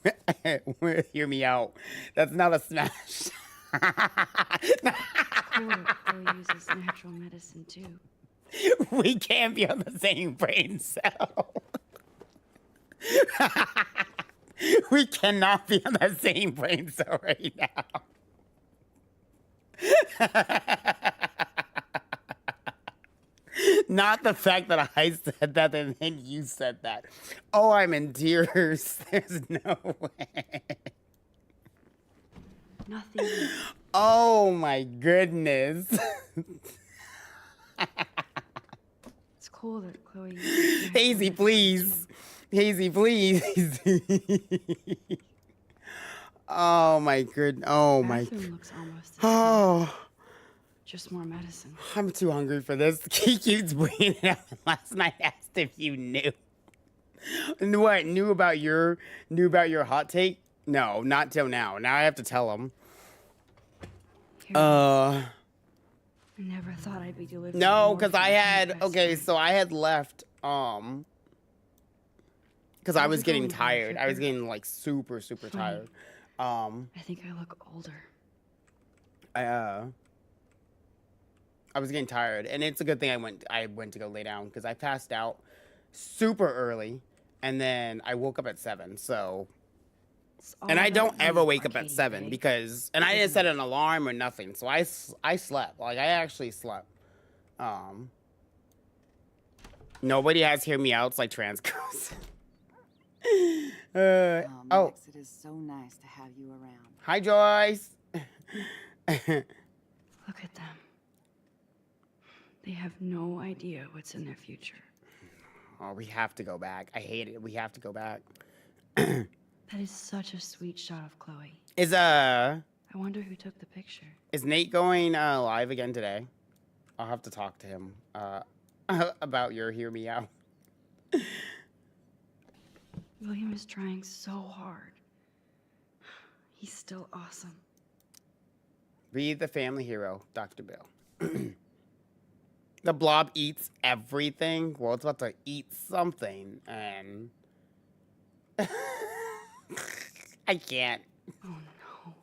Hear me out. That's not a smash. Chloe uses natural medicine too. We can't be on the same brain cell. We cannot be on the same brain cell right now. Not the fact that I said that and then you said that. Oh, I'm in tears. There's no way. Nothing. Oh my goodness. It's cool that Chloe uses Hazy, please. Hazy, please. Oh my good. Oh my. bathroom looks almost the same. Oh. just more medicine. I'm too hungry for this. He keeps bringing it up. Last night I asked if you knew. What? Knew about your hot take? No, not till now. Now I have to tell him. I never thought I'd be delivering. No, because I morphine to you had guys okay, tonight. so I had left because I How's was it getting going, Black tired. I was Vicar? getting like super Funny. tired. I think I look older. I was getting tired, and it's a good thing I went to go lay down because I passed out super early, and then I woke up at 7. So, It's all and I don't about ever you, wake up at Arcadia 7 Bay. because, and I didn't set an alarm or nothing. So I slept. Like I actually slept. Nobody has hear me outs like trans girls. Oh, Max, it is so nice to have you around. hi Joyce. Look at them. They have no idea what's in their future. Oh, we have to go back. I hate it. We have to go back. That is such a sweet shot of Chloe. Is I wonder who took the picture. Is Nate going live again today? I'll have to talk to him about your hear me out. William is trying so hard. He's still awesome. Be the family hero, Dr. Bill. The blob eats everything. Well, it's about to eat something, and I can't. Oh no.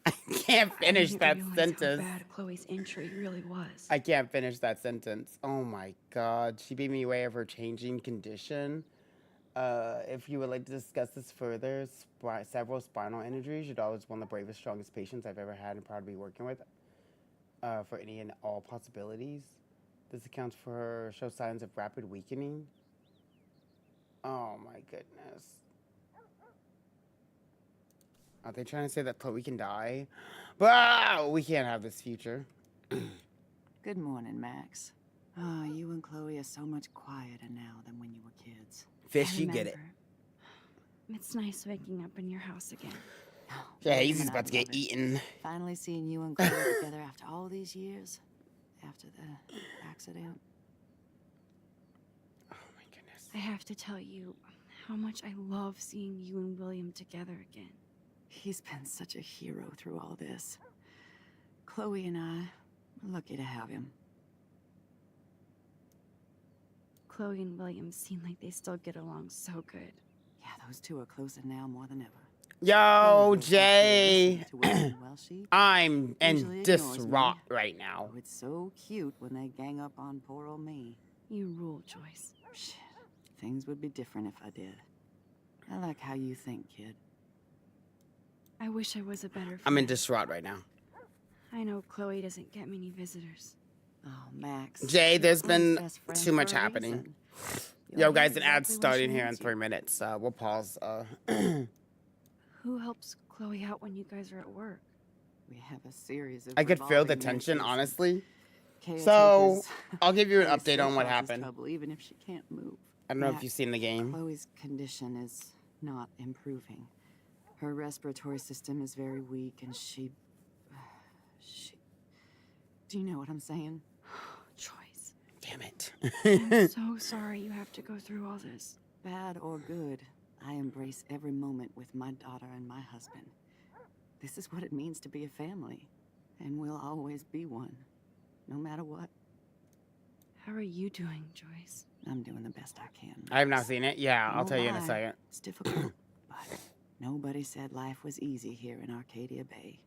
I can't finish that I didn't realize sentence. how bad Chloe's entry really was. I can't finish that sentence. Oh my god. She beat me away of her changing condition. If you would like to discuss this further, several spinal injuries. Your daughter is one of the bravest, strongest patients I've ever had and proud to be working with. For any and all possibilities. This accounts for her show signs of rapid weakening. Oh my goodness. Are they trying to say that Chloe can die? But we can't have this future. Good morning, Max. Oh, you and Chloe are so much quieter now than when you were kids. Fish, I you get it. remember. It's nice waking up in your house again. Yeah, William he's and I about to get love it. eaten. Finally seeing you and Chloe together after all these years. After the accident. Oh my goodness. I have to tell you how much I love seeing you and William together again. He's been such a hero through all this. Chloe and I are lucky to have him. Chloe and William seem like they still get along so good. Yeah, those two are closer now more than ever. Yo, Chloe goes back there Jay. listening to William while she I'm usually in ignores me. distraught right now. Oh, it's so cute when they gang up on poor old me. You rule, Joyce. Shit, things would be different if I did. I like how you think, kid. I wish I was a better friend. I'm in distraught right now. I know Chloe doesn't get many visitors. Oh, Max. Jay, there's Chloe's been best friend too much for a happening. reason. Yo, You'll guys, hear an ad's exactly when starting she here in needs 3 you. minutes. We'll pause. Who helps Chloe out when you guys are at work? We have a series of I could feel the revolving tension, medications. honestly. Caretakers So, I'll give you an always update still on what causes happened. Trouble, even if she can't move. I don't know if Max, you've seen the game. Chloe's condition is not improving. Her respiratory system is very weak, and she. Do you know what I'm saying? Joyce. Damn it. I'm so sorry you have to go through all this. Bad or good, I embrace every moment with my daughter and my husband. This is what it means to be a family, and we'll always be one, no matter what. How are you doing, Joyce? I'm doing the best I can. I have not seen it. Yeah, I'll Won't tell you in a lie, second. It's difficult, but nobody said life was easy here in Arcadia Bay.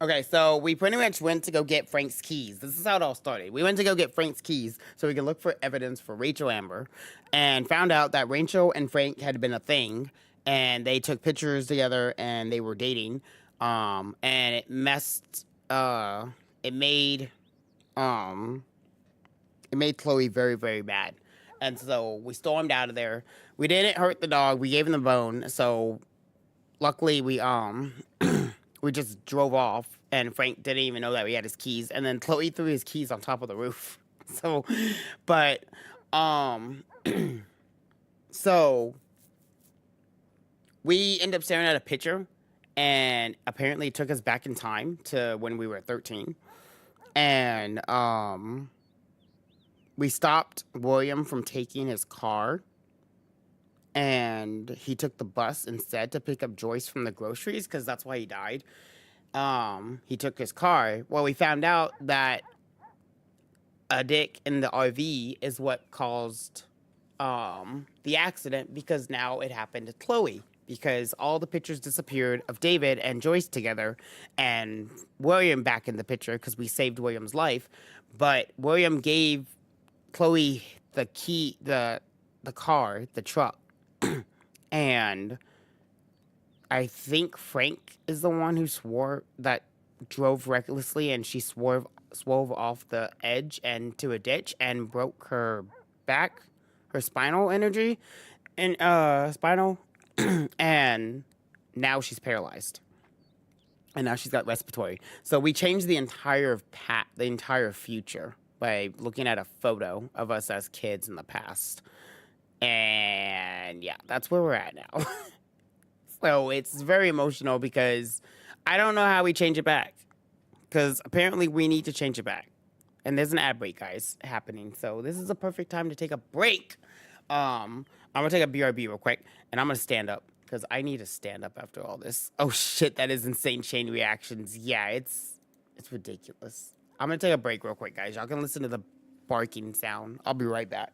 Okay, so we pretty much went to go get Frank's keys. This is how it all started. We went to go get Frank's keys so we could look for evidence for Rachel Amber, and found out that Rachel and Frank had been a thing, and they took pictures together and they were dating. And it made Chloe very, very mad. And so we stormed out of there. We didn't hurt the dog. We gave him the bone. So luckily we we just drove off, and Frank didn't even know that we had his keys. And then Chloe threw his keys on top of the roof. So, but, so we end up staring at a picture, and apparently it took us back in time to when we were 13. And we stopped William from taking his car, and he took the bus instead to pick up Joyce from the groceries because that's why he died. He took his car. Well, we found out that a dick in the RV is what caused the accident, because now it happened to Chloe, because all the pictures disappeared of David and Joyce together, and William back in the picture because we saved William's life. But William gave Chloe the key, the car, the truck, and I think Frank is the one who drove recklessly, and she swerved off the edge and to a ditch and broke her back, her spinal energy, and spinal, and now she's paralyzed, and now she's got respiratory. So we changed the entire future by looking at a photo of us as kids in the past, and yeah, that's where we're at now. So it's very emotional because I don't know how we change it back. Because apparently we need to change it back. And there's an ad break, guys, happening. So this is a perfect time to take a break. I'm going to take a BRB real quick. And I'm going to stand up. Because I need to stand up after all this. Oh, shit. That is insane chain reactions. Yeah, it's ridiculous. I'm going to take a break real quick, guys. Y'all can listen to the barking sound. I'll be right back.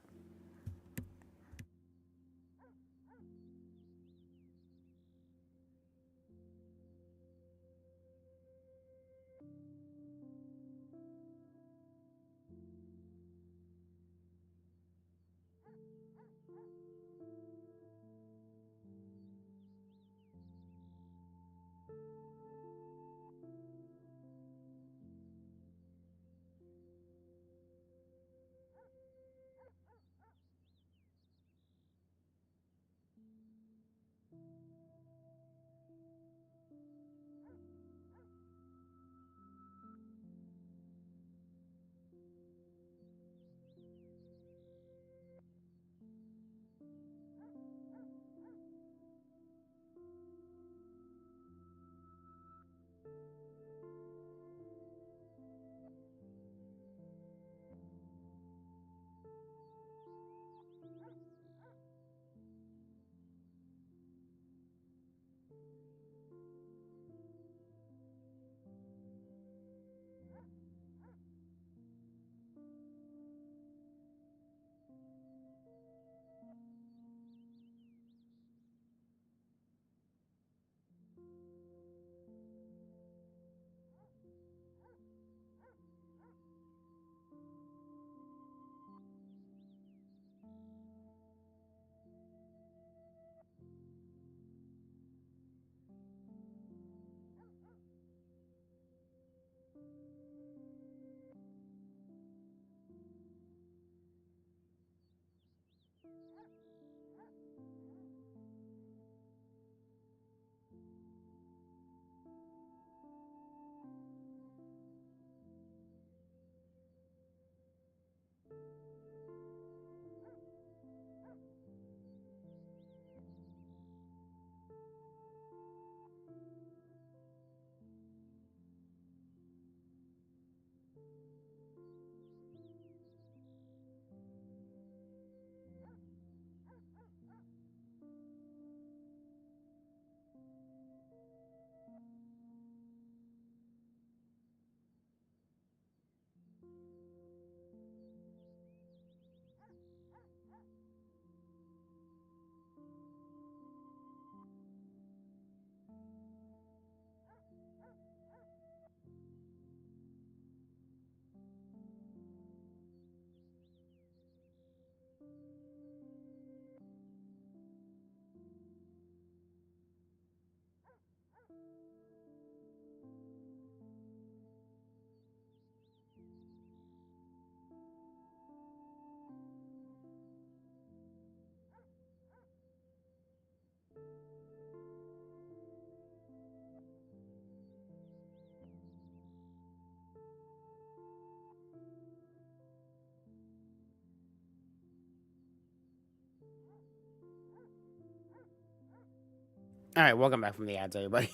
All right, welcome back from the ads, everybody.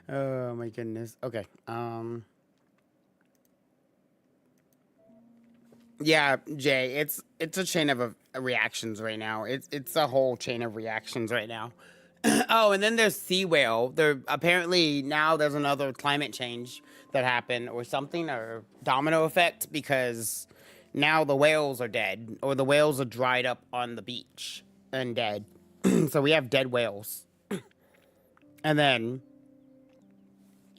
Oh my goodness. Okay. Yeah, Jay, it's a chain of reactions right now. It's a whole chain of reactions right now. Oh, and then there's sea whale. There apparently now there's another climate change that happened or something or domino effect because now the whales are dead or the whales are dried up on the beach and dead. So we have dead whales. And then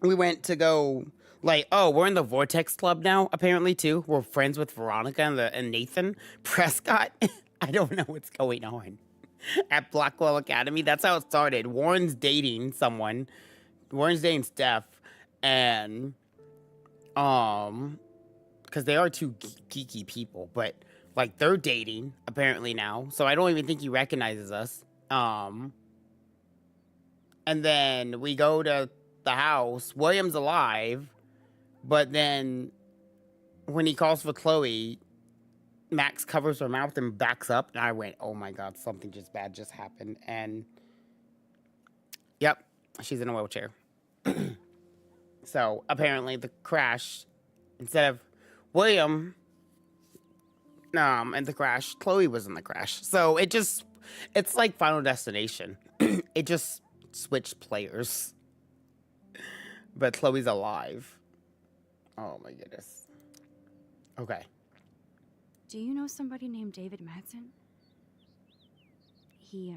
we went to go like, oh, we're in the Vortex Club now, apparently too. We're friends with Veronica and Nathan Prescott. I don't know what's going on at Blackwell Academy. That's how it started. Warren's dating someone. Warren's dating Steph, and because they are two geeky people, but like they're dating apparently now. So I don't even think he recognizes us. And then we go to the house. William's alive, but then when he calls for Chloe, Max covers her mouth and backs up, and I went, "Oh my god, something just bad just happened." And yep, she's in a wheelchair. So apparently the crash, instead of William, in the crash, Chloe was in the crash. So it's like Final Destination. It just switched players, but Chloe's alive. Oh my goodness. Okay. Do you know somebody named David Madsen? He,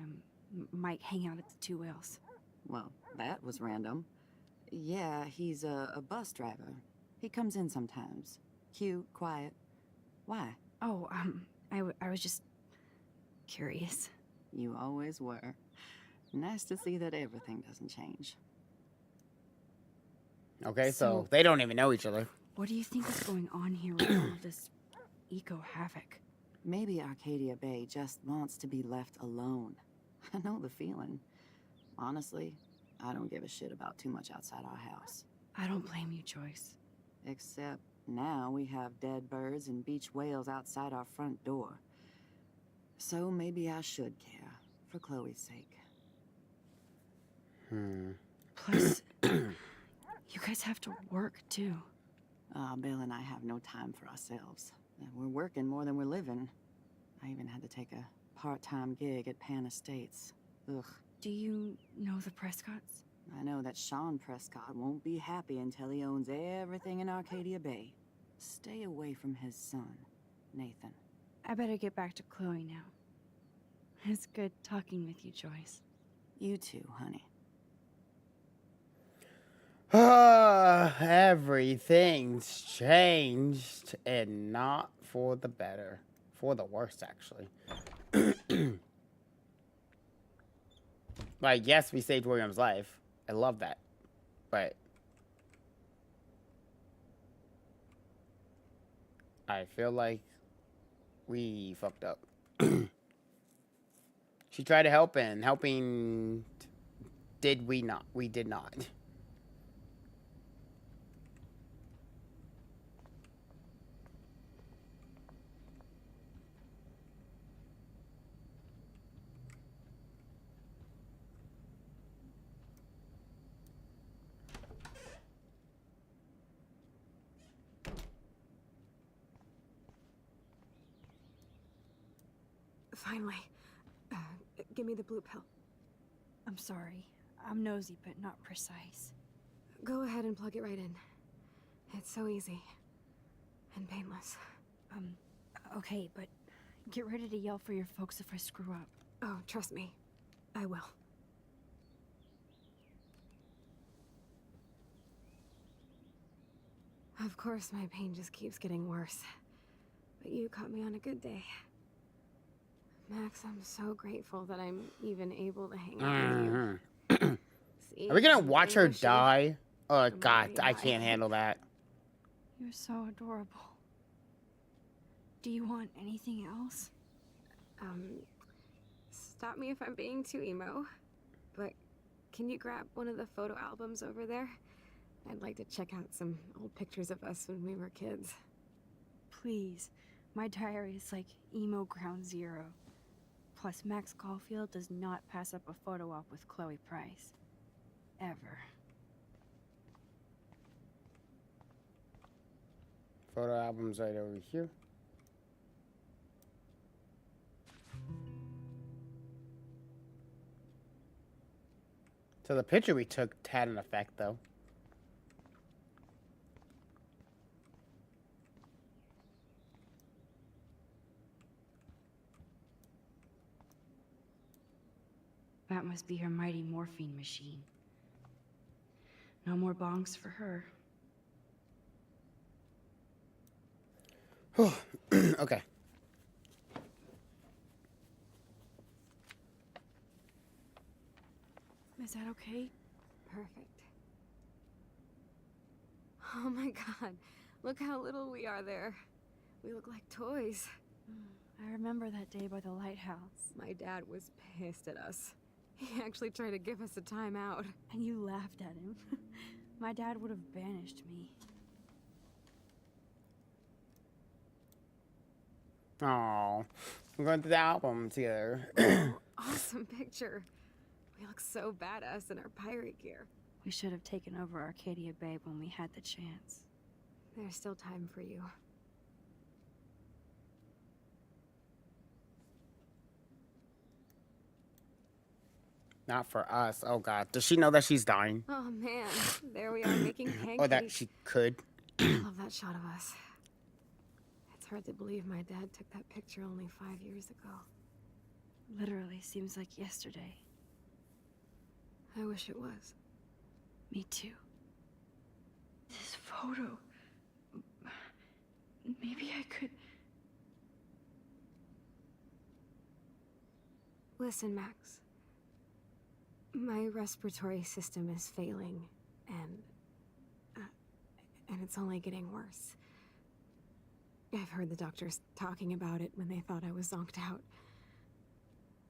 might hang out at the Two Whales. Well, that was random. Yeah, he's a bus driver. He comes in sometimes. Cute, quiet. Why? Oh, I was just curious. You always were. Nice to see that everything doesn't change. Okay, so they don't even know each other. What do you think is going on here with all of this eco-havoc? Maybe Arcadia Bay just wants to be left alone. I know the feeling. Honestly, I don't give a shit about too much outside our house. I don't blame you, Joyce. Except now we have dead birds and beach whales outside our front door. So maybe I should care, for Chloe's sake. Plus, you guys have to work, too. Bill and I have no time for ourselves. We're working more than we're living. I even had to take a part-time gig at Pan Estates. Ugh. Do you know the Prescotts? I know that Sean Prescott won't be happy until he owns everything in Arcadia Bay. Stay away from his son, Nathan. I better get back to Chloe now. It's good talking with you, Joyce. You too, honey. Everything's changed, and not for the better. For the worst, actually. Like, yes, we saved William's life. I love that. But I feel like we fucked up. She tried to help, and helping... Did we not? We did not. Finally. Give me the blue pill. I'm sorry. I'm nosy, but not precise. Go ahead and plug it right in. It's so easy. And painless. Okay, but get ready to yell for your folks if I screw up. Oh, trust me. I will. Of course, my pain just keeps getting worse. But you caught me on a good day. Max, I'm so grateful that I'm even able to hang out with you. See, Are we gonna watch her English is- die? Oh, I'm God, already I high. can't handle that. You're so adorable. Do you want anything else? Stop me if I'm being too emo, but can you grab one of the photo albums over there? I'd like to check out some old pictures of us when we were kids. Please. My diary is like emo ground zero. Plus, Max Caulfield does not pass up a photo op with Chloe Price. Ever. Photo album's right over here. So the picture we took had an effect, though. That must be her mighty morphine machine. No more bongs for her. Okay. Is that okay? Perfect. Oh my god. Look how little we are there. We look like toys. I remember that day by the lighthouse. My dad was pissed at us. He actually tried to give us a timeout. And you laughed at him. My dad would have banished me. Oh, we're going through the album together. Awesome picture. We look so badass in our pirate gear. We should have taken over Arcadia Bay when we had the chance. There's still time for you. Not for us. Oh God, does she know that she's dying? Oh man, there we are making pancakes. Or that she could? I love that shot of us. It's hard to believe my dad took that picture only 5 years ago. Literally seems like yesterday. I wish it was. Me too. This photo. Maybe I could. Listen, Max. My respiratory system is failing, and it's only getting worse. I've heard the doctors talking about it when they thought I was zonked out.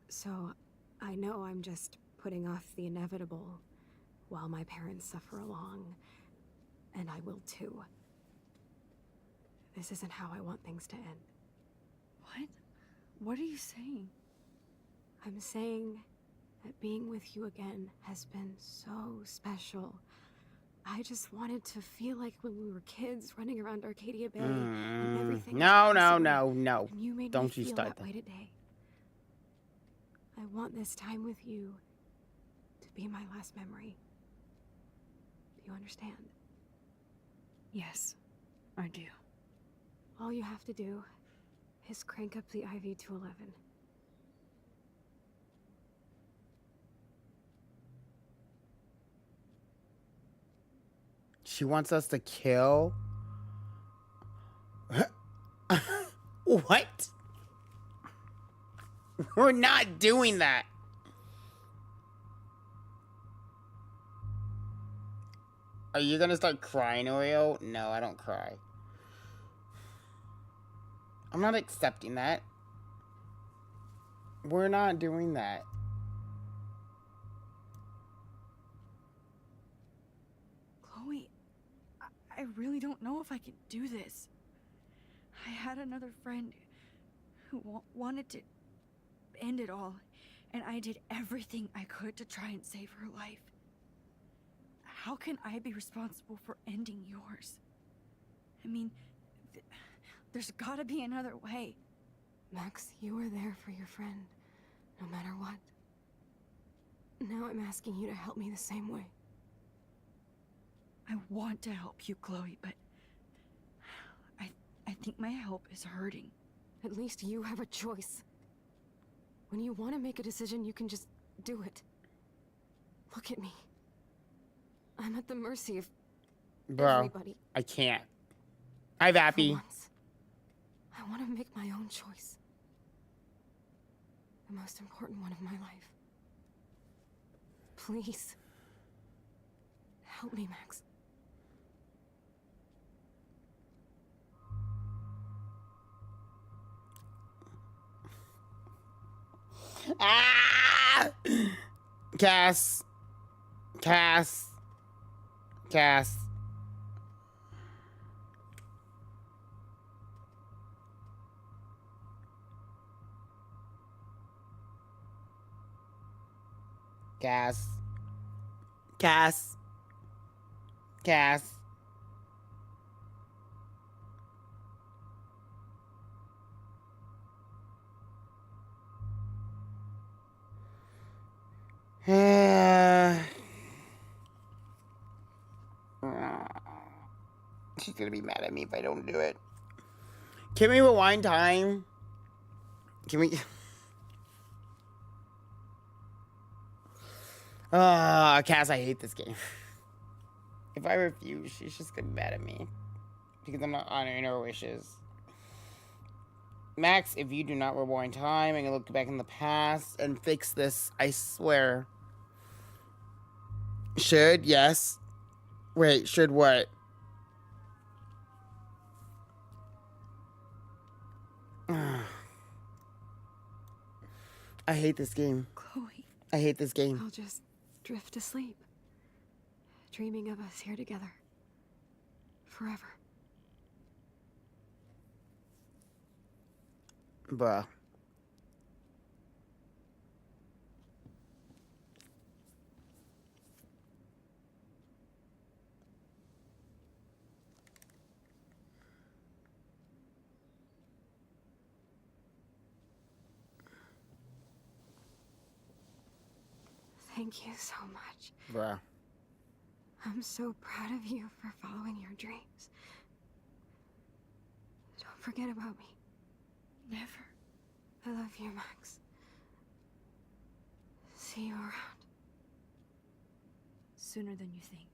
So, I know I'm just putting off the inevitable while my parents suffer along, and I will too. This isn't how I want things to end. What? What are you saying? I'm saying that being with you again has been so special. I just wanted to feel like when we were kids running around Arcadia Bay and everything. No. And you made Don't me you feel start that way today. I want this time with you to be my last memory. Do you understand? Yes, I do. All you have to do is crank up the IV to 11. She wants us to kill. What? We're not doing that. Are you gonna start crying, Oreo? No, I don't cry. I'm not accepting that. We're not doing that. Chloe, I really don't know if I can do this. I had another friend who wanted to end it all, and I did everything I could to try and save her life. How can I be responsible for ending yours? I mean, there's gotta be another way. Max, you were there for your friend, no matter what. Now I'm asking you to help me the same way. I want to help you, Chloe, but I think my help is hurting. At least you have a choice. When you want to make a decision, you can just do it. Look at me. I'm at the mercy of everybody. I can't. Hi, Vappy. For once, I want to make my own choice. The most important one of my life. Please. Help me, Max. Ah! Cass. Cass. Cass. Cass. Cass. Cass. She's gonna be mad at me if I don't do it. Can we rewind time? Can we? Cass, I hate this game. If I refuse, she's just gonna be mad at me. Because I'm not honoring her wishes. Max, if you do not rewind time, I'm gonna look back in the past and fix this, I swear. Should, yes. Wait, should what? I hate this game. Chloe. I hate this game. I'll just drift to sleep, dreaming of us here together. Forever. Bruh. Thank you so much. Bruh. I'm so proud of you for following your dreams. Don't forget about me. Never. I love you, Max. See you around. Sooner than you think.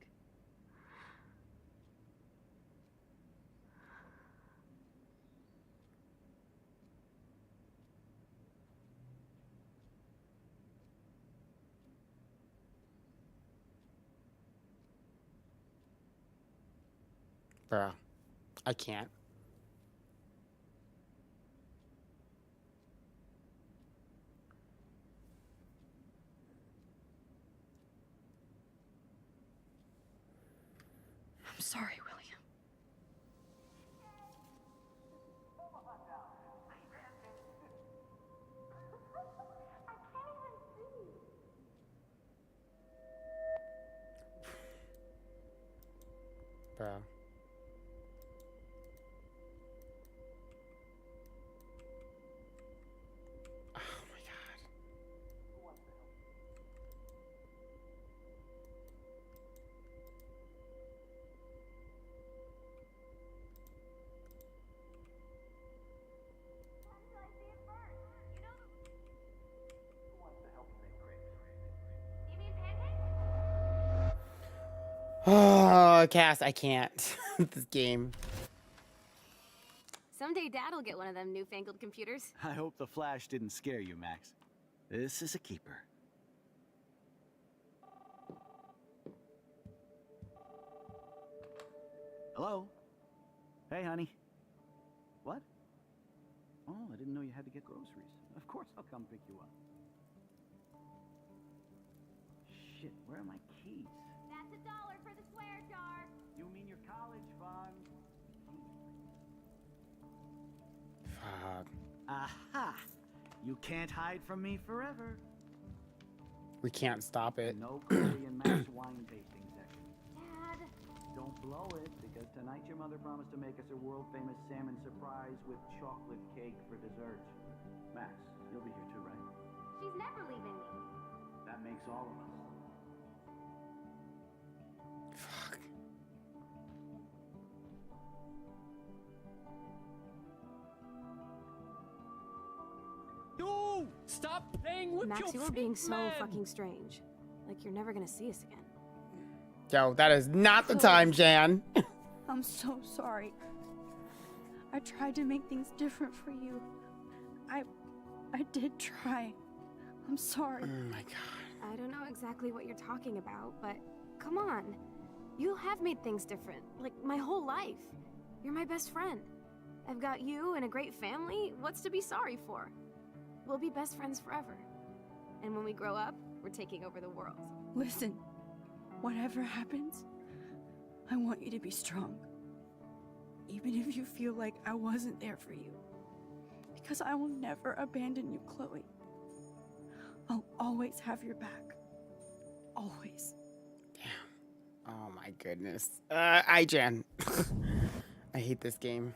Bruh. I can't. I'm sorry, William. Bruh. Oh my god. Oh, Cass, I can't. This game. Someday Dad'll get one of them newfangled computers. I hope the flash didn't scare you, Max. This is a keeper. Hello? Hey, honey. What? Oh, I didn't know you had to get groceries. Of course I'll come pick you up. Shit, where are my keys? That's $1 for the swear jar. You mean your college fund? Fuck. Aha! You can't hide from me forever. We can't stop it. No Chloe and Max wine tasting session. Dad. Don't blow it, because tonight your mother promised to make us a world-famous salmon surprise with chocolate cake for dessert. Max, you'll be here too, right? She's never leaving me. That makes all of us. Fuck. You stop playing with Max, your you are feet, being so man. fucking strange. Like you're never gonna see us again. Yo, that is not the time, Jan. I'm so sorry. I tried to make things different for you. I did try. I'm sorry. Oh my god. I don't know exactly what you're talking about, but come on. You have made things different, like my whole life. You're my best friend. I've got you and a great family. What's to be sorry for? We'll be best friends forever. And when we grow up, we're taking over the world. Listen, whatever happens, I want you to be strong. Even if you feel like I wasn't there for you. Because I will never abandon you, Chloe. I'll always have your back. Always. Damn. Oh my goodness. Jan. I hate this game.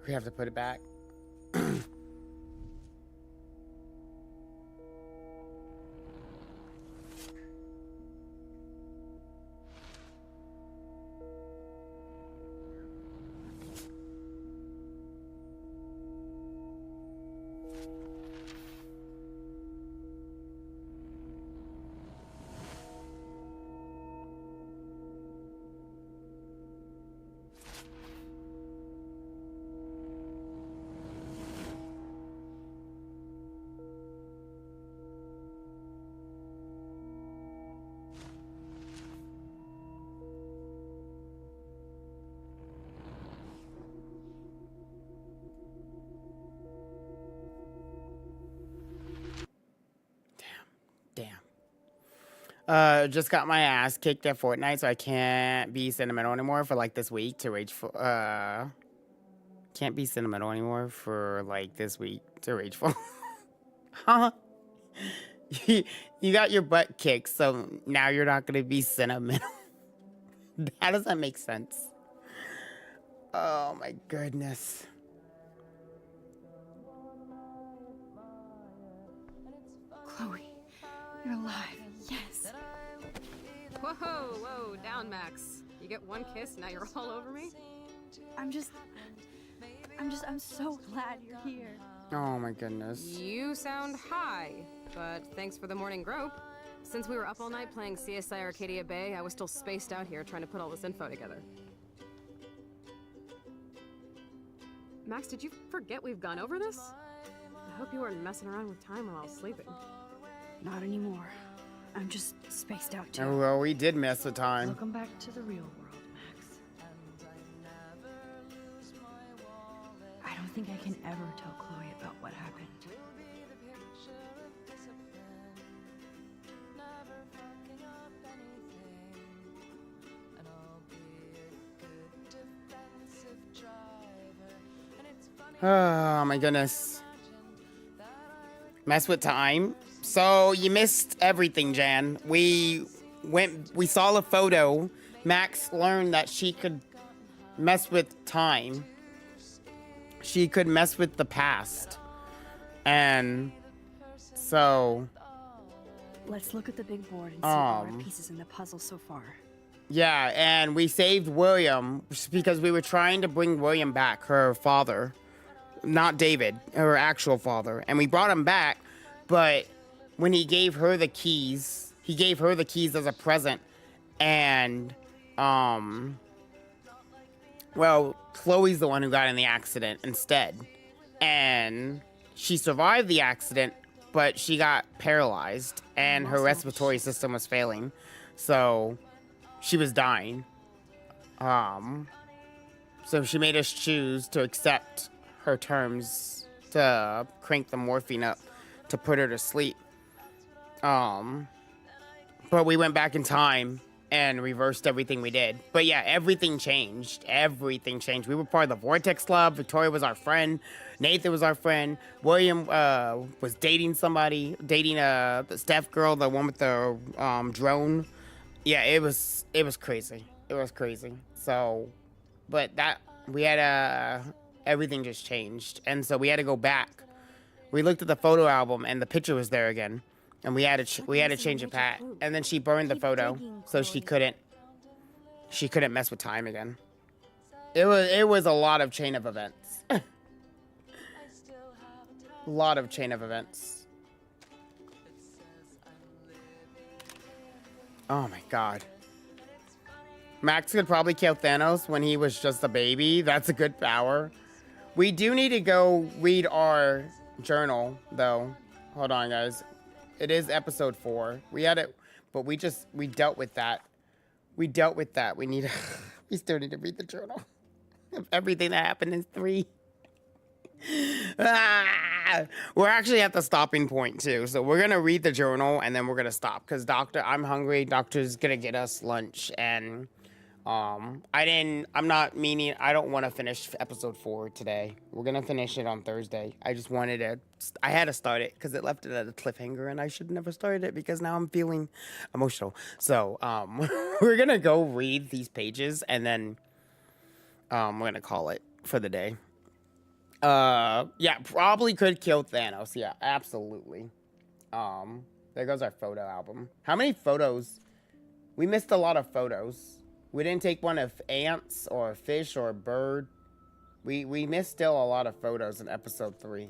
We have to put it back. Just got my ass kicked at Fortnite, so I can't be sentimental anymore for like this week to rageful. Can't be sentimental anymore for like this week to rageful. Huh? You got your butt kicked, so now you're not gonna be sentimental. How does that make sense? Oh my goodness. Chloe, you're alive. Yes. Whoa, whoa, down, Max. You get one kiss, now you're all over me? I'm so glad you're here. Oh my goodness. You sound high, but thanks for the morning grope. Since we were up all night playing CSI Arcadia Bay, I was still spaced out here trying to put all this info together. Max, did you forget we've gone over this? I hope you weren't messing around with time while I was sleeping. Not anymore. I'm just spaced out too. Oh, well, we did mess with time. Welcome back to the real world, Max. I don't think I can ever tell Chloe about what happened. Oh my goodness. Mess with time. So you missed everything, Jan. We saw a photo. Max learned that she could mess with time. She could mess with the past. And so Let's look at the big board and see all our pieces in the puzzle so far. yeah, and we saved William because we were trying to bring William back, her father. Not David, her actual father. And we brought him back, but when he gave her the keys as a present. And, well, Chloe's the one who got in the accident instead. And she survived the accident, but she got paralyzed and her respiratory system was failing. So she was dying. So she made us choose to accept her terms to crank the morphine up to put her to sleep. But we went back in time and reversed everything we did. But yeah, everything changed. Everything changed. We were part of the Vortex Club. Victoria was our friend. Nathan was our friend. William was dating somebody, dating the Steph girl, the one with the drone. Yeah, it was crazy. It was crazy. So, but that we had everything just changed, and so we had to go back. We looked at the photo album, and the picture was there again, and we had to change it back. And then she burned the photo, so she couldn't mess with time again. It was a lot of chain of events. A lot of chain of events. Oh my god. Max could probably kill Thanos when he was just a baby. That's a good power. We do need to go read our journal, though. Hold on, guys. It is episode 4. We had it, but we dealt with that. We dealt with that. We still need to read the journal of everything that happened in 3. We're actually at the stopping point too, so we're gonna read the journal and then we're gonna stop because I'm hungry. Doctor's gonna get us lunch, and I don't want to finish episode 4 today. We're gonna finish it on Thursday. I had to start it because it left it at a cliffhanger, and I should never started it because now I'm feeling emotional. So we're gonna go read these pages and then we're gonna call it for the day. Yeah, probably could kill Thanos. Yeah, absolutely. There goes our photo album. How many photos? We missed a lot of photos. We didn't take one of ants or a fish or a bird. We missed still a lot of photos in episode 3.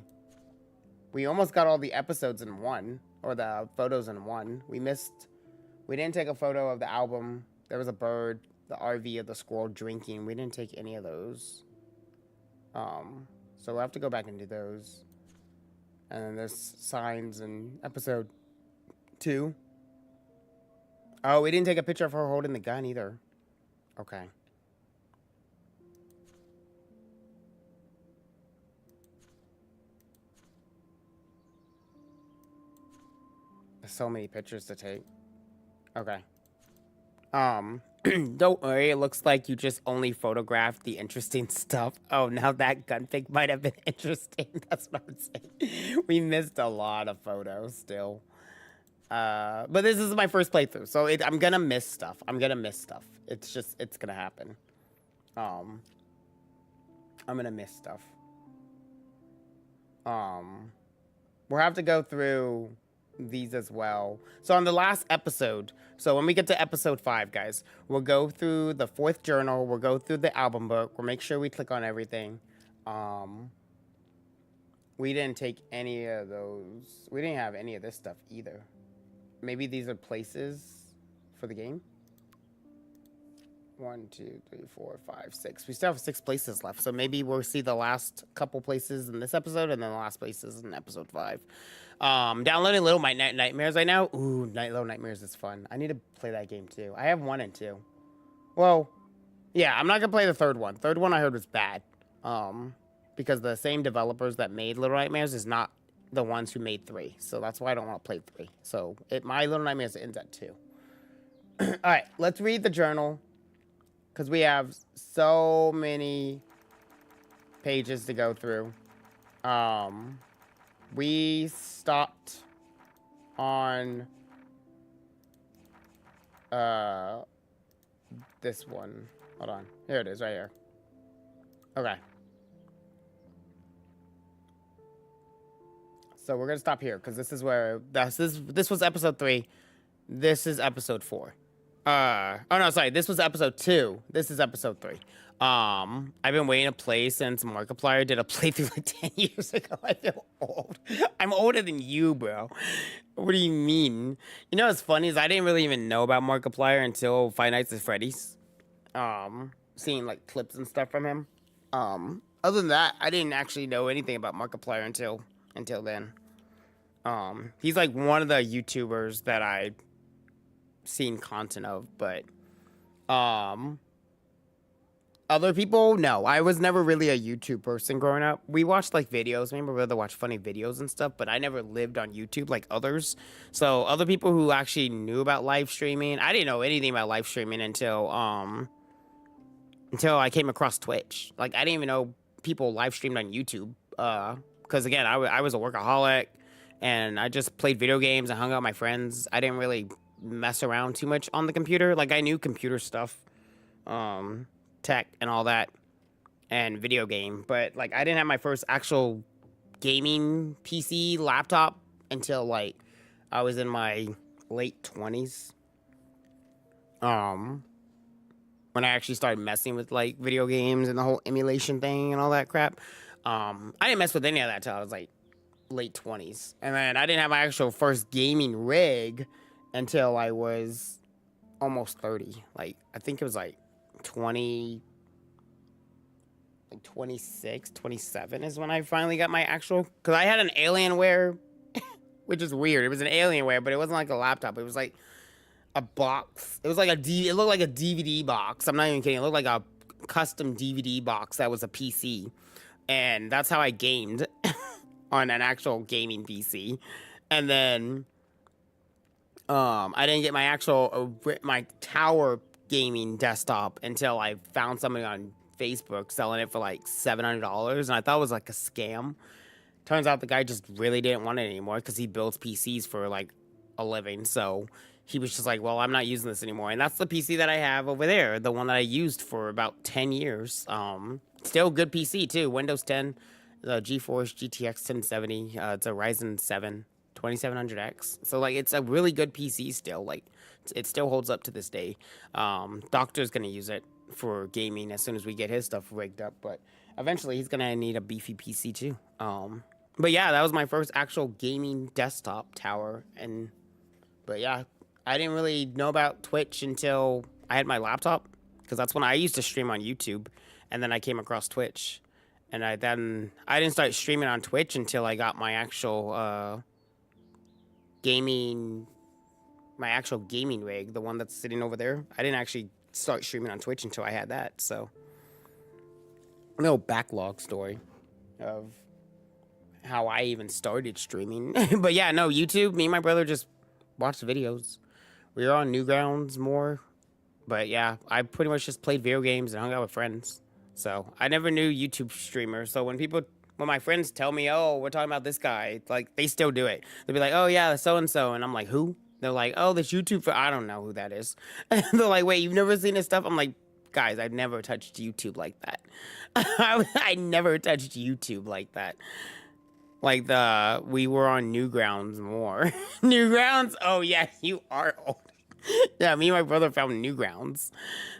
We almost got all the episodes in one, or the photos in one. We didn't take a photo of the album. There was a bird, the RV of the squirrel drinking. We didn't take any of those. So we'll have to go back and do those. And then there's signs in episode 2. Oh, we didn't take a picture of her holding the gun either. Okay. There's so many pictures to take. Okay. Don't worry, it looks like you just only photographed the interesting stuff. Oh, now that gun pic might have been interesting. That's what I'm saying. We missed a lot of photos still. But this is my first playthrough, so I'm gonna miss stuff. It's gonna happen. I'm gonna miss stuff. We'll have to go through these as well. So on the last episode, so when we get to episode 5, guys, we'll go through the 4th journal, we'll go through the album book, we'll make sure we click on everything. We didn't take any of those. We didn't have any of this stuff either. Maybe these are places for the game. 1, 2, 3, 4, 5, 6. We still have 6 places left, so maybe we'll see the last couple places in this episode, and then the last places in episode 5. Downloading Little Nightmares right now. Ooh, Little Nightmares is fun. I need to play that game too. I have 1 and 2. Well, yeah, I'm not gonna play the 3rd one. 3rd one I heard was bad. Because the same developers that made Little Nightmares is not the ones who made 3, so that's why I don't want to play 3. So my Little Nightmares ends at 2. All right, let's read the journal. Because we have so many pages to go through. We stopped on this one. Hold on. Here it is, right here. Okay. So we're gonna stop here because this is where this was episode 3. This is episode 4. Oh no, sorry. This was episode 2. This is episode 3. I've been waiting to play since Markiplier did a playthrough like 10 years ago. I feel old. I'm older than you, bro. What do you mean? You know what's funny is I didn't really even know about Markiplier until Five Nights at Freddy's. Seeing like clips and stuff from him. Other than that, I didn't actually know anything about Markiplier until then. He's like one of the YouTubers that I seen content of, but other people, no. I was never really a YouTube person growing up. We watched like videos. Me and my brother watched funny videos and stuff, but I never lived on YouTube like others. So other people who actually knew about live streaming, I didn't know anything about live streaming until I came across Twitch. Like I didn't even know people live streamed on YouTube. Because again, I was a workaholic and I just played video games and hung out with my friends. I didn't really mess around too much on the computer. Like I knew computer stuff, tech and all that, and video game, but like I didn't have my first actual gaming PC laptop until like I was in my late 20s. When I actually started messing with like video games and the whole emulation thing and all that crap. I didn't mess with any of that till I was like late 20s. And then I didn't have my actual first gaming rig until I was almost 30. Like, I think it was like 26, 27 is when I finally got my actual, because I had an Alienware, which is weird. It was an Alienware, but it wasn't like a laptop. It was like a box. It was like it looked like a DVD box. I'm not even kidding. It looked like a custom DVD box that was a PC. And that's how I gamed on an actual gaming PC. And then I didn't get my actual my tower gaming desktop until I found somebody on Facebook selling it for like $700, and I thought it was like a scam. Turns out the guy just really didn't want it anymore because he builds PCs for like a living. So he was just like, well, I'm not using this anymore. And that's the PC that I have over there, the one that I used for about 10 years. Still good PC too, Windows 10, the GeForce GTX 1070. It's a Ryzen 7 2700X. So like it's a really good PC still. Like it still holds up to this day. Doctor's gonna use it for gaming as soon as we get his stuff rigged up, but eventually he's gonna need a beefy PC too. But yeah, that was my first actual gaming desktop tower. But yeah, I didn't really know about Twitch until I had my laptop, because that's when I used to stream on YouTube, and then I came across Twitch, and I didn't start streaming on Twitch until I got my actual gaming rig, the one that's sitting over there. I didn't actually start streaming on Twitch until I had that. So a little backlog story of how I even started streaming. But yeah, no, YouTube, me and my brother just watched videos. We were on Newgrounds more. But yeah, I pretty much just played video games and hung out with friends. So I never knew YouTube streamers. So when my friends tell me, oh, we're talking about this guy, like they still do it. They'll be like, oh yeah, so and so, and I'm like, who? They're like, oh, this YouTube. I don't know who that is. And they're like, wait, you've never seen his stuff? I'm like, guys, I've never touched YouTube like that. I never touched YouTube like that. Like we were on Newgrounds more. Newgrounds? Oh yeah, you are old. Yeah, me and my brother found Newgrounds.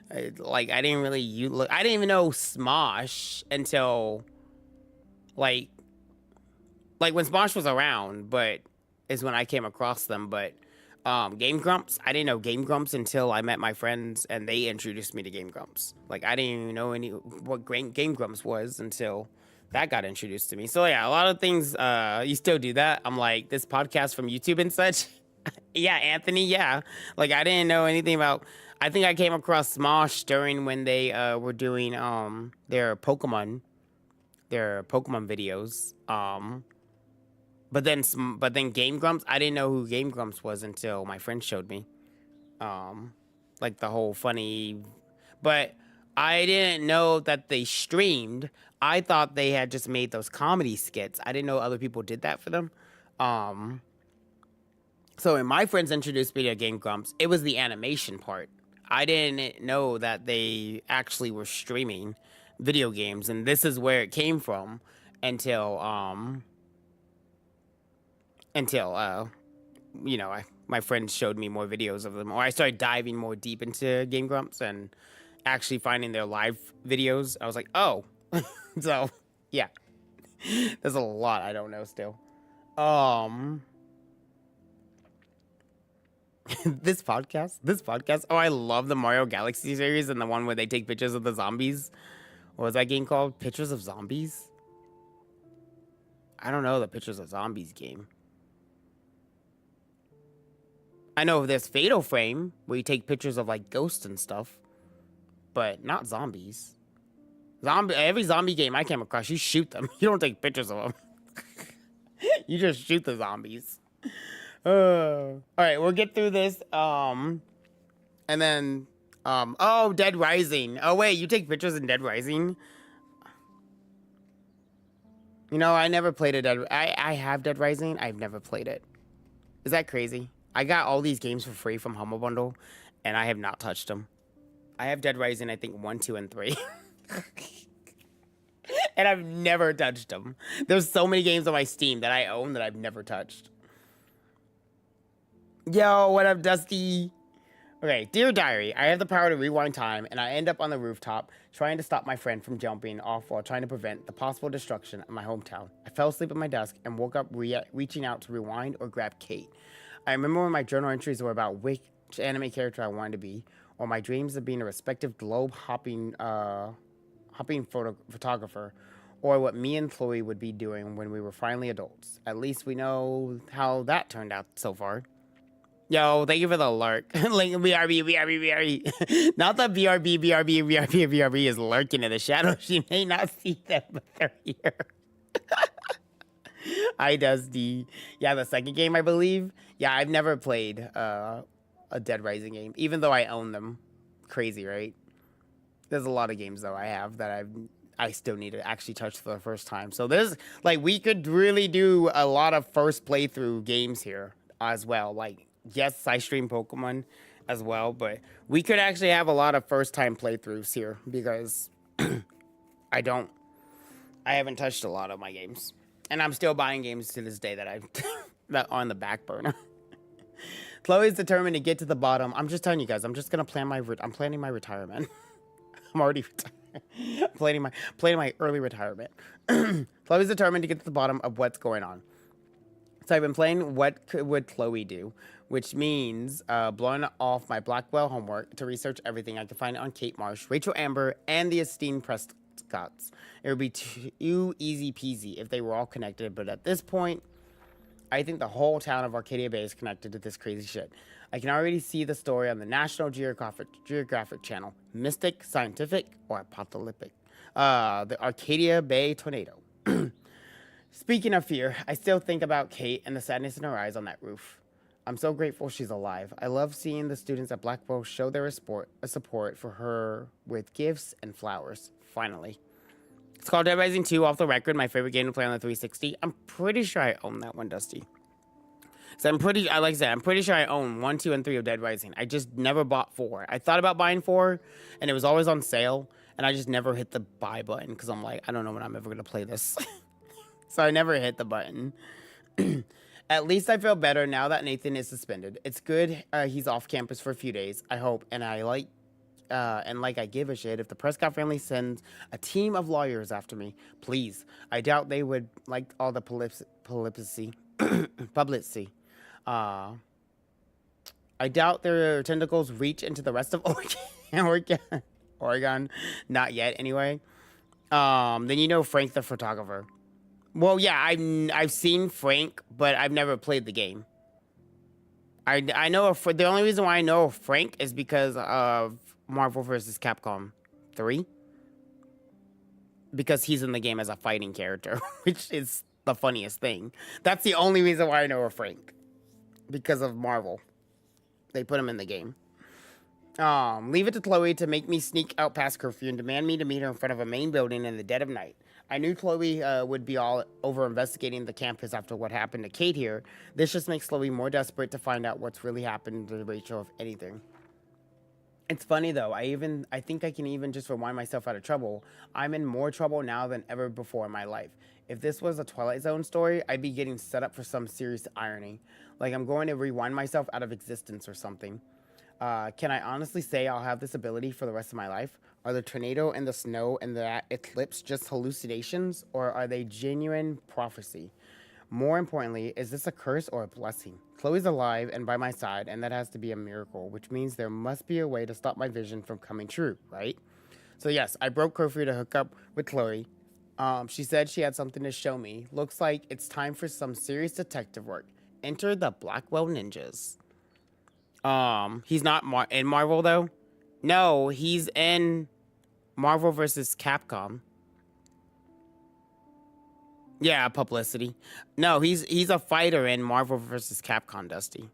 I didn't really I didn't even know Smosh until like when Smosh was around, but is when I came across them. But Game Grumps, I didn't know Game Grumps until I met my friends and they introduced me to Game Grumps. Like I didn't even know what Game Grumps was until that got introduced to me. So yeah, a lot of things you still do that. I'm like, this podcast from YouTube and such. Yeah, Anthony, yeah. Like I didn't know anything about. I think I came across Smosh during when they were doing their Pokemon videos. But then Game Grumps, I didn't know who Game Grumps was until my friend showed me. Like the whole funny, but I didn't know that they streamed. I thought they had just made those comedy skits. I didn't know other people did that for them. So when my friends introduced me to Game Grumps, it was the animation part. I didn't know that they actually were streaming video games, and this is where it came from until my friends showed me more videos of them, or I started diving more deep into Game Grumps and actually finding their live videos. I was like, oh, so yeah, there's a lot I don't know still. This podcast. Oh, I love the Mario Galaxy series and the one where they take pictures of the zombies. What was that game called? Pictures of Zombies? I don't know the Pictures of Zombies game. I know there's Fatal Frame where you take pictures of like ghosts and stuff, but not zombies. Every zombie game I came across, you shoot them. You don't take pictures of them. You just shoot the zombies. All right, we'll get through this. And then, oh, Dead Rising. Oh, wait, you take pictures in Dead Rising? You know, I never played I have Dead Rising. I've never played it. Is that crazy? I got all these games for free from Humble Bundle, and I have not touched them. I have Dead Rising, I think, 1, 2, and 3. And I've never touched them. There's so many games on my Steam that I own that I've never touched. Yo, what up, Dusty? Okay, Dear Diary, I have the power to rewind time, and I end up on the rooftop trying to stop my friend from jumping off while trying to prevent the possible destruction of my hometown. I fell asleep at my desk and woke up reaching out to rewind or grab Kate. I remember when my journal entries were about which anime character I wanted to be, or my dreams of being a respective globe-hopping photographer, or what me and Chloe would be doing when we were finally adults. At least we know how that turned out so far. Yo, thank you for the lurk. Like, BRB. Not that BRB is lurking in the shadows. She may not see them, but they're here. Hi, Dusty. Yeah, the second game, I believe. Yeah, I've never played a Dead Rising game, even though I own them. Crazy, right? There's a lot of games, though, I have that I still need to actually touch for the first time. So there's, like, we could really do a lot of first playthrough games here as well. Like, yes, I stream Pokemon as well, but we could actually have a lot of first-time playthroughs here because I haven't touched a lot of my games. And I'm still buying games to this day that that are on the back burner. Chloe's determined to get to the bottom. I'm just telling you guys, I'm just gonna plan I'm planning my retirement. I'm already retired. planning my early retirement. Chloe's determined to get to the bottom of what's going on. So I've been playing What Would Chloe Do, which means blowing off my Blackwell homework to research everything I could find on Kate Marsh, Rachel Amber, and the esteemed Prescotts. It would be too easy peasy if they were all connected, but at this point, I think the whole town of Arcadia Bay is connected to this crazy shit. I can already see the story on the National Geographic Channel, Mystic, Scientific, or Apocalyptic. The Arcadia Bay Tornado. Speaking of fear, I still think about Kate and the sadness in her eyes on that roof. I'm so grateful she's alive. I love seeing the students at Blackwell show their support for her with gifts and flowers. Finally. It's called Dead Rising 2, off the record, my favorite game to play on the 360. I'm pretty sure I own that one, Dusty. So I'm pretty sure I own 1, 2, and 3 of Dead Rising. I just never bought 4. I thought about buying 4, and it was always on sale, and I just never hit the buy button, because I'm like, I don't know when I'm ever going to play this. So I never hit the button. At least I feel better now that Nathan is suspended. It's good he's off campus for a few days, I hope, and I give a shit if the Prescott family sends a team of lawyers after me. Please. I doubt they would like all the publicity. I doubt their tentacles reach into the rest of Oregon. Not yet, anyway. Then you know Frank the photographer. Well, yeah, I've seen Frank, but I've never played the game. I know the only reason why I know Frank is because of Marvel vs. Capcom 3. Because he's in the game as a fighting character, which is the funniest thing. That's the only reason why I know of Frank. Because of Marvel. They put him in the game. Leave it to Chloe to make me sneak out past curfew and demand me to meet her in front of a main building in the dead of night. I knew Chloe would be all over investigating the campus after what happened to Kate here. This just makes Chloe more desperate to find out what's really happened to Rachel, if anything. It's funny though, I think I can even just rewind myself out of trouble. I'm in more trouble now than ever before in my life. If this was a Twilight Zone story, I'd be getting set up for some serious irony. Like I'm going to rewind myself out of existence or something. Can I honestly say I'll have this ability for the rest of my life? Are the tornado and the snow and that eclipse just hallucinations, or are they genuine prophecy? More importantly, is this a curse or a blessing? Chloe's alive and by my side, and that has to be a miracle, which means there must be a way to stop my vision from coming true, right? So yes, I broke curfew to hook up with Chloe. She said she had something to show me. Looks like it's time for some serious detective work. Enter the Blackwell Ninjas. He's not in Marvel though. No, he's in Marvel vs. Capcom. Yeah, publicity. No, he's a fighter in Marvel vs. Capcom, Dusty.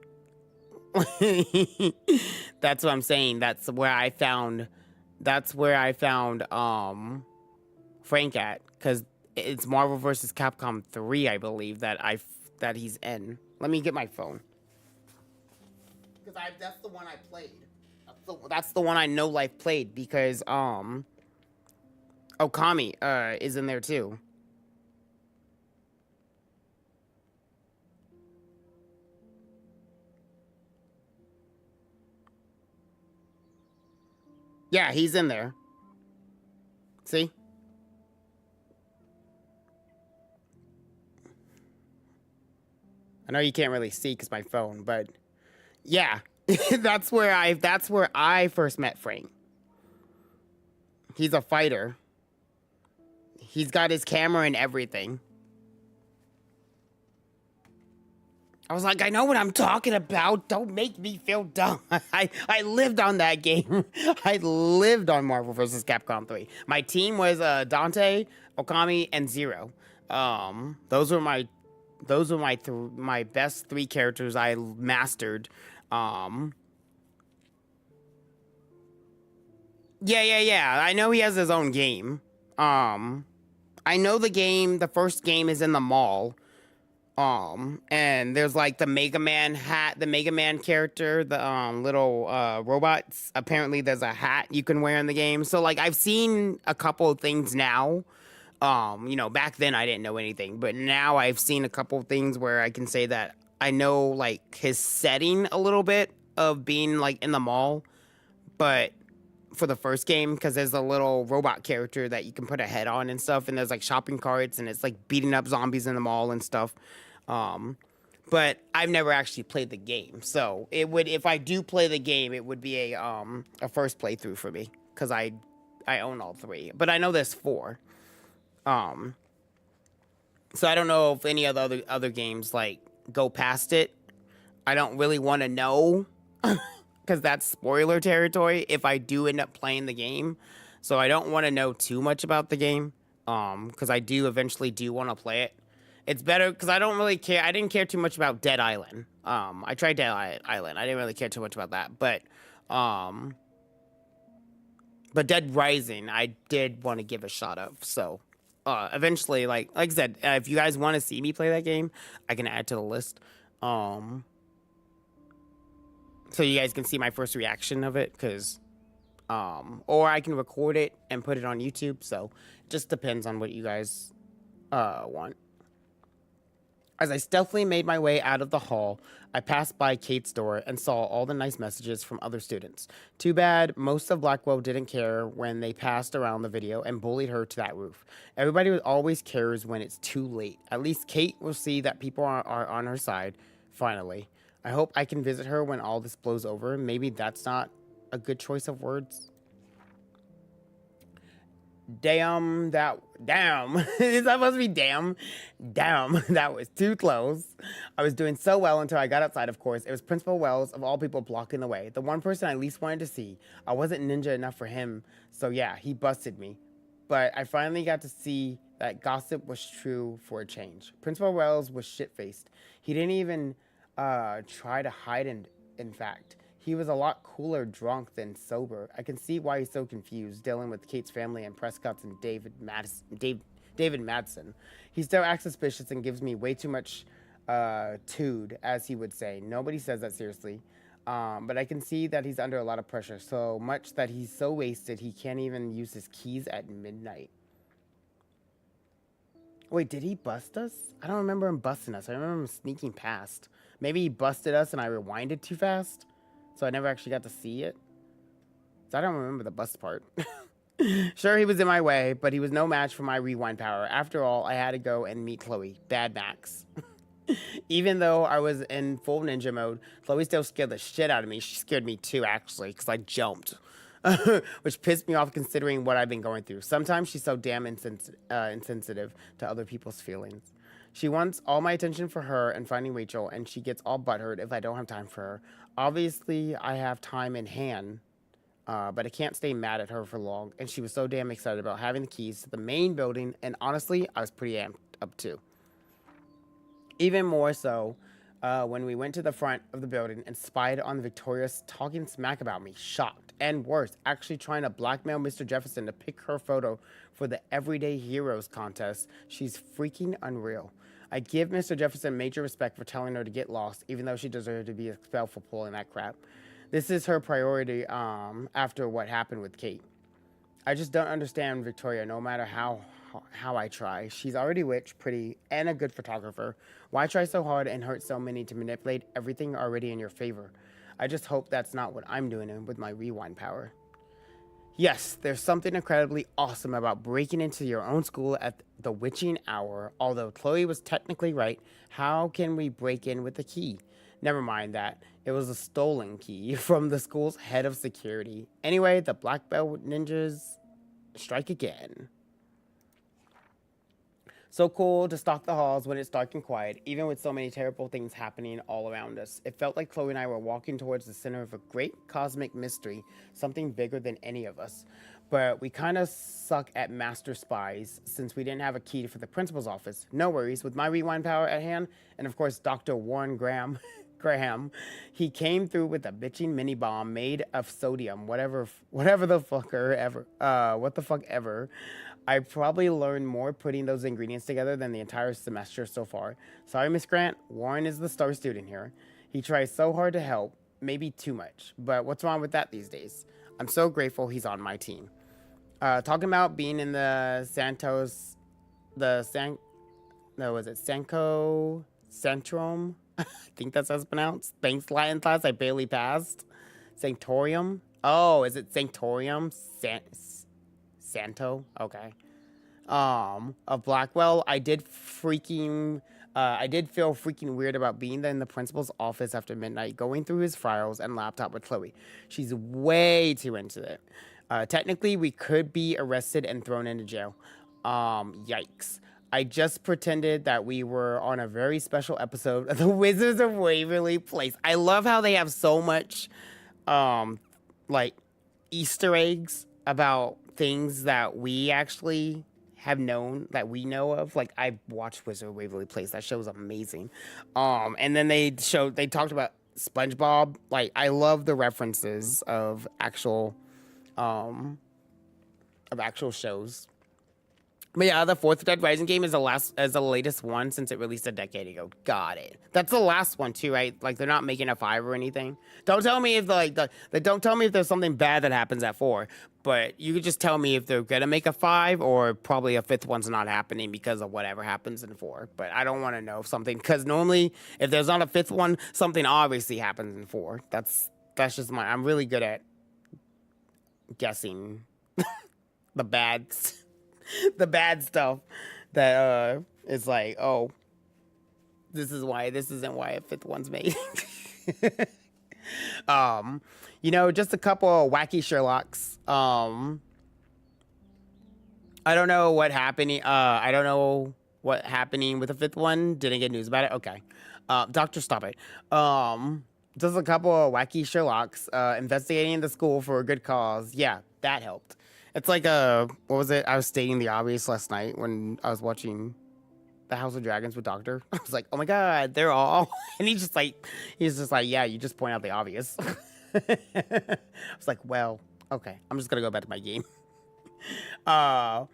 That's what I'm saying. That's where I found Frank at, because it's Marvel vs. Capcom 3, I believe, that he's in. Let me get my phone. Because that's the one I played. That's the one I know Life played, because Okami is in there too. Yeah, he's in there. See? I know you can't really see because my phone, but yeah, that's where I first met Frank. He's a fighter. He's got his camera and everything. I was like, I know what I'm talking about. Don't make me feel dumb. I lived on that game. I lived on Marvel vs. Capcom 3. My team was Dante, Okami, and Zero. Those were my best 3 characters I mastered. Yeah. I know he has his own game. I know the first game is in the mall. And there's like the Mega Man hat, the Mega Man character, the little robots. Apparently there's a hat you can wear in the game. So like I've seen a couple of things now. Back then I didn't know anything, but now I've seen a couple of things where I can say that I know like his setting a little bit of being like in the mall, but for the first game, because there's a little robot character that you can put a head on and stuff, and there's like shopping carts and it's like beating up zombies in the mall and stuff. But I've never actually played the game, so if I do play the game, it would be a first playthrough for me, because I own all 3, but I know there's 4. So I don't know if any of the other games like go past it. I don't really want to know because that's spoiler territory if I do end up playing the game. So I don't want to know too much about the game because I eventually want to play it. It's better because I don't really care. I didn't care too much about Dead Island. I tried Dead Island. I didn't really care too much about that, but Dead Rising, I did want to give a shot of. So, eventually, like I said, if you guys want to see me play that game, I can add to the list. So you guys can see my first reaction of it, because, or I can record it and put it on YouTube. So, it just depends on what you guys want. As I stealthily made my way out of the hall, I passed by Kate's door and saw all the nice messages from other students. Too bad most of Blackwell didn't care when they passed around the video and bullied her to that roof. Everybody always cares when it's too late. At least Kate will see that people are on her side, finally. I hope I can visit her when all this blows over. Maybe that's not a good choice of words. Damn. Is that supposed to be damn? Damn, that was too close. I was doing so well until I got outside, of course. It was Principal Wells, of all people, blocking the way. The one person I least wanted to see. I wasn't ninja enough for him, so yeah, he busted me. But I finally got to see that gossip was true for a change. Principal Wells was shit-faced. He didn't even try to hide, in fact. He was a lot cooler drunk than sober. I can see why he's so confused, dealing with Kate's family and Prescott's and David Madsen. He still acts suspicious and gives me way too much tood, as he would say. Nobody says that seriously. But I can see that he's under a lot of pressure, so much that he's so wasted he can't even use his keys at midnight. Wait, did he bust us? I don't remember him busting us. I remember him sneaking past. Maybe he busted us and I rewinded too fast? So I never actually got to see it. So I don't remember the bust part. Sure, he was in my way, but he was no match for my rewind power. After all, I had to go and meet Chloe. Bad Max. Even though I was in full ninja mode, Chloe still scared the shit out of me. She scared me too, actually, because I jumped. Which pissed me off considering what I've been going through. Sometimes she's so damn insensitive to other people's feelings. She wants all my attention for her and finding Rachel, and she gets all butthurt if I don't have time for her. Obviously, I have time in hand, but I can't stay mad at her for long, and she was so damn excited about having the keys to the main building, and honestly, I was pretty amped up too. Even more so when we went to the front of the building and spied on Victoria's talking smack about me, shocked, and worse, actually trying to blackmail Mr. Jefferson to pick her photo for the Everyday Heroes contest. She's freaking unreal. I give Mr. Jefferson major respect for telling her to get lost, even though she deserved to be expelled for pulling that crap. This is her priority after what happened with Kate. I just don't understand Victoria, no matter how I try. She's already rich, pretty, and a good photographer. Why try so hard and hurt so many to manipulate everything already in your favor? I just hope that's not what I'm doing with my rewind power. Yes, there's something incredibly awesome about breaking into your own school at the witching hour. Although Chloe was technically right, how can we break in with the key? Never mind that. It was a stolen key from the school's head of security. Anyway, the Black Belt ninjas strike again. So cool to stalk the halls when it's dark and quiet, even with so many terrible things happening all around us. It felt like Chloe and I were walking towards the center of a great cosmic mystery, something bigger than any of us. But we kind of suck at master spies since we didn't have a key for the principal's office. No worries, with my rewind power at hand, and of course Dr. Warren Graham, he came through with a bitching mini bomb made of sodium, whatever the fucker ever, what the fuck ever. I probably learned more putting those ingredients together than the entire semester so far. Sorry, Miss Grant. Warren is the star student here. He tries so hard to help, maybe too much. But what's wrong with that these days? I'm so grateful he's on my team. Talking about being in the Sanko Centrum? I think that's how it's pronounced. Thanks, Latin class. I barely passed. Sanctorium? Oh, is it Sanctorium? Santo? Okay. Of Blackwell, I did feel freaking weird about being in the principal's office after midnight, going through his files and laptop with Chloe. She's way too into it. Technically, we could be arrested and thrown into jail. Yikes. I just pretended that we were on a very special episode of The Wizards of Waverly Place. I love how they have so much, like, Easter eggs about things that we actually have known that we know of. Like I watched Wizard of Waverly Place. That show was amazing. And then they talked about SpongeBob. Like I love the references of actual shows. But yeah, the Fourth Dead Rising game is the latest one since it released a decade ago. Got it. That's the last one too, right? Like they're not making a 5 or anything. Don't tell me if don't tell me if there's something bad that happens at 4. But you could just tell me if they're gonna make a 5 or probably a 5th one's not happening because of whatever happens in 4. But I don't want to know if something, because normally if there's not a 5th one, something obviously happens in 4. That's just I'm really good at guessing the bad stuff that is like, oh, this isn't why a 5th one's made. Just a couple of wacky Sherlocks. I don't know what happening. I don't know what happening with the 5th one. Didn't get news about it. Okay. Doctor, stop it. Just a couple of wacky Sherlocks investigating the school for a good cause. Yeah, that helped. It's like what was it? I was stating the obvious last night when I was watching The House of Dragons with Doctor. I was like, oh my god, they're all, and he's just like, yeah, you just point out the obvious. I was like, well, okay, I'm just gonna go back to my game. While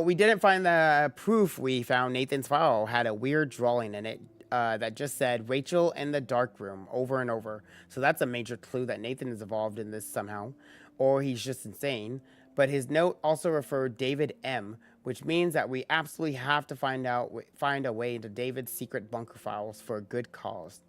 we didn't find the proof, we found Nathan's file had a weird drawing in it that just said Rachel in the dark room over and over. So that's a major clue that Nathan is involved in this somehow. Or he's just insane. But his note also referred David M., which means that we absolutely have to find a way into David's secret bunker files for a good cause.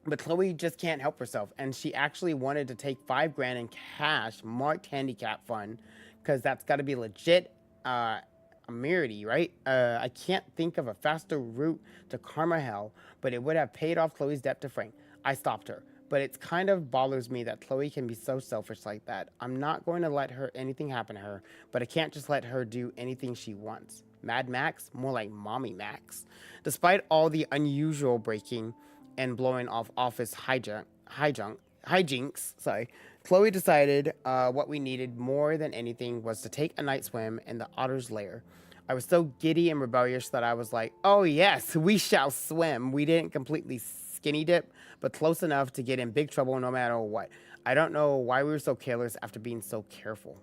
But Chloe just can't help herself, and she actually wanted to take $5,000 in cash marked handicap fund, because that's got to be legit Amirity, right? I can't think of a faster route to Karma Hell, but it would have paid off Chloe's debt to Frank. I stopped her. But it kind of bothers me that Chloe can be so selfish like that. I'm not going to let anything happen to her, but I can't just let her do anything she wants. Mad Max? More like Mommy Max. Despite all the unusual breaking and blowing off office hijinks, Chloe decided what we needed more than anything was to take a night swim in the otter's lair. I was so giddy and rebellious that I was like, oh yes, we shall swim. We didn't completely skinny dip, but close enough to get in big trouble no matter what. I don't know why we were so careless after being so careful.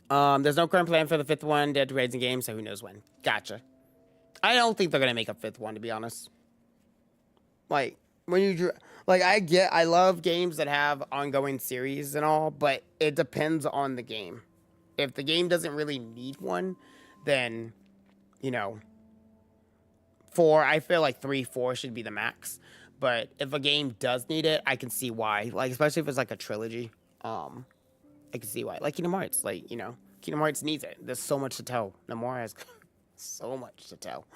There's no current plan for the 5th one, Dead Rising game, so who knows when. Gotcha. I don't think they're gonna make a 5th one, to be honest. Like, I love games that have ongoing series and all, but it depends on the game. If the game doesn't really need one, then, 4, I feel like 3, 4 should be the max. But if a game does need it, I can see why. Like, especially if it's like a trilogy. I can see why. Like Kingdom Hearts. Like, Kingdom Hearts needs it. There's so much to tell. Nomura has so much to tell.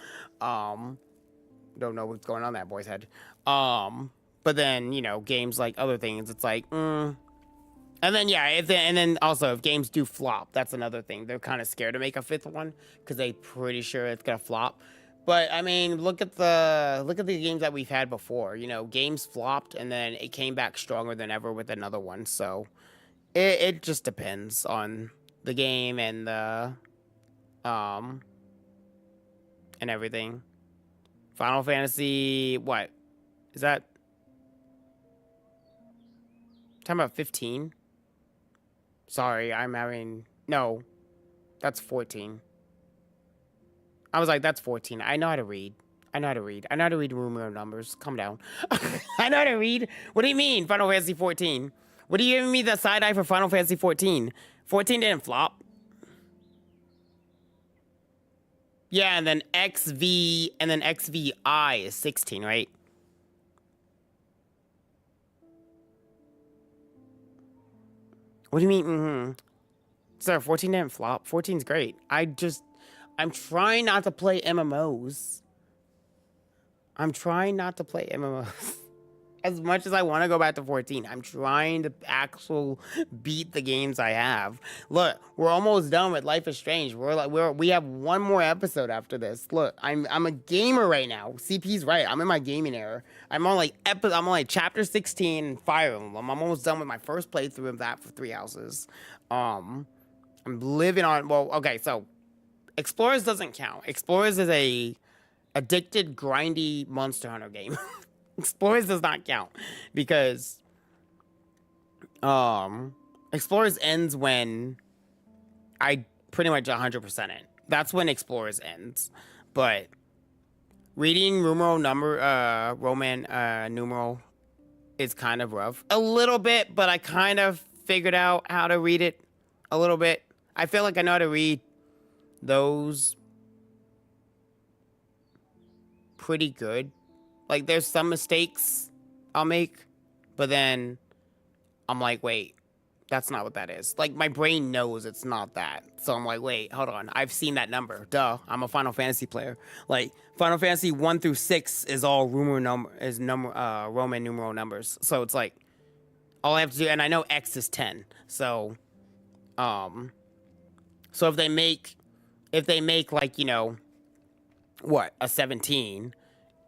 Don't know what's going on in that boy's head. But then, games like other things, it's like, And then also if games do flop, that's another thing. They're kind of scared to make a 5th one because they're pretty sure it's gonna flop. But I mean, look at the games that we've had before. Games flopped and then it came back stronger than ever with another one. So it just depends on the game and the and everything. Final Fantasy, what is that? Talking about 15? Sorry, no, that's 14. I was like, that's 14. I know how to read. I know how to read room numbers. Calm down. I know how to read. What do you mean, Final Fantasy 14? What are you giving me the side eye for Final Fantasy 14? 14 didn't flop. Yeah, and then XV, and then XVI is 16, right? What do you mean, mm-hmm? Sir, 14 didn't flop. 14's great. I'm trying not to play MMOs. As much as I want to go back to 14, I'm trying to actually beat the games I have. Look, we're almost done with Life is Strange. We have one more episode after this. Look, I'm a gamer right now. CP's right. I'm in my gaming era. I'm on like chapter 16 in Fire Emblem. I'm almost done with my first playthrough of that for 3 houses. I'm living on. Well, okay, so Explorers doesn't count. Explorers is a addicted, grindy Monster Hunter game. Explorers does not count because Explorers ends when I pretty much 100% it. That's when Explorers ends. But reading Roman numeral is kind of rough. A little bit, but I kind of figured out how to read it a little bit. I feel like I know how to read those pretty good. Like, there's some mistakes I'll make, but then I'm like, wait, that's not what that is. Like, my brain knows it's not that. So I'm like, wait, hold on. I've seen that number. Duh, I'm a Final Fantasy player. Like, Final Fantasy 1 through 6 is all Roman numeral numbers. So it's like, all I have to do, and I know X is 10. So if they make like, you know, what, a 17,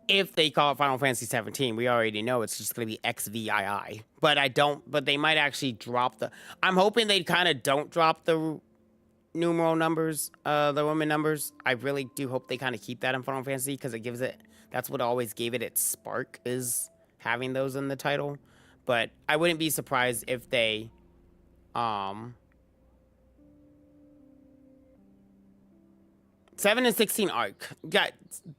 if they call it Final Fantasy 17, we already know it's just going to be XVII. But they might actually drop I'm hoping they kind of don't drop the numeral numbers, the Roman numbers. I really do hope they kind of keep that in Final Fantasy because that's what always gave it its spark, is having those in the title. But I wouldn't be surprised if they, 7 and 16 arc. Yeah,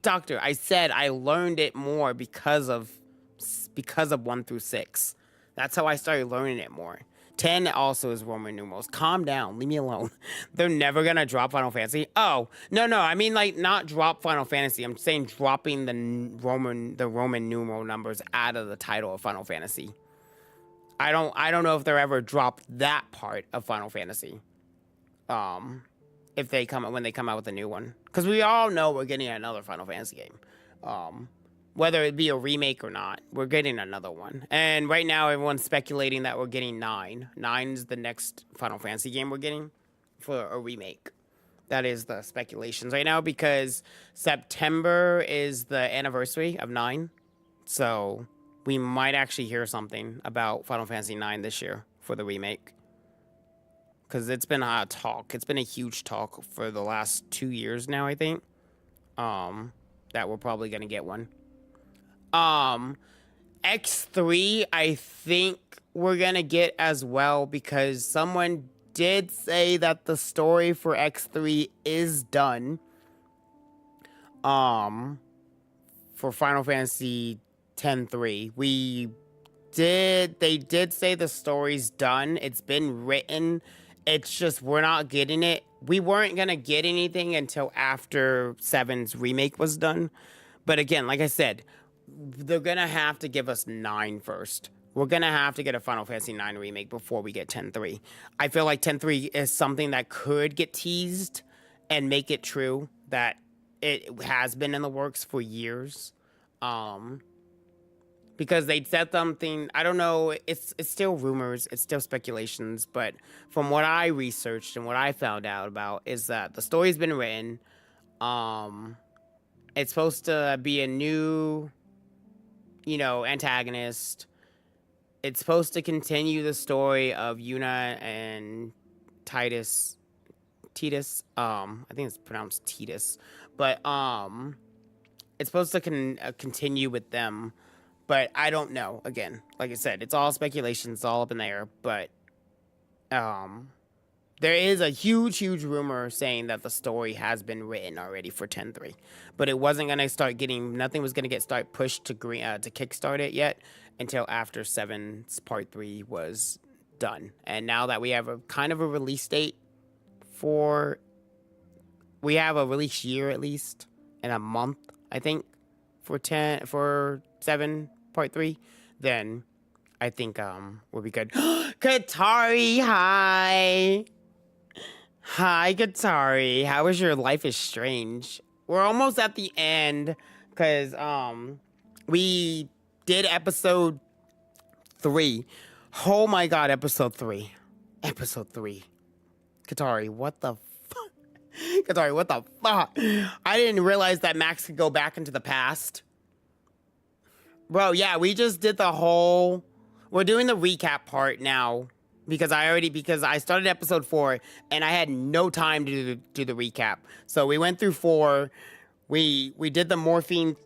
Doctor, I said I learned it more because of 1 through 6. That's how I started learning it more. 10 also is Roman numerals. Calm down. Leave me alone. They're never going to drop Final Fantasy. Oh, no. I mean, like, not drop Final Fantasy. I'm saying dropping the Roman numeral numbers out of the title of Final Fantasy. I don't know if they're ever dropped that part of Final Fantasy. When they come out with a new one, because we all know we're getting another Final Fantasy game, whether it be a remake or not, we're getting another one. And right now, everyone's speculating that we're getting 9. 9 is the next Final Fantasy game we're getting for a remake. That is the speculations right now, because September is the anniversary of 9, so we might actually hear something about Final Fantasy 9 this year for the remake. Because it's been a talk. It's been a huge talk for the last 2 years now, I think. That we're probably going to get one. X3, I think we're going to get as well, because someone did say that the story for X3 is done. For Final Fantasy X-3. They did say the story's done. It's been written. It's just we're not getting it. We weren't going to get anything until after 7's remake was done. But again, like I said, they're going to have to give us 9 first. We're going to have to get a Final Fantasy 9 remake before we get 10-3. I feel like 10-3 is something that could get teased and make it true that it has been in the works for years. Because they said something, I don't know, it's still rumors, it's still speculations, but from what I researched and what I found out about is that the story's been written. It's supposed to be a new, antagonist. It's supposed to continue the story of Yuna and Titus. I think it's pronounced Titus. But it's supposed to continue with them. But I don't know. Again, like I said, it's all speculation. It's all up in the air. But there is a huge, huge rumor saying that the story has been written already for 10-3. But it wasn't going to start nothing was going to start pushed to kickstart it yet until after 7's Part 3 was done. And now that we have a kind of a release date we have a release year at least, and a month, I think, for 7 Part 3, then I think we'll be good. Katari, hi. Hi, Katari. How is your Life is Strange? We're almost at the end, because we did episode 3. Oh my god, episode 3. Episode 3. Katari, what the fuck? Katari, what the fuck? I didn't realize that Max could go back into the past. Bro, yeah, we just did we're doing the recap part now because I started episode 4 and I had no time to do the recap. So we went through 4. We did the morphine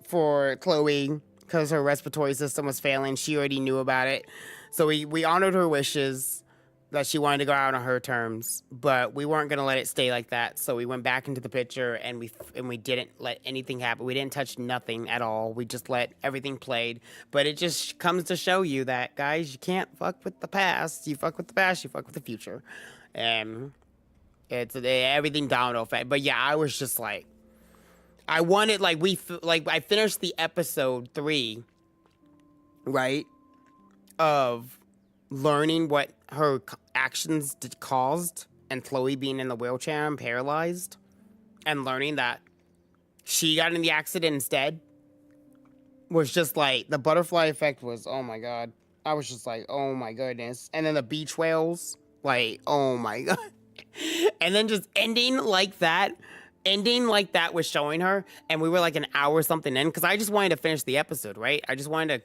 for Chloe because her respiratory system was failing. She already knew about it. So we honored her wishes that she wanted to go out on her terms, but we weren't going to let it stay like that. So we went back into the picture and we didn't let anything happen. We didn't touch nothing at all. We just let everything played. But it just comes to show you that, guys, you can't fuck with the past. You fuck with the past, you fuck with the future. And it's everything domino effect. But yeah, I was just like, I wanted, I finished the episode 3, right, of learning what her actions caused, and Chloe being in the wheelchair and paralyzed, and learning that she got in the accident instead, was just like, the butterfly effect was, oh my god. I was just like, oh my goodness. And then the beach whales, like, oh my god. And then just ending like that was showing her, and we were like an hour something in, because I just wanted to finish the episode, right? I just wanted to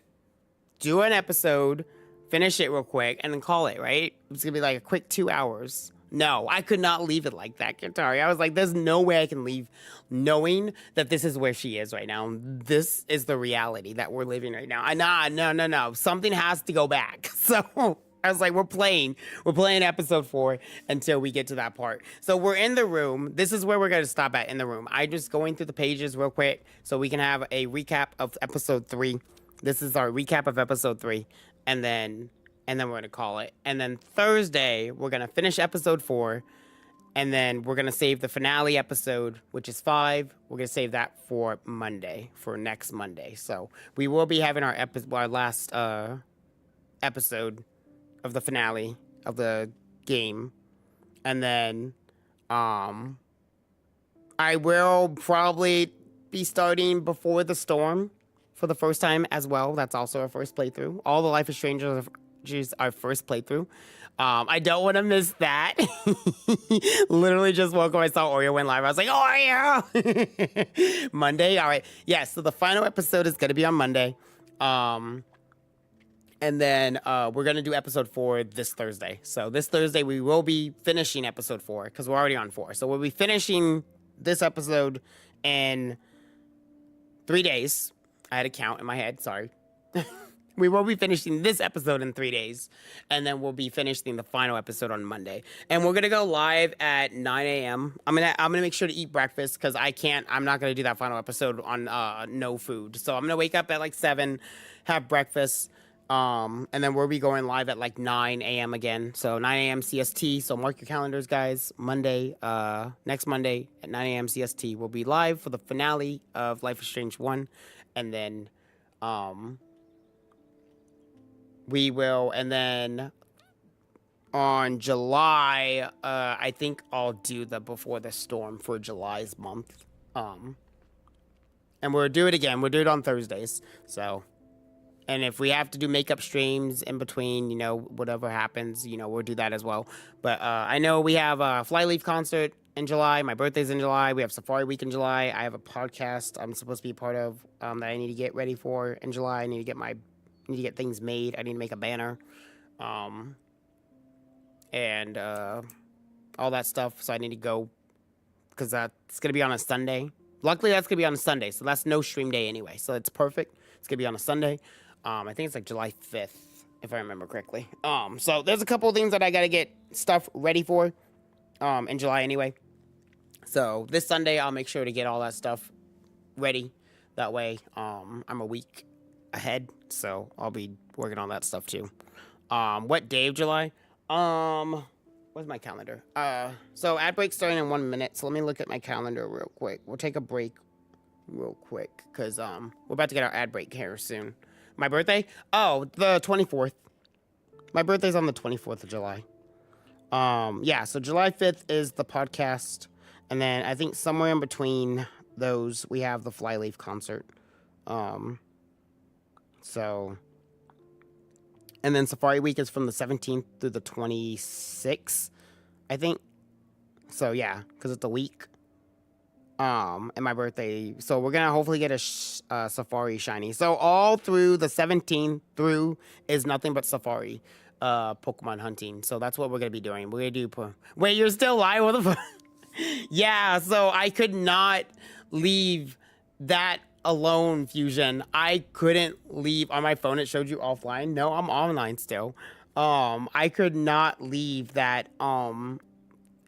do an episode, finish it real quick, and then call it, right? It was gonna be like a quick 2 hours. No, I could not leave it like that, Katari. I was like, there's no way I can leave knowing that this is where she is right now. This is the reality that we're living right now. No. Something has to go back. So I was like, we're playing episode 4 until we get to that part. So we're in the room. This is where we're going to stop at, in the room. I'm just going through the pages real quick so we can have a recap of episode 3. This is our recap of episode 3. And then we're going to call it. And then Thursday, we're going to finish episode 4. And then we're going to save the finale episode, which is 5. We're going to save that for Monday, for next Monday. So we will be having our last episode of the finale of the game. And then I will probably be starting Before the Storm for the first time as well. That's also our first playthrough. All the Life is Strange is our first playthrough. I don't want to miss that. Literally just woke up, I saw Oreo went live. I was like, Oreo! Monday? All right. Yeah, so the final episode is going to be on Monday. And then we're going to do episode 4 this Thursday. So this Thursday, we will be finishing episode 4 because we're already on 4. So we'll be finishing this episode in 3 days. I had a count in my head, sorry. We will be finishing this episode in 3 days, and then we'll be finishing the final episode on Monday. And we're gonna go live at 9 a.m. I'm gonna make sure to eat breakfast because I'm not gonna do that final episode on no food. So I'm gonna wake up at like 7, have breakfast, and then we'll be going live at like 9 a.m. again. So 9 a.m. CST. So mark your calendars, guys. Monday, next Monday at 9 a.m. CST, we'll be live for the finale of Life is Strange 1, and then we will, and then on July, I think I'll do the Before the Storm for July's month. And we'll do it again. We'll do it on Thursdays. So, and if we have to do makeup streams in between, whatever happens, we'll do that as well. But I know we have a Flyleaf concert in July. My birthday's in July. We have Safari Week in July. I have a podcast I'm supposed to be a part of that I need to get ready for in July. I need to get things made. I need to make a banner. And all that stuff. So I need to go because that's going to be on a Sunday. Luckily, that's going to be on a Sunday. So that's no stream day anyway. So it's perfect. It's going to be on a Sunday. I think it's like July 5th, if I remember correctly. So there's a couple of things that I got to get stuff ready for in July anyway. So this Sunday, I'll make sure to get all that stuff ready. That way, I'm a week ahead. So I'll be working on that stuff too. What day of July? Where's my calendar? So ad break starting in 1 minute. So let me look at my calendar real quick. We'll take a break real quick because we're about to get our ad break here soon. My birthday? Oh, the 24th. My birthday's on the 24th of July. Yeah, so July 5th is the podcast. And then I think somewhere in between those, we have the Flyleaf concert. So, and then Safari Week is from the 17th through the 26th, I think. So yeah, because it's a week. And my birthday. So we're gonna hopefully get a Safari shiny. So all through the 17th through is nothing but Safari. Pokemon hunting. So that's what we're gonna be doing. We're gonna do. Wait, you're still live? What the fuck? Yeah. So I could not leave that alone, Fusion. I couldn't leave on my phone. It showed you offline. No, I'm online still. I could not leave that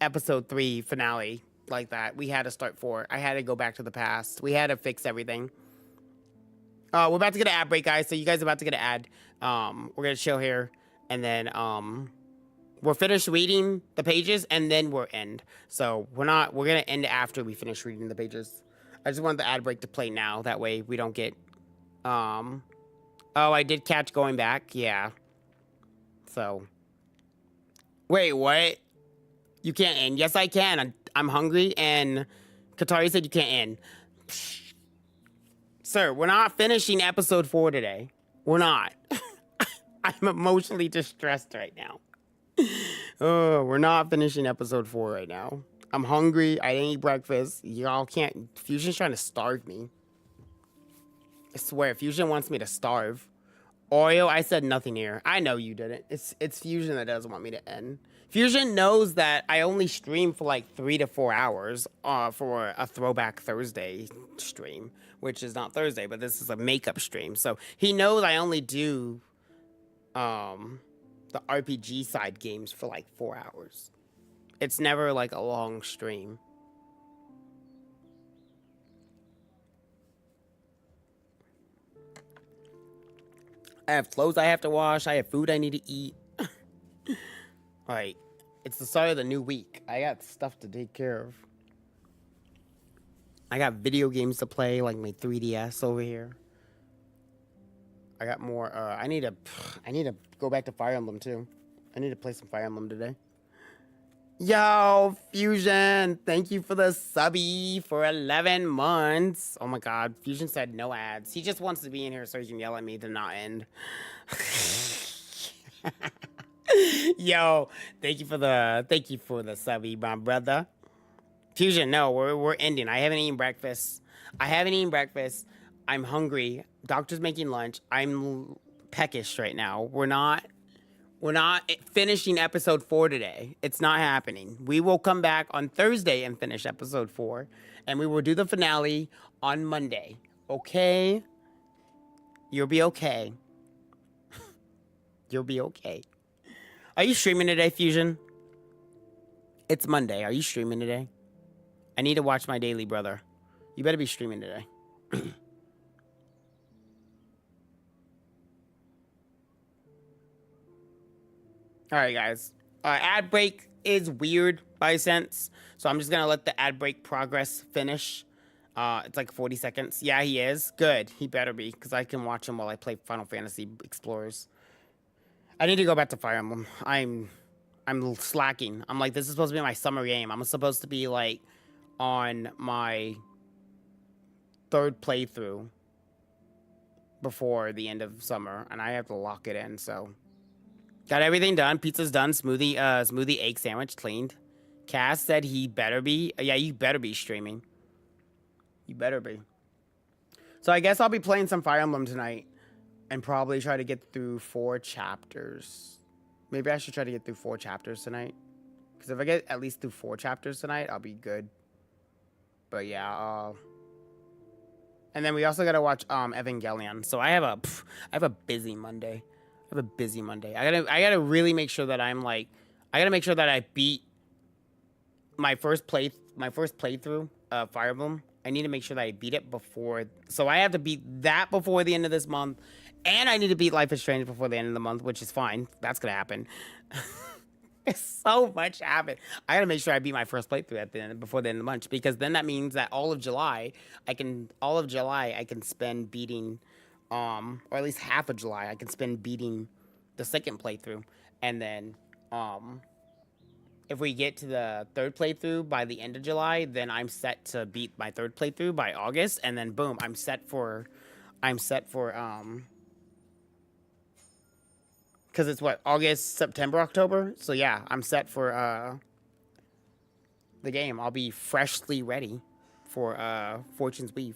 episode 3 finale like that. We had to start 4. I had to go back to the past. We had to fix everything. We're about to get an ad break, guys. So you guys are about to get an ad. We're gonna chill here, and then we're finished reading the pages, and then we're end. So we're gonna end after we finish reading the pages. I just wanted the ad break to play now. That way we don't get oh, I did catch going back. Yeah. So wait, what? You can't end? Yes, I can. I'm hungry, and Katari said you can't end. Sir, we're not finishing episode 4 today. We're not. I'm emotionally distressed right now. Oh, we're not finishing episode 4 right now. I'm hungry. I didn't eat breakfast. Y'all can't. Fusion's trying to starve me. I swear, Fusion wants me to starve. Oreo, I said nothing here. I know you didn't. It's Fusion that doesn't want me to end. Fusion knows that I only stream for like 3 to 4 hours for a Throwback Thursday stream, which is not Thursday, but this is a makeup stream. So he knows I only do the RPG side games for like 4 hours. It's never like a long stream. I have clothes I have to wash. I have food I need to eat. Like, it's the start of the new week. I got stuff to take care of. I got video games to play, like my 3DS over here. I got more. I need to go back to Fire Emblem too. I need to play some Fire Emblem today. Yo, Fusion, thank you for the subby for 11 months. Oh my God, Fusion said no ads. He just wants to be in here so he can yell at me to not end. Yo, thank you for the subby, my brother. Fusion, no, we're ending. I haven't eaten breakfast. I'm hungry. Doctor's making lunch. I'm peckish right now. We're not finishing episode 4 today. It's not happening. We will come back on Thursday and finish episode 4, and we will do the finale on Monday. Okay? You'll be okay. You'll be okay. Are you streaming today, Fusion? It's Monday. Are you streaming today? I need to watch my daily, brother. You better be streaming today. All right, guys. Ad break is weird by sense, so I'm just gonna let the ad break progress finish. It's like 40 seconds. Yeah, he is. Good. He better be, because I can watch him while I play Final Fantasy Explorers. I need to go back to Fire Emblem. I'm slacking. I'm like, this is supposed to be my summer game. I'm supposed to be like on my 3rd playthrough before the end of summer, and I have to lock it in, so. Got everything done. Pizza's done. Smoothie egg sandwich cleaned. Cass said he better be. Yeah, you better be streaming. You better be. So I guess I'll be playing some Fire Emblem tonight and probably try to get through 4 chapters. Maybe I should try to get through 4 chapters tonight. Because if I get at least through 4 chapters tonight, I'll be good. But yeah, and then we also gotta watch Evangelion. So I have a busy Monday. I gotta really make sure that I gotta make sure that I beat my first playthrough of Fire Emblem. I need to make sure that I beat it before. So I have to beat that before the end of this month, and I need to beat Life is Strange before the end of the month, which is fine. That's gonna happen. There's so much happened. I gotta make sure I beat my first playthrough before the end of the month, because then that means that all of July I can spend beating. Or at least half of July, I can spend beating the second playthrough. And then, if we get to the 3rd playthrough by the end of July, then I'm set to beat my 3rd playthrough by August. And then, boom, I'm set for, because it's what, August, September, October? So yeah, I'm set for, the game. I'll be freshly ready for, Fortune's Weave.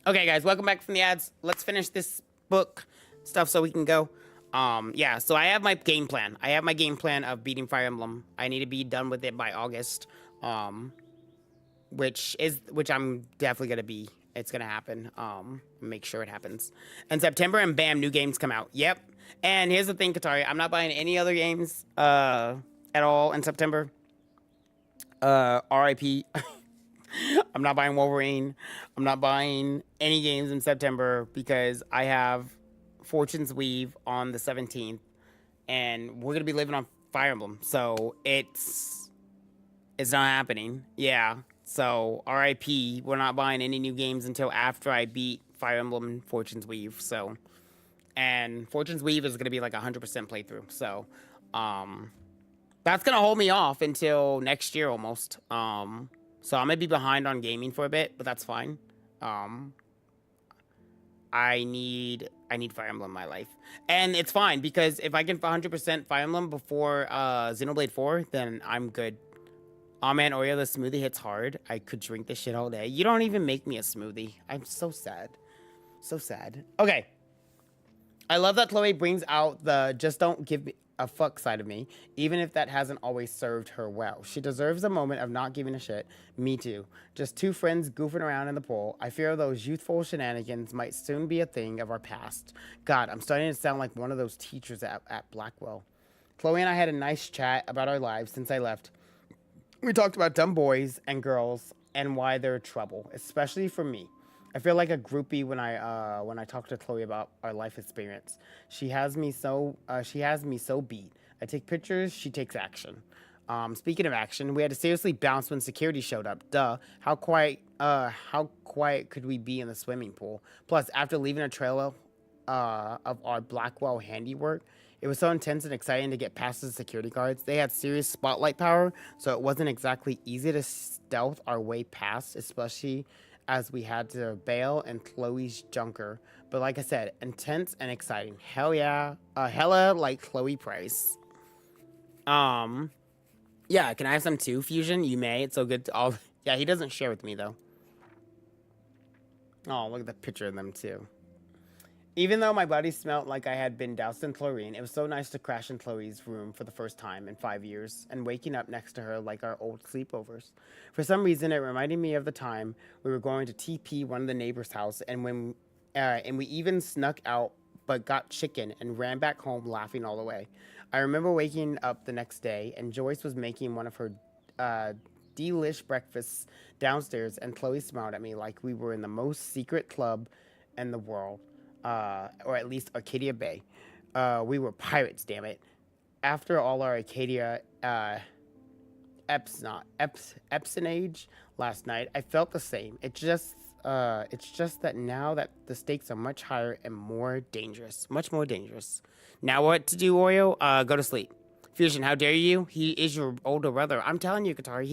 Okay, guys, welcome back from the ads. Let's finish this book stuff so we can go. Yeah, so I have my game plan. I have my game plan of beating Fire Emblem. I need to be done with it by August. Which I'm definitely gonna be. It's gonna happen. Make sure it happens. In September, and bam, new games come out. Yep. And here's the thing, Katari, I'm not buying any other games at all in September. RIP. I'm not buying Wolverine. I'm not buying any games in September because I have Fortune's Weave on the 17th, and we're gonna be living on Fire Emblem, so it's not happening. Yeah. So RIP. We're not buying any new games until after I beat Fire Emblem and Fortune's Weave. So, and Fortune's Weave is gonna be like 100% playthrough. So, that's gonna hold me off until next year almost. So I'm gonna be behind on gaming for a bit, but that's fine. I need Fire Emblem in my life, and it's fine because if I can 100% Fire Emblem before Xenoblade 4, then I'm good. Oh man, Oreo, the smoothie hits hard. I could drink this shit all day. You don't even make me a smoothie. I'm so sad. So sad. Okay. I love that Chloe brings out the just don't give me a fuck side of me, even if that hasn't always served her well. She deserves a moment of not giving a shit. Me too. Just two friends goofing around in the pool. I fear those youthful shenanigans might soon be a thing of our past. God, I'm starting to sound like one of those teachers at Blackwell. Chloe and I had a nice chat about our lives since I left. We talked about dumb boys and girls and why they're trouble, especially for me. I feel like a groupie when I talk to Chloe about our life experience. She has me so beat. I take pictures, she takes action. Speaking of action, we had to seriously bounce when security showed up. Duh. How quiet could we be in the swimming pool? Plus, after leaving a trail of our Blackwell handiwork, it was so intense and exciting to get past the security guards. They had serious spotlight power, so it wasn't exactly easy to stealth our way past, especially as we had to bail in Chloe's junker. But like I said, intense and exciting. Hell yeah. Hella like Chloe Price. Yeah, can I have some too, Fusion? You may. It's so good to all. Yeah, he doesn't share with me though. Oh, look at the picture of them too. Even though my body smelled like I had been doused in chlorine, it was so nice to crash in Chloe's room for the first time in 5 years and waking up next to her like our old sleepovers. For some reason, it reminded me of the time we were going to TP one of the neighbors' house and we even snuck out but got chicken and ran back home laughing all the way. I remember waking up the next day and Joyce was making one of her delish breakfasts downstairs and Chloe smiled at me like we were in the most secret club in the world. Or at least Arcadia Bay. We were pirates, damn it. After all our Arcadia Epsonage last night, I felt the same. It's just that now that the stakes are much higher and more dangerous. Much more dangerous. Now what to do, Oreo? Go to sleep. Fusion, how dare you? He is your older brother. I'm telling you, Katari,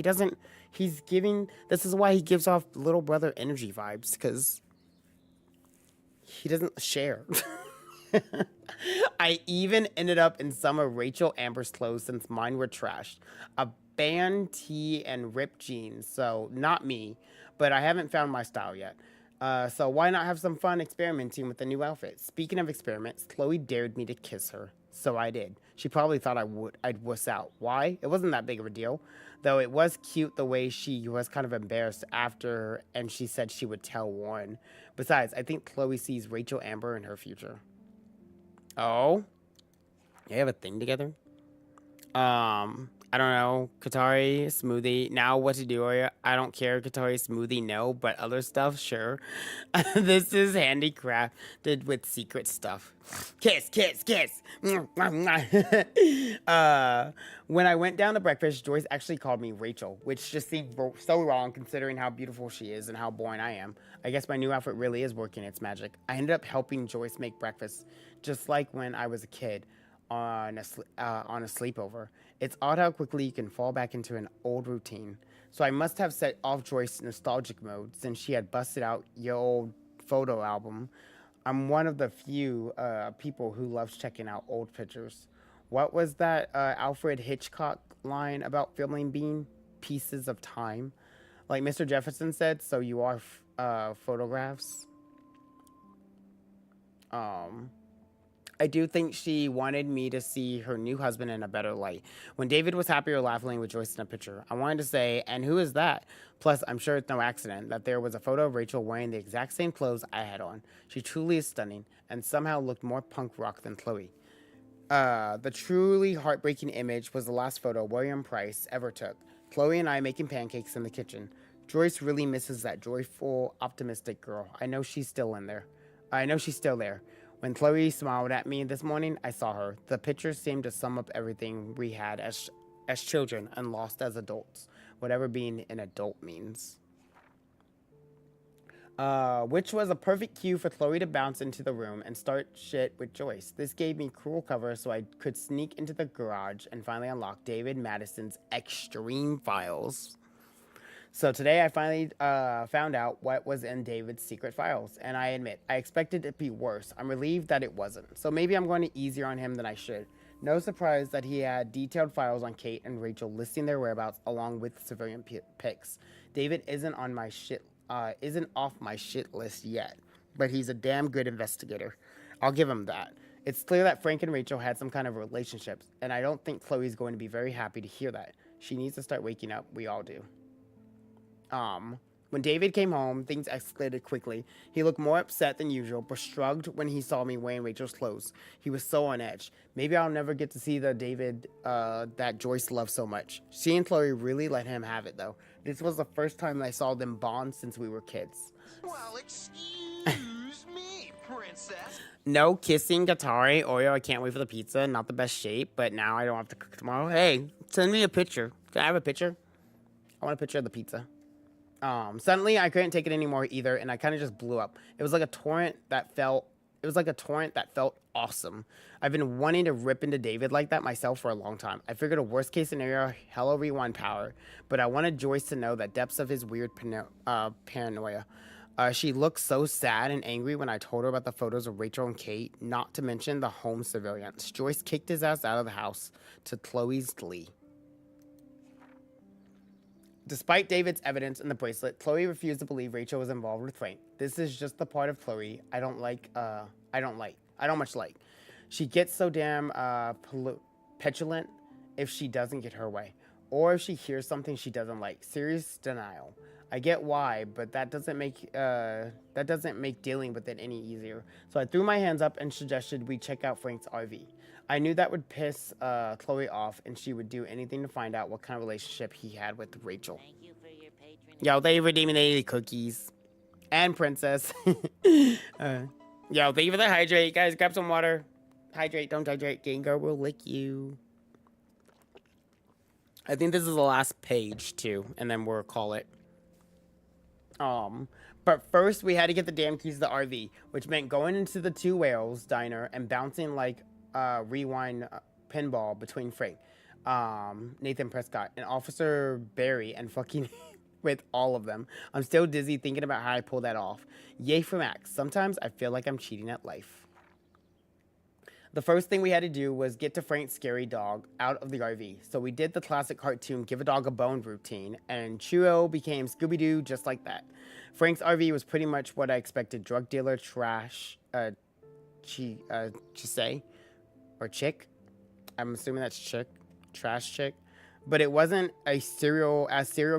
this is why he gives off little brother energy vibes, because he doesn't share. I even ended up in some of Rachel Amber's clothes since mine were trashed. A band tee and ripped jeans, so not me, but I haven't found my style yet. So why not have some fun experimenting with the new outfit? Speaking of experiments, Chloe dared me to kiss her, so I did. She probably thought I'd wuss out. Why? It wasn't that big of a deal, though it was cute the way she was kind of embarrassed after, and she said she would tell Warren. Besides, I think Chloe sees Rachel Amber in her future. Oh? They have a thing together? I don't know. Katari, smoothie. Now what to do? I don't care. Katari, smoothie, no. But other stuff, sure. This is handicrafted with secret stuff. Kiss, kiss, kiss. When I went down to breakfast, Joyce actually called me Rachel, which just seemed so wrong considering how beautiful she is and how boring I am. I guess my new outfit really is working its magic. I ended up helping Joyce make breakfast, just like when I was a kid on a sleepover. It's odd how quickly you can fall back into an old routine. So I must have set off Joyce nostalgic mode since she had busted out your old photo album. I'm one of the few people who loves checking out old pictures. What was that Alfred Hitchcock line about filming being pieces of time? Like Mr. Jefferson said, so you are photographs. I do think she wanted me to see her new husband in a better light. When David was happy or laughing with Joyce in a picture, I wanted to say, and who is that? Plus, I'm sure it's no accident that there was a photo of Rachel wearing the exact same clothes I had on. She truly is stunning and somehow looked more punk rock than Chloe. The truly heartbreaking image was the last photo William Price ever took. Chloe and I making pancakes in the kitchen. Joyce really misses that joyful, optimistic girl. I know she's still there. When Chloe smiled at me this morning, I saw her. The picture seemed to sum up everything we had as children and lost as adults, whatever being an adult means. Which was a perfect cue for Chloe to bounce into the room and start shit with Joyce. This gave me cruel cover so I could sneak into the garage and finally unlock David Madison's extreme files. So today I finally found out what was in David's secret files, and I admit, I expected it to be worse. I'm relieved that it wasn't. So maybe I'm going easier on him than I should. No surprise that he had detailed files on Kate and Rachel listing their whereabouts along with civilian pics. David isn't off my shit list yet, but he's a damn good investigator. I'll give him that. It's clear that Frank and Rachel had some kind of relationship, and I don't think Chloe's going to be very happy to hear that. She needs to start waking up. We all do. When David came home, things escalated quickly. He looked more upset than usual, but shrugged when he saw me wearing Rachel's clothes. He was so on edge. Maybe I'll never get to see the David that Joyce loved so much. She and Chloe really let him have it, though. This was the first time I saw them bond since we were kids. Well, excuse me, princess. No kissing, Katari. Oreo, I can't wait for the pizza. Not the best shape, but now I don't have to cook tomorrow. Hey, send me a picture. Can I have a picture? I want a picture of the pizza. Suddenly I couldn't take it anymore either, and I kind of just blew up. It was like a torrent that felt awesome. I've been wanting to rip into David like that myself for a long time. I figured a worst case scenario, hello rewind power, but I wanted Joyce to know the depths of his weird paranoia. She looked so sad and angry when I told her about the photos of Rachel and Kate, not to mention the home surveillance. Joyce kicked his ass out of the house to Chloe's glee. Despite David's evidence in the bracelet, Chloe refused to believe Rachel was involved with Frank. This is just the part of Chloe I don't much like. She gets so damn petulant if she doesn't get her way, or if she hears something she doesn't like. Serious denial. I get why, but that doesn't make dealing with it any easier. So I threw my hands up and suggested we check out Frank's RV. I knew that would piss Chloe off, and she would do anything to find out what kind of relationship he had with Rachel. Thank you for your patronage. Yo, they redeeming the cookies. And Princess. Yo, thank you for the hydrate. Guys, grab some water. Hydrate, don't hydrate. Gengar will lick you. I think this is the last page, too, and then we'll call it. But first, we had to get the damn keys to the RV, which meant going into the Two Whales diner and bouncing like rewind pinball between Frank, Nathan Prescott, and Officer Barry, and fucking with all of them. I'm still dizzy thinking about how I pulled that off. Yay for Max. Sometimes I feel like I'm cheating at life. The first thing we had to do was get to Frank's scary dog out of the RV. So we did the classic cartoon Give a Dog a Bone routine, and Chuo became Scooby-Doo just like that. Frank's RV was pretty much what I expected. Drug dealer, trash, or chick. I'm assuming that's chick. Trash chick. But it wasn't as serial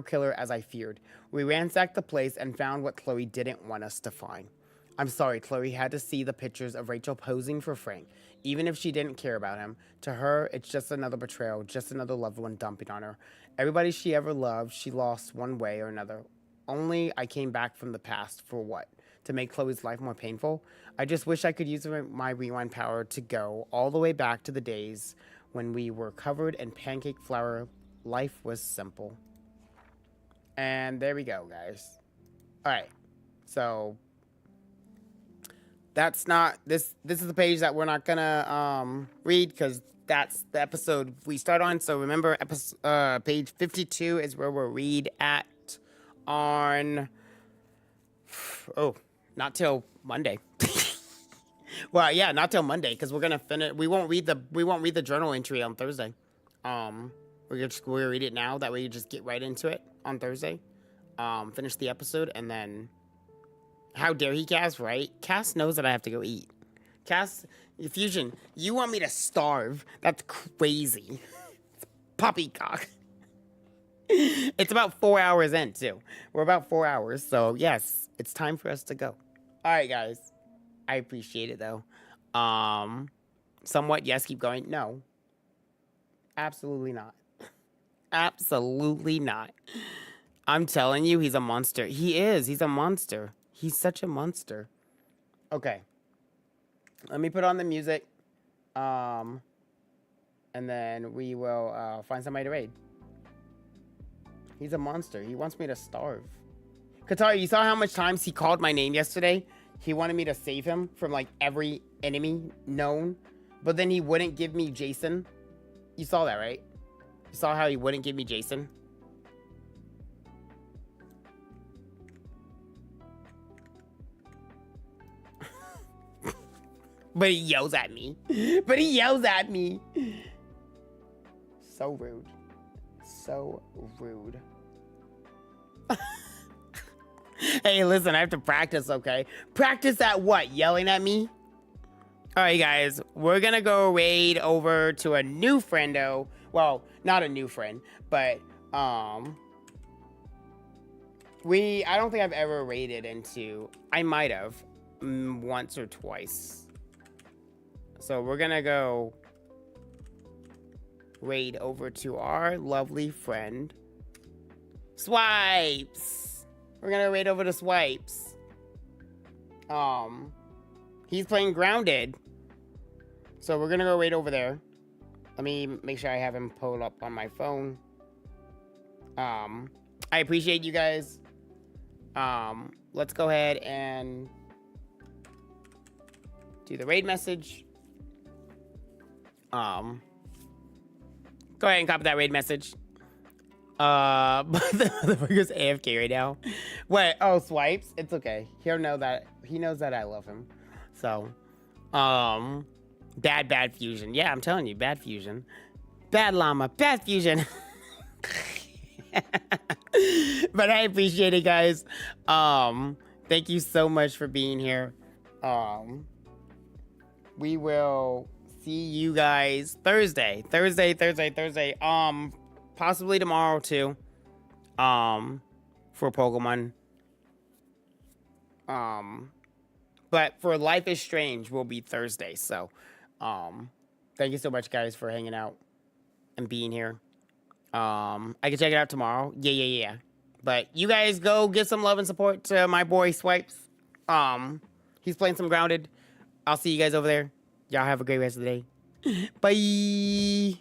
killer as I feared. We ransacked the place and found what Chloe didn't want us to find. I'm sorry, Chloe had to see the pictures of Rachel posing for Frank, even if she didn't care about him. To her, it's just another betrayal, just another loved one dumping on her. Everybody she ever loved, she lost one way or another. Only I came back from the past for what? To make Chloe's life more painful? I just wish I could use my rewind power to go all the way back to the days when we were covered in pancake flour. Life was simple. And there we go, guys. All right. So that's not this is the page that we're not gonna read because that's the episode we start on. So remember, page 52 is where we'll read at on not till Monday. Well, yeah, not till Monday because we're gonna finish. We won't read the journal entry on Thursday. We'll read it now. That way you just get right into it on Thursday. Finish the episode and then. How dare he, Cass, right? Cass knows that I have to go eat. Cass, Fusion, you want me to starve? That's crazy. Poppycock. It's about 4 hours in, too. We're about 4 hours, so yes, it's time for us to go. All right, guys. I appreciate it, though. Somewhat, yes, keep going. No. Absolutely not. Absolutely not. I'm telling you, he's a monster. He is. He's a monster. He's such a monster. Okay. Let me put on the music. And then we will find somebody to raid. He's a monster. He wants me to starve. Katara, you saw how much times he called my name yesterday? He wanted me to save him from, like, every enemy known. But then he wouldn't give me Jason. You saw that, right? You saw how he wouldn't give me Jason? But he yells at me. But he yells at me. So rude. So rude. Hey, listen, I have to practice, okay? Practice at what? Yelling at me? Alright, guys. We're gonna go raid over to a new friendo. Well, not a new friend, but, I don't think I've ever raided into... I might have. Once or twice. So we're gonna go raid over to our lovely friend Swipes. We're gonna raid over to Swipes. He's playing Grounded. So we're gonna go raid over there. Let me make sure I have him pulled up on my phone. I appreciate you guys. Let's go ahead and do the raid message. Go ahead and copy that raid message. But the motherfucker's AFK right now. What? Oh, Swipes? It's okay. He'll know that. He knows that I love him. So, bad fusion. Yeah, I'm telling you, bad fusion. Bad llama, bad fusion. But I appreciate it, guys. Thank you so much for being here. We will see you guys Thursday. Possibly tomorrow too. For Pokemon. But for Life is Strange will be Thursday. So, thank you so much, guys, for hanging out and being here. I can check it out tomorrow. Yeah. But you guys go give some love and support to my boy Swipes. He's playing some Grounded. I'll see you guys over there. Y'all have a great rest of the day. Bye.